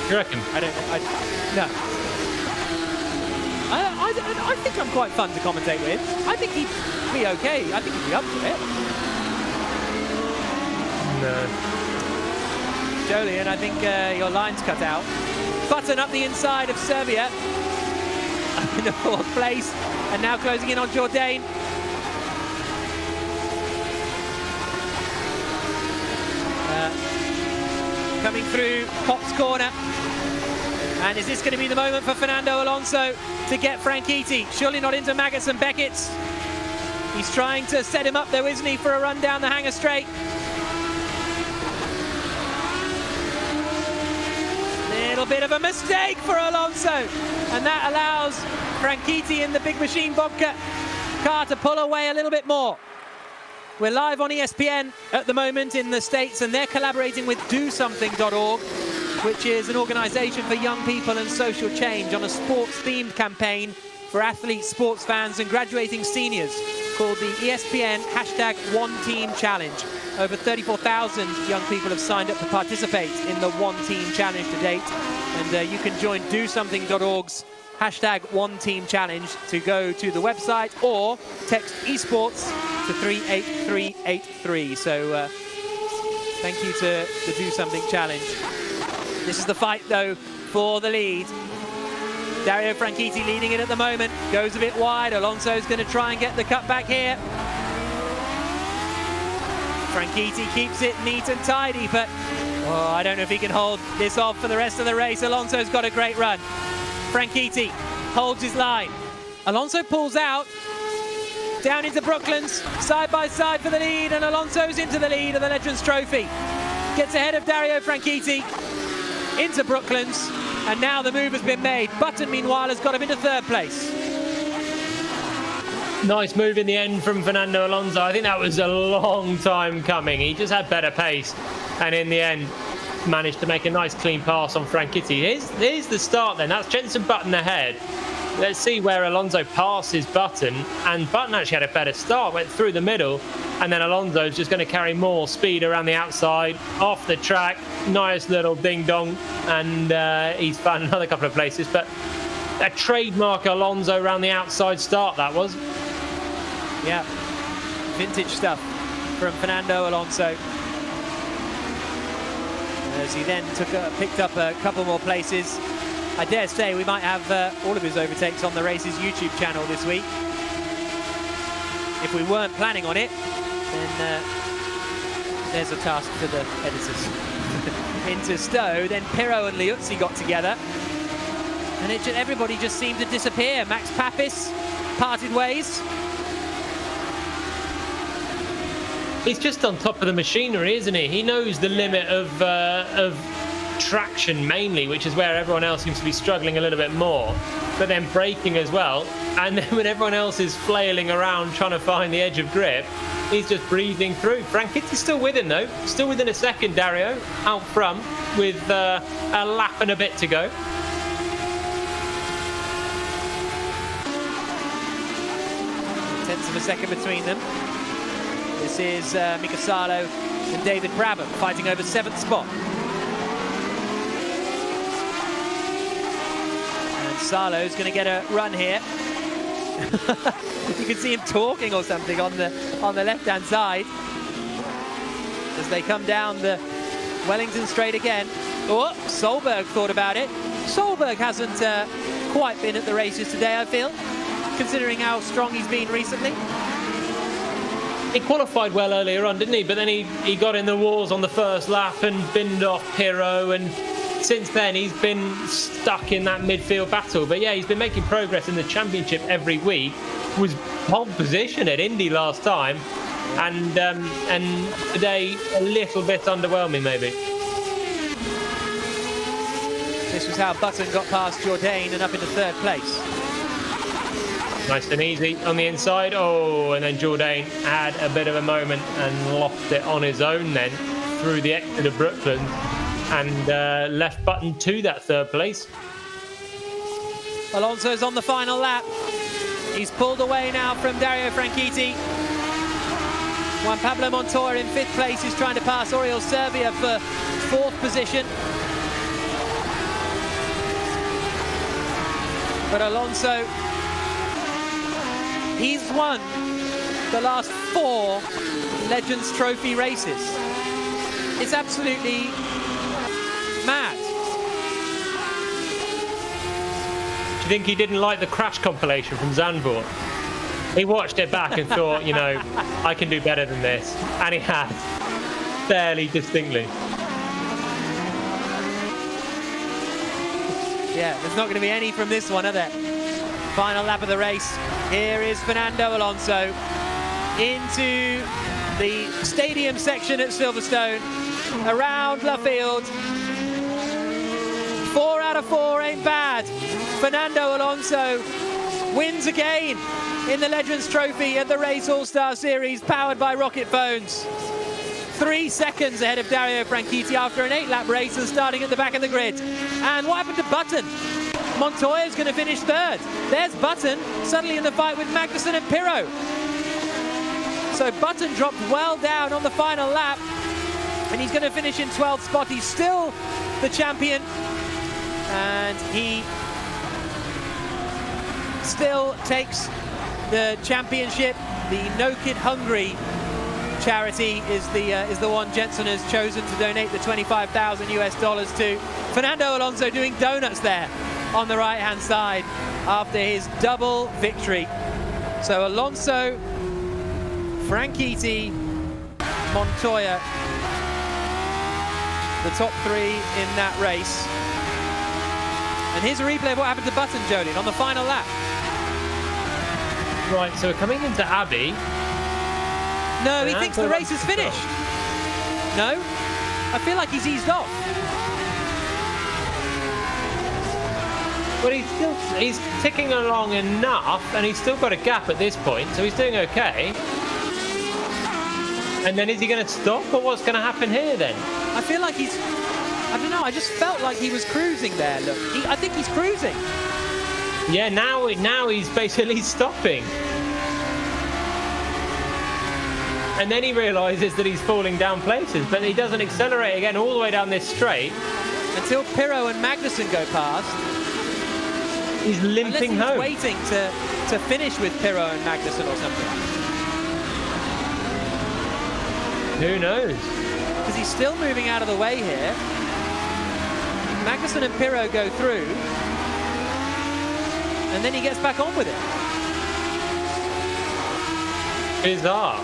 [SPEAKER 8] You reckon?
[SPEAKER 9] I don't know. No. I think I'm quite fun to commentate with. I think he'd be okay. I think he'd be up to it.
[SPEAKER 8] No.
[SPEAKER 9] Jolien, I think your line's cut out. Button up the inside of Servia. Up in the 4th place. And now closing in on Jourdain. Coming through Pop's corner. And is this going to be the moment for Fernando Alonso to get Franchitti? Surely not into Magnussen Beckett's. He's trying to set him up though, isn't he, for a run down the hanger straight. Little bit of a mistake for Alonso, and that allows Franchitti in the big machine Bobcat car to pull away a little bit more. We're live on ESPN at the moment in the States, and they're collaborating with DoSomething.org, which is an organization for young people and social change on a sports-themed campaign for athletes, sports fans and graduating seniors called the ESPN #OneTeam Challenge. Over 34,000 young people have signed up to participate in the One Team Challenge to date, and you can join DoSomething.org's #OneTeam Challenge to go to the website or text esports to 38383. So thank you to the Do Something Challenge. This is the fight though for the lead. Dario Franchitti leading it at the moment, goes a bit wide. Alonso's going to try and get the cut back here. Franchitti keeps it neat and tidy, but I don't know if he can hold this off for the rest of the race. Alonso's got a great run. Franchitti holds his line. Alonso pulls out, down into Brooklands, side by side for the lead, and Alonso's into the lead of the Legends Trophy. Gets ahead of Dario Franchitti into Brooklands, and now the move has been made. Button, meanwhile, has got him into third place.
[SPEAKER 8] Nice move in the end from Fernando Alonso. I think that was a long time coming. He just had better pace, and in the end managed to make a nice clean pass on Franchitti. Here's the start then. That's Jenson Button ahead. Let's see where Alonso passes Button, and Button actually had a better start, went through the middle, and then Alonso's just going to carry more speed around the outside, off the track. Nice little ding-dong, and he's found another couple of places, but a trademark Alonso around the outside start, that was.
[SPEAKER 9] Yeah, vintage stuff from Fernando Alonso. As he then picked up a couple more places. I dare say we might have all of his overtakes on the race's YouTube channel this week. If we weren't planning on it, then there's a task for the editors. Into Stowe, then Pirro and Liuzzi got together, and everybody just seemed to disappear. Max Papis parted ways.
[SPEAKER 8] He's just on top of the machinery, isn't he? He knows the limit of traction mainly, which is where everyone else seems to be struggling a little bit more, but then braking as well. And then when everyone else is flailing around trying to find the edge of grip, he's just breezing through. Franchitti's still with him though, still within a second. Dario out front with a lap and a bit to go.
[SPEAKER 9] Tenths of a second between them. This is Mika Salo and David Brabham fighting over 7th spot. And Salo's going to get a run here. You can see him talking or something on the left-hand side as they come down the Wellington straight again. Oh, Solberg thought about it. Solberg hasn't quite been at the races today, I feel, considering how strong he's been recently.
[SPEAKER 8] He qualified well earlier on, didn't he? But then he got in the walls on the first lap and binned off Pirro, and since then he's been stuck in that midfield battle. But yeah, he's been making progress in the championship every week. Was pole position at Indy last time, and today a little bit underwhelming maybe.
[SPEAKER 9] This was how Button got past Jourdain and up into third place.
[SPEAKER 8] Nice and easy on the inside. Oh, and then Jourdain had a bit of a moment and lost it on his own then through the exit of Brooklyn, and left Button to that third place.
[SPEAKER 9] Alonso's on the final lap. He's pulled away now from Dario Franchitti. Juan Pablo Montoya in 5th place. He's trying to pass Oriol Servia for 4th position. But Alonso, he's won the last 4 Legends Trophy races. It's absolutely mad.
[SPEAKER 8] Do you think he didn't like the crash compilation from Zandvoort? He watched it back and thought, you know, I can do better than this. And he has, fairly distinctly.
[SPEAKER 9] Yeah, there's not going to be any from this one, are there? Final lap of the race. Here is Fernando Alonso. into the stadium section at Silverstone, around Luffield. 4 out of 4 ain't bad. Fernando Alonso wins again in the Legends Trophy at the Race All-Star Series, powered by Rocket Phones. 3 seconds ahead of Dario Franchitti after an 8-lap race and starting at the back of the grid. And what happened to Button? Montoya's going to finish 3rd. There's Button suddenly in the fight with Magnussen and Pirro. So Button dropped well down on the final lap, and he's going to finish in 12th spot. He's still the champion, and he still takes the championship. The No Kid Hungry charity is the one Jenson has chosen to donate the $25,000 to. Fernando Alonso doing donuts there on the right-hand side after his double victory. So Alonso, Franchitti, Montoya, the top 3 in that race. And here's a replay of what happened to Button, Jolene, on the final lap.
[SPEAKER 8] Right, so we're coming into Abbey.
[SPEAKER 9] No, he thinks the race is finished. No? I feel like he's eased off.
[SPEAKER 8] But he's ticking along enough, and he's still got a gap at this point, so he's doing okay. And then is he going to stop, or what's going to happen here then?
[SPEAKER 9] I feel like he's... I don't know, I just felt like he was cruising there, look. I think he's cruising.
[SPEAKER 8] Yeah, now he's basically stopping. And then he realises that he's falling down places, but he doesn't accelerate again all the way down this straight.
[SPEAKER 9] Until Pirro and Magnussen go past.
[SPEAKER 8] He's limping home.
[SPEAKER 9] Unless he's waiting to finish with Pirro and Magnussen or something.
[SPEAKER 8] Who knows?
[SPEAKER 9] Because he's still moving out of the way here. Magnussen and Pirro go through. And then he gets back on with it.
[SPEAKER 8] Bizarre.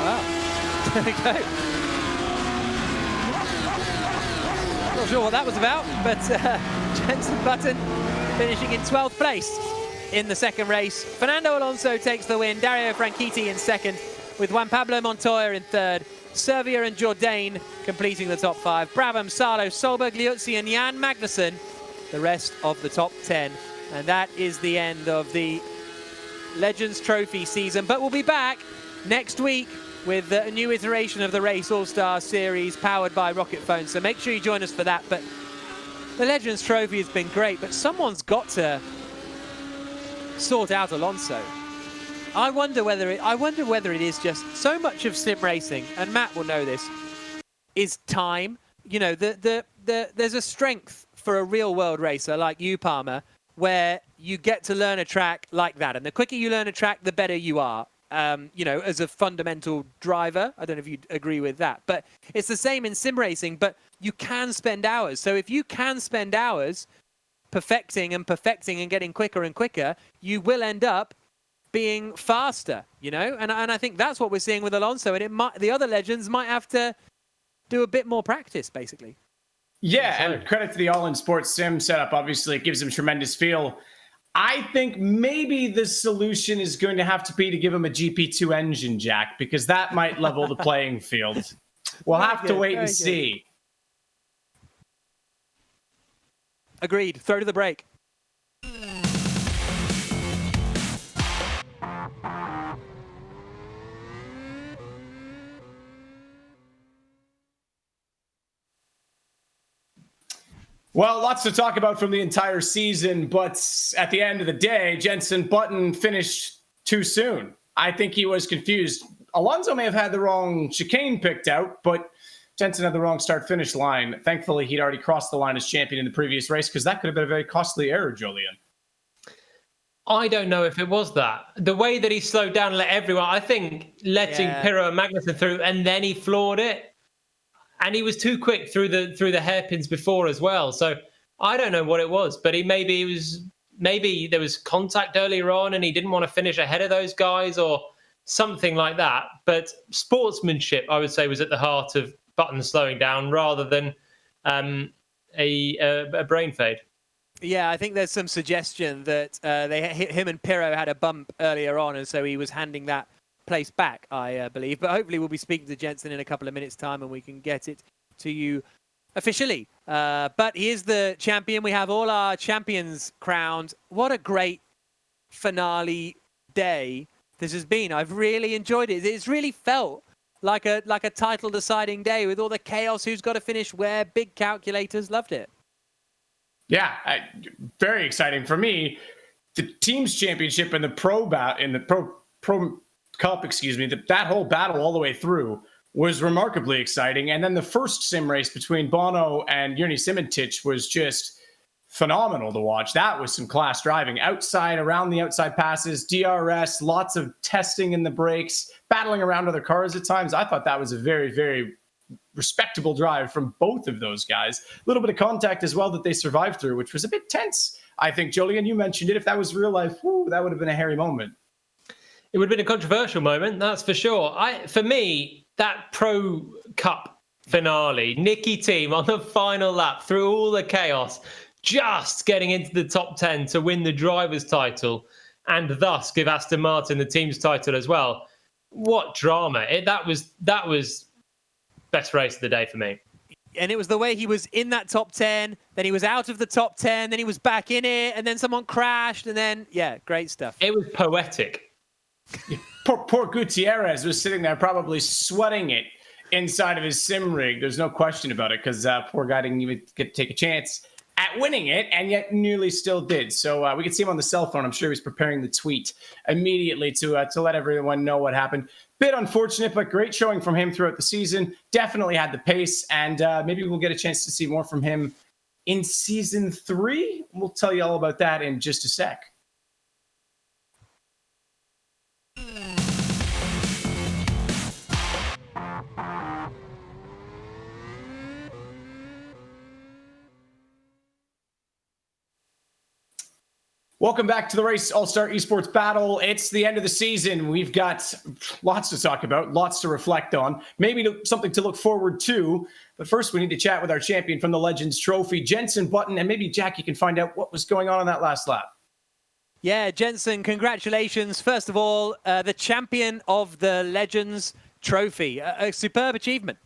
[SPEAKER 9] Wow. There we go. Not sure what that was about, but Jenson Button finishing in 12th place in the second race. Fernando Alonso takes the win. Dario Franchitti in second, with Juan Pablo Montoya in third. Servia and Jourdain completing the top 5. Brabham, Salo, Solberg, Liuzzi and Jan Magnussen, the rest of the top 10. And that is the end of the Legends Trophy season. But we'll be back next week with a new iteration of the Race All-Star Series powered by Rocket Phone. So make sure you join us for that. But the Legends Trophy has been great, but someone's got to sort out Alonso. I wonder whether it is just so much of sim racing, and Matt will know this, is time. You know, there's a strength for a real world racer like you, Palmer, where you get to learn a track like that. And the quicker you learn a track, the better you are. You know, as a fundamental driver. I don't know if you'd agree with that, but it's the same in sim racing, but you can spend hours. So if you can spend hours perfecting and getting quicker and quicker, you will end up being faster, you know? And I think that's what we're seeing with Alonso, and the other legends might have to do a bit more practice, basically.
[SPEAKER 7] Yeah, and credit to the All-In Sports Sim setup. Obviously, it gives him tremendous feel. I think maybe the solution is going to have to be to give him a GP2 engine, Jack, because that might level the playing field. We'll have to wait and see.
[SPEAKER 9] Agreed. Throw to the break.
[SPEAKER 7] Well, lots to talk about from the entire season, but at the end of the day, Jenson Button finished too soon. I think he was confused. Alonso may have had the wrong chicane picked out, but Jenson had the wrong start-finish line. Thankfully, he'd already crossed the line as champion in the previous race, because that could have been a very costly error, Julian.
[SPEAKER 8] I don't know if it was that. The way that he slowed down and let everyone, I think letting Pirro and Magnussen through, and then he floored it. And he was too quick through the hairpins before as well. So I don't know what it was, but maybe there was contact earlier on and he didn't want to finish ahead of those guys or something like that. But sportsmanship, I would say, was at the heart of Button slowing down rather than a brain fade.
[SPEAKER 9] Yeah, I think there's some suggestion that him and Pirro had a bump earlier on, and so he was handing that place back, I believe. But hopefully we'll be speaking to Jenson in a couple of minutes' time, and we can get it to you officially. But he is the champion. We have all our champions crowned. What a great finale day this has been. I've really enjoyed it. It's really felt like a title deciding day with all the chaos, who's got to finish where, big calculators. Loved it.
[SPEAKER 7] Yeah, very exciting for me. The teams championship and the pro cup, that whole battle all the way through was remarkably exciting. And then the first sim race between Bono and Jurni Simontic was just phenomenal to watch. That was some class driving. Outside, around the outside passes, DRS, lots of testing in the brakes, battling around other cars at times. I thought that was a very, very respectable drive from both of those guys. A little bit of contact as well that they survived through, which was a bit tense. I think, Jolien, you mentioned it. If that was real life, that would have been a hairy moment.
[SPEAKER 8] It would have been a controversial moment, that's for sure. For me, that Pro Cup finale, Nicky team on the final lap through all the chaos, just getting into the top 10 to win the driver's title and thus give Aston Martin the team's title as well. What drama. That was best race of the day for me.
[SPEAKER 9] And it was the way he was in that top 10, then he was out of the top 10, then he was back in it, and then someone crashed, and then, yeah, great stuff.
[SPEAKER 8] It was poetic.
[SPEAKER 7] Poor Gutierrez was sitting there probably sweating it inside of his sim rig. There's no question about it, because poor guy didn't even get to take a chance at winning it, and yet nearly still did. So we could see him on the cell phone. I'm sure he was preparing the tweet immediately to let everyone know what happened. Bit unfortunate, but great showing from him throughout the season. Definitely had the pace, and maybe we'll get a chance to see more from him in season 3. We'll tell you all about that in just a sec. Welcome back to the Race All-Star Esports Battle. It's the end of the season. We've got lots to talk about, lots to reflect on, maybe something to look forward to. But first, we need to chat with our champion from the Legends Trophy, Jenson Button, and maybe, Jack, you can find out what was going on that last lap.
[SPEAKER 9] Yeah, Jenson, congratulations. First of all, the champion of the Legends Trophy. A superb achievement.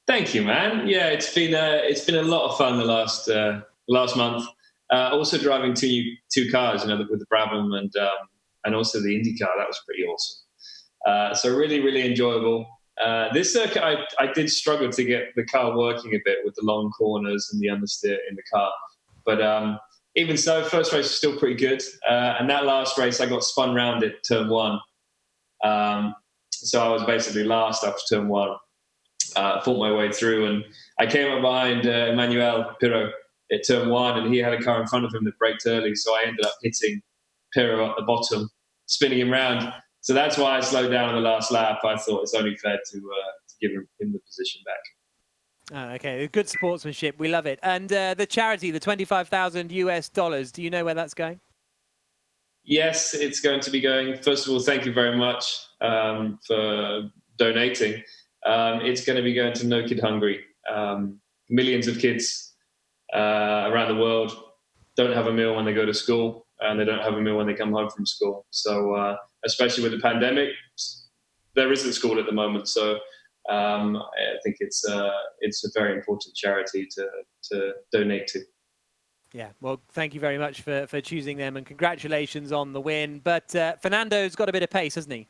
[SPEAKER 5] Thank you, man. Yeah, it's been a lot of fun the last month. Also driving two cars, with the Brabham and also the Indy car. That was pretty awesome. So really, really enjoyable. This circuit, I did struggle to get the car working a bit with the long corners and the understeer in the car. But even so, first race was still pretty good. And that last race, I got spun round at turn 1. So I was basically last after turn 1. Fought my way through, and I came up behind Emanuele Pirro at turn 1, and he had a car in front of him that braked early, so I ended up hitting Pirro at the bottom, spinning him round. So that's why I slowed down on the last lap. I thought it's only fair to give him the position back.
[SPEAKER 9] Okay, good sportsmanship. We love it. And the charity, the $25,000 US, do you know where that's going?
[SPEAKER 5] Yes, it's going to be going. First of all, thank you very much for donating. It's going to be going to No Kid Hungry. Millions of kids around the world don't have a meal when they go to school, and they don't have a meal when they come home from school. So especially with the pandemic, there isn't school at the moment. So I think it's a very important charity to donate to.
[SPEAKER 9] Yeah, well, thank you very much for choosing them, and congratulations on the win. But Fernando's got a bit of pace, hasn't he?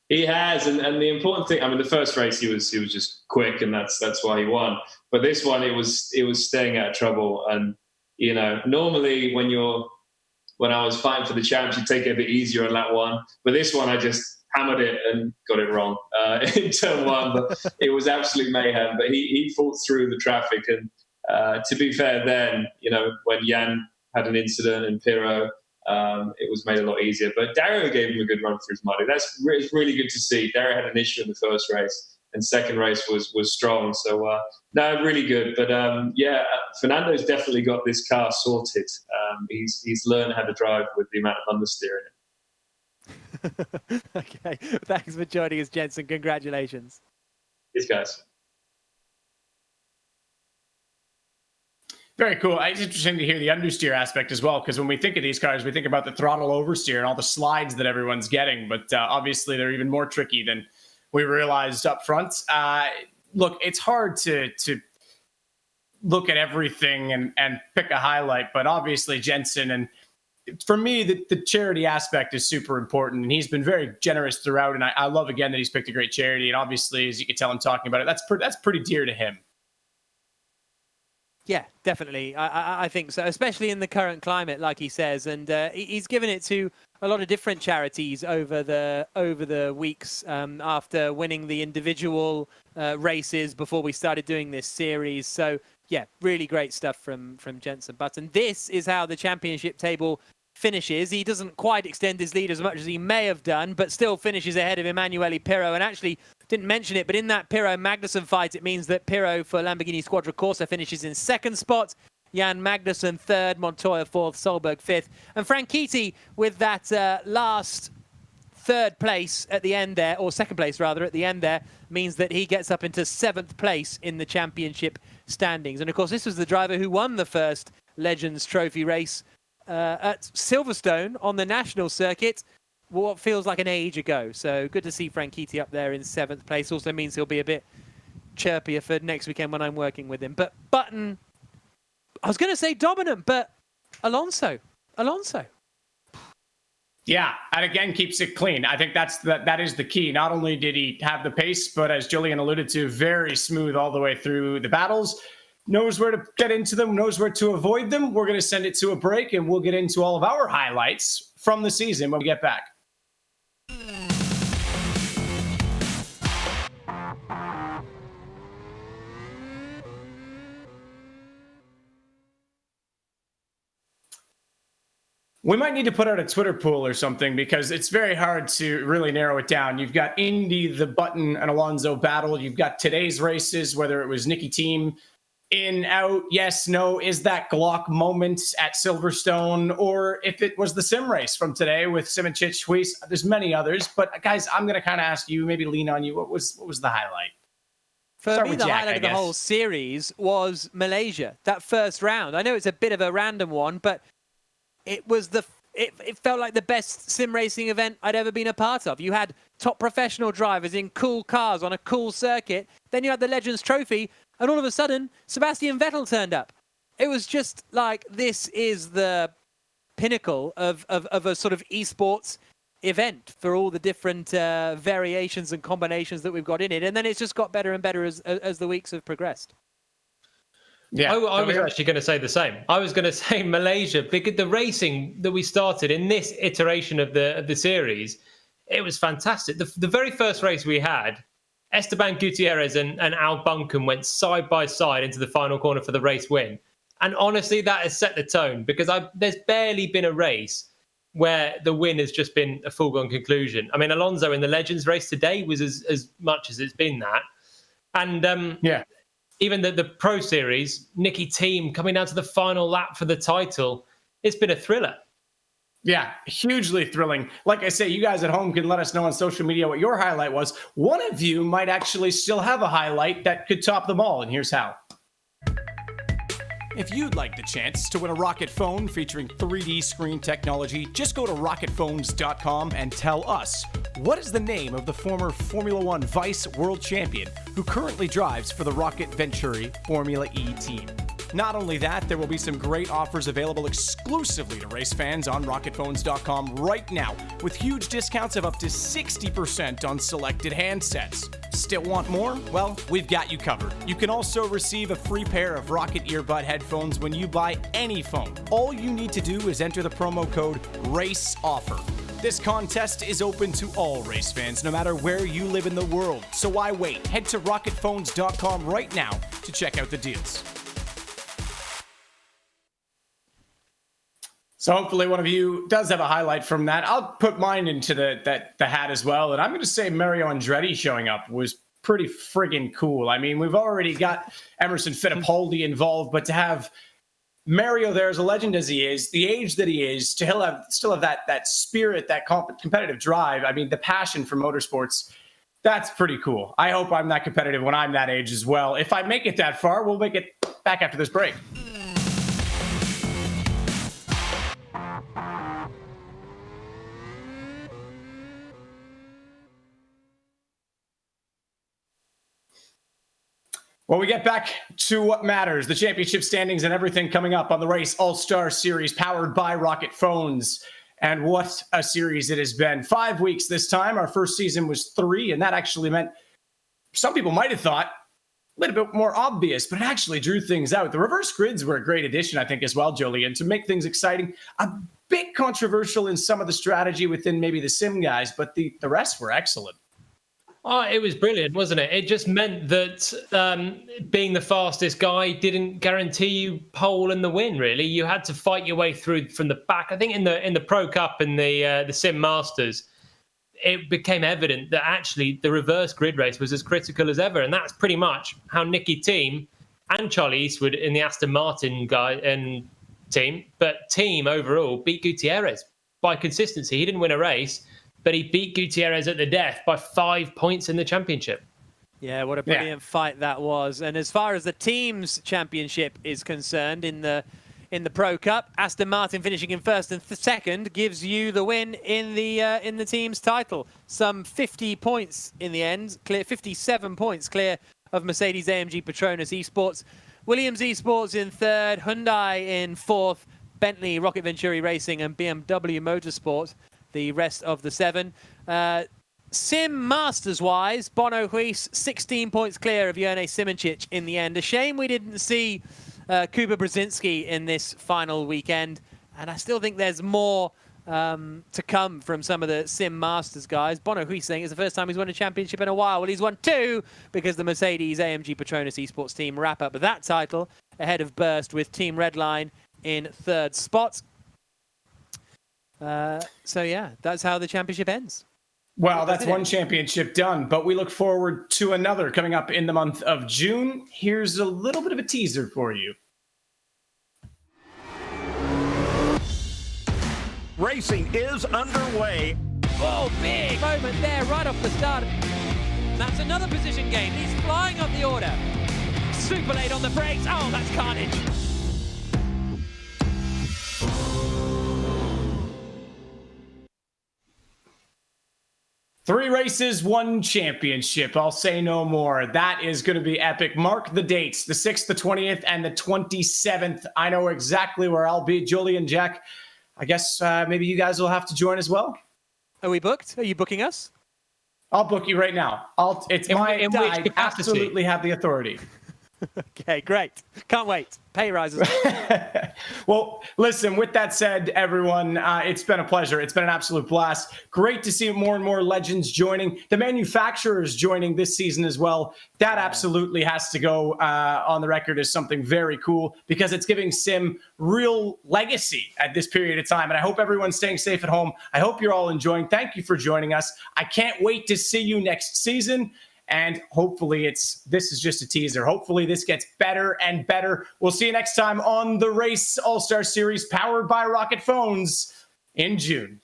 [SPEAKER 5] He has, and the important thing, the first race he was just quick, and that's why he won. But this one, it was staying out of trouble. And normally when I was fighting for the champs, you take it a bit easier on lap 1. But this one, I just hammered it and got it wrong in turn 1. But it was absolute mayhem. But he fought through the traffic, and to be fair, then when Jan had an incident and Pirro. It was made a lot easier. But Dario gave him a good run for his money. That's really good to see. Dario had an issue in the first race, and second race was strong. So, no, really good. But, Fernando's definitely got this car sorted. He's learned how to drive with the amount of understeer in it.
[SPEAKER 9] Okay, thanks for joining us, Jenson. Congratulations.
[SPEAKER 5] Yes, guys.
[SPEAKER 7] Very cool. It's interesting to hear the understeer aspect as well, because when we think of these cars, we think about the throttle oversteer and all the slides that everyone's getting, but obviously they're even more tricky than we realized up front. Look, it's hard to look at everything and pick a highlight, but obviously Jenson, and for me, the charity aspect is super important, and he's been very generous throughout, and I love, again, that he's picked a great charity, and obviously, as you can tell him talking about it, that's pretty dear to him.
[SPEAKER 9] Yeah, definitely. I think so, especially in the current climate, like he says, and he's given it to a lot of different charities over the weeks after winning the individual races before we started doing this series. So yeah, really great stuff from Jenson Button. This is how the championship table finishes. He doesn't quite extend his lead as much as he may have done, but still finishes ahead of Emanuele Pirro. And actually, didn't mention it, but in that Pirro-Magnussen fight, it means that Pirro for Lamborghini Squadra Corsa finishes in second spot, Jan Magnussen third, Montoya fourth, Solberg fifth. And Franchitti with that last third place at the end there, or second place rather at the end there, means that he gets up into seventh place in the championship standings. And of course, this was the driver who won the first Legends Trophy race at Silverstone on the national circuit, what feels like an age ago. So good to see Franchitti up there in seventh place. Also means he'll be a bit chirpier for next weekend when I'm working with him. But Button, I was going to say dominant, but Alonso.
[SPEAKER 7] Yeah, and again, keeps it clean. I think that is the key. Not only did he have the pace, but as Julian alluded to, very smooth all the way through the battles. Knows where to get into them, knows where to avoid them. We're going to send it to a break, and we'll get into all of our highlights from the season when we get back. We might need to put out a Twitter poll or something, because it's very hard to really narrow it down. You've got Indy, the Button and Alonso battle. You've got today's races, whether it was Nicky Team, in, out, yes, no. Is that Glock moment at Silverstone, or if it was the sim race from today with Simoncic, Huis? There's many others, but guys, I'm going to kind of ask you, maybe lean on you. What was the highlight?
[SPEAKER 9] For me, the highlight of the whole series was Malaysia, that first round. I know it's a bit of a random one, but it was it felt like the best sim racing event I'd ever been a part of. You had top professional drivers in cool cars on a cool circuit. Then you had the Legends Trophy, and all of a sudden, Sebastian Vettel turned up. It was just like, this is the pinnacle of a sort of esports event for all the different variations and combinations that we've got in it. And then it's just got better and better as the weeks have progressed.
[SPEAKER 8] Yeah, I was actually going to say the same. I was going to say Malaysia, because the racing that we started in this iteration of the series, it was fantastic. The very first race we had, Esteban Gutierrez and Al Buncan went side by side into the final corner for the race win. And honestly, that has set the tone, because there's barely been a race where the win has just been a foregone conclusion. I mean, Alonso in the Legends race today was as much as it's been that. And even the Pro Series, Nicky Team coming down to the final lap for the title, it's been a thriller.
[SPEAKER 7] Yeah, hugely thrilling. Like I say, you guys at home can let us know on social media what your highlight was. One of you might actually still have a highlight that could top them all, and here's how. If you'd like the chance to win a Rocket phone featuring 3D screen technology, just go to rocketphones.com and tell us, what is the name of the former Formula One Vice World Champion who currently drives for the Rocket Venturi Formula E team? Not only that, there will be some great offers available exclusively to race fans on rocketphones.com right now, with huge discounts of up to 60% on selected handsets. Still want more? Well, we've got you covered. You can also receive a free pair of Rocket earbud headphones when you buy any phone. All you need to do is enter the promo code RACEOFFER. This contest is open to all race fans, no matter where you live in the world. So why wait? Head to rocketphones.com right now to check out the deals. So hopefully one of you does have a highlight from that. I'll put mine into the hat as well. And I'm going to say Mario Andretti showing up was pretty friggin' cool. I mean, we've already got Emerson Fittipaldi involved, but to have Mario there, as a legend as he is, the age that he is, to still have that spirit, that competitive drive, I mean, the passion for motorsports, that's pretty cool. I hope I'm that competitive when I'm that age as well. If I make it that far, we'll make it back after this break. Well, we get back to what matters, the championship standings and everything coming up on the Race All-Star Series powered by Rocket Phones. And what a series it has been. 5 weeks this time. Our first season was 3, and that actually meant some people might have thought a little bit more obvious, but it actually drew things out. The reverse grids were a great addition, I think, as well, Jolien, to make things exciting. A bit controversial in some of the strategy within maybe the sim guys, but the rest were excellent.
[SPEAKER 8] Oh, it was brilliant, wasn't it? It just meant that being the fastest guy didn't guarantee you pole and the win, really. You had to fight your way through from the back. I think in the Pro Cup and the Sim Masters, it became evident that actually the reverse grid race was as critical as ever. And that's pretty much how Nicky Team and Charlie Eastwood in the Aston Martin guy and team, but team overall beat Gutierrez by consistency. He didn't win a race, but he beat Gutierrez at the death by 5 points in the championship.
[SPEAKER 9] Yeah, what a brilliant fight that was. And as far as the team's championship is concerned in the Pro Cup, Aston Martin finishing in first and second gives you the win in the team's title. Some 50 points in the end, 57 points clear of Mercedes-AMG Petronas Esports. Williams Esports in third, Hyundai in fourth, Bentley, Rocket Venturi Racing and BMW Motorsport the rest of the 7. Sim Masters-wise, Bono Huis 16 points clear of Jurnej Simoncic in the end. A shame we didn't see Kuba Brzezinski in this final weekend, and I still think there's more to come from some of the Sim Masters guys. Bono Huis saying it's the first time he's won a championship in a while. Well, he's won 2 because the Mercedes-AMG Petronas Esports team wrap up that title ahead of Burst with Team Redline in third spot. So yeah, that's how the championship ends.
[SPEAKER 7] Well, that's one championship done, but we look forward to another coming up in the month of June. Here's a little bit of a teaser for you.
[SPEAKER 20] Racing is underway.
[SPEAKER 9] Oh, big moment there right off the start. That's another position gain. He's flying up the order. Super late on the brakes. Oh, that's carnage.
[SPEAKER 7] Three races, one championship. I'll say no more. That is going to be epic. Mark the dates, the 6th, the 20th, and the 27th. I know exactly where I'll be. Jolien, Jack, I guess maybe you guys will have to join as well.
[SPEAKER 9] Are we booked? Are you booking us?
[SPEAKER 7] I'll book you right now. I absolutely have the authority.
[SPEAKER 9] Okay, great. Can't wait. Pay rises.
[SPEAKER 7] Well, listen, with that said, everyone, it's been a pleasure. It's been an absolute blast. Great to see more and more legends joining. The manufacturers joining this season as well. That absolutely has to go on the record as something very cool because it's giving Sim real legacy at this period of time. And I hope everyone's staying safe at home. I hope you're all enjoying. Thank you for joining us. I can't wait to see you next season. And hopefully this is just a teaser. Hopefully this gets better and better. We'll see you next time on the Race All-Star Series powered by Rocket Phones in June.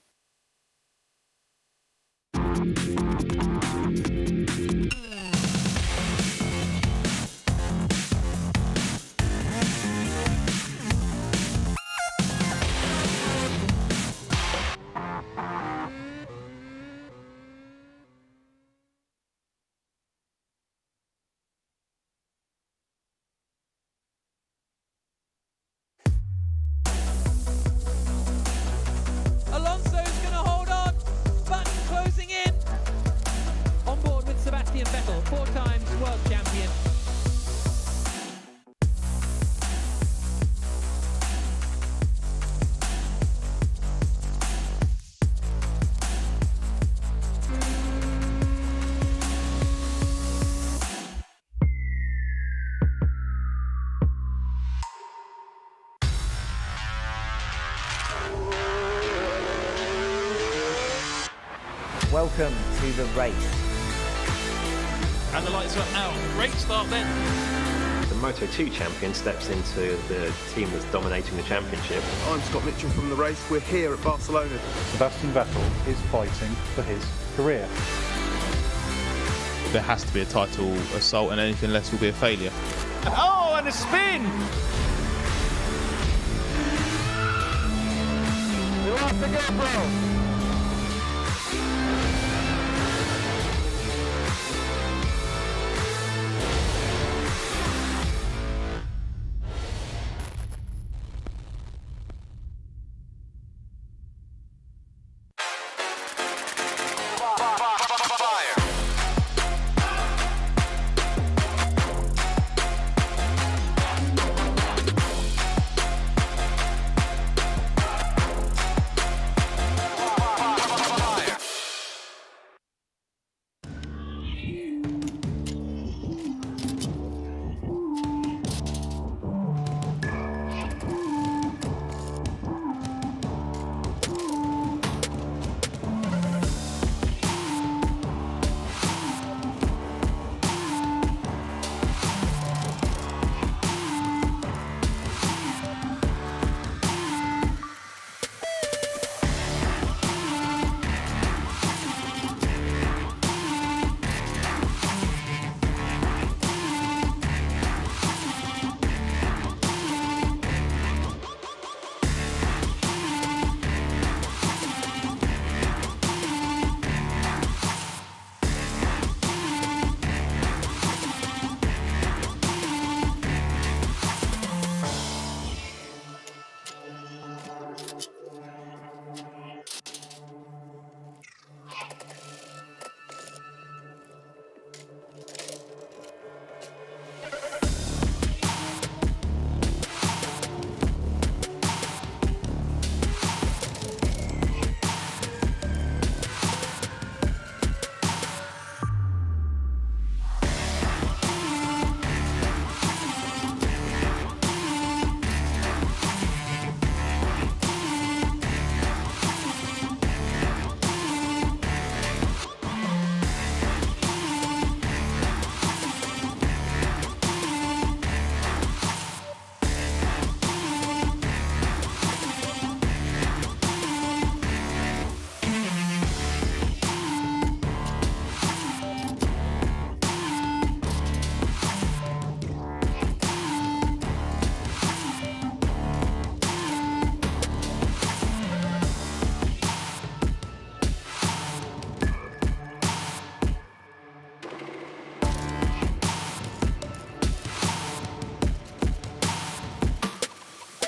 [SPEAKER 9] Vettel, 4 times world champion.
[SPEAKER 21] Welcome to the race.
[SPEAKER 20] And the lights are out. Great start then.
[SPEAKER 4] The Moto2 champion steps into the team that's dominating the championship.
[SPEAKER 22] I'm Scott Mitchell from the race. We're here at Barcelona.
[SPEAKER 23] Sebastian Vettel is fighting for his career.
[SPEAKER 24] There has to be a title assault, and anything less will be a failure.
[SPEAKER 20] Oh, and a spin!
[SPEAKER 22] You have to go, bro.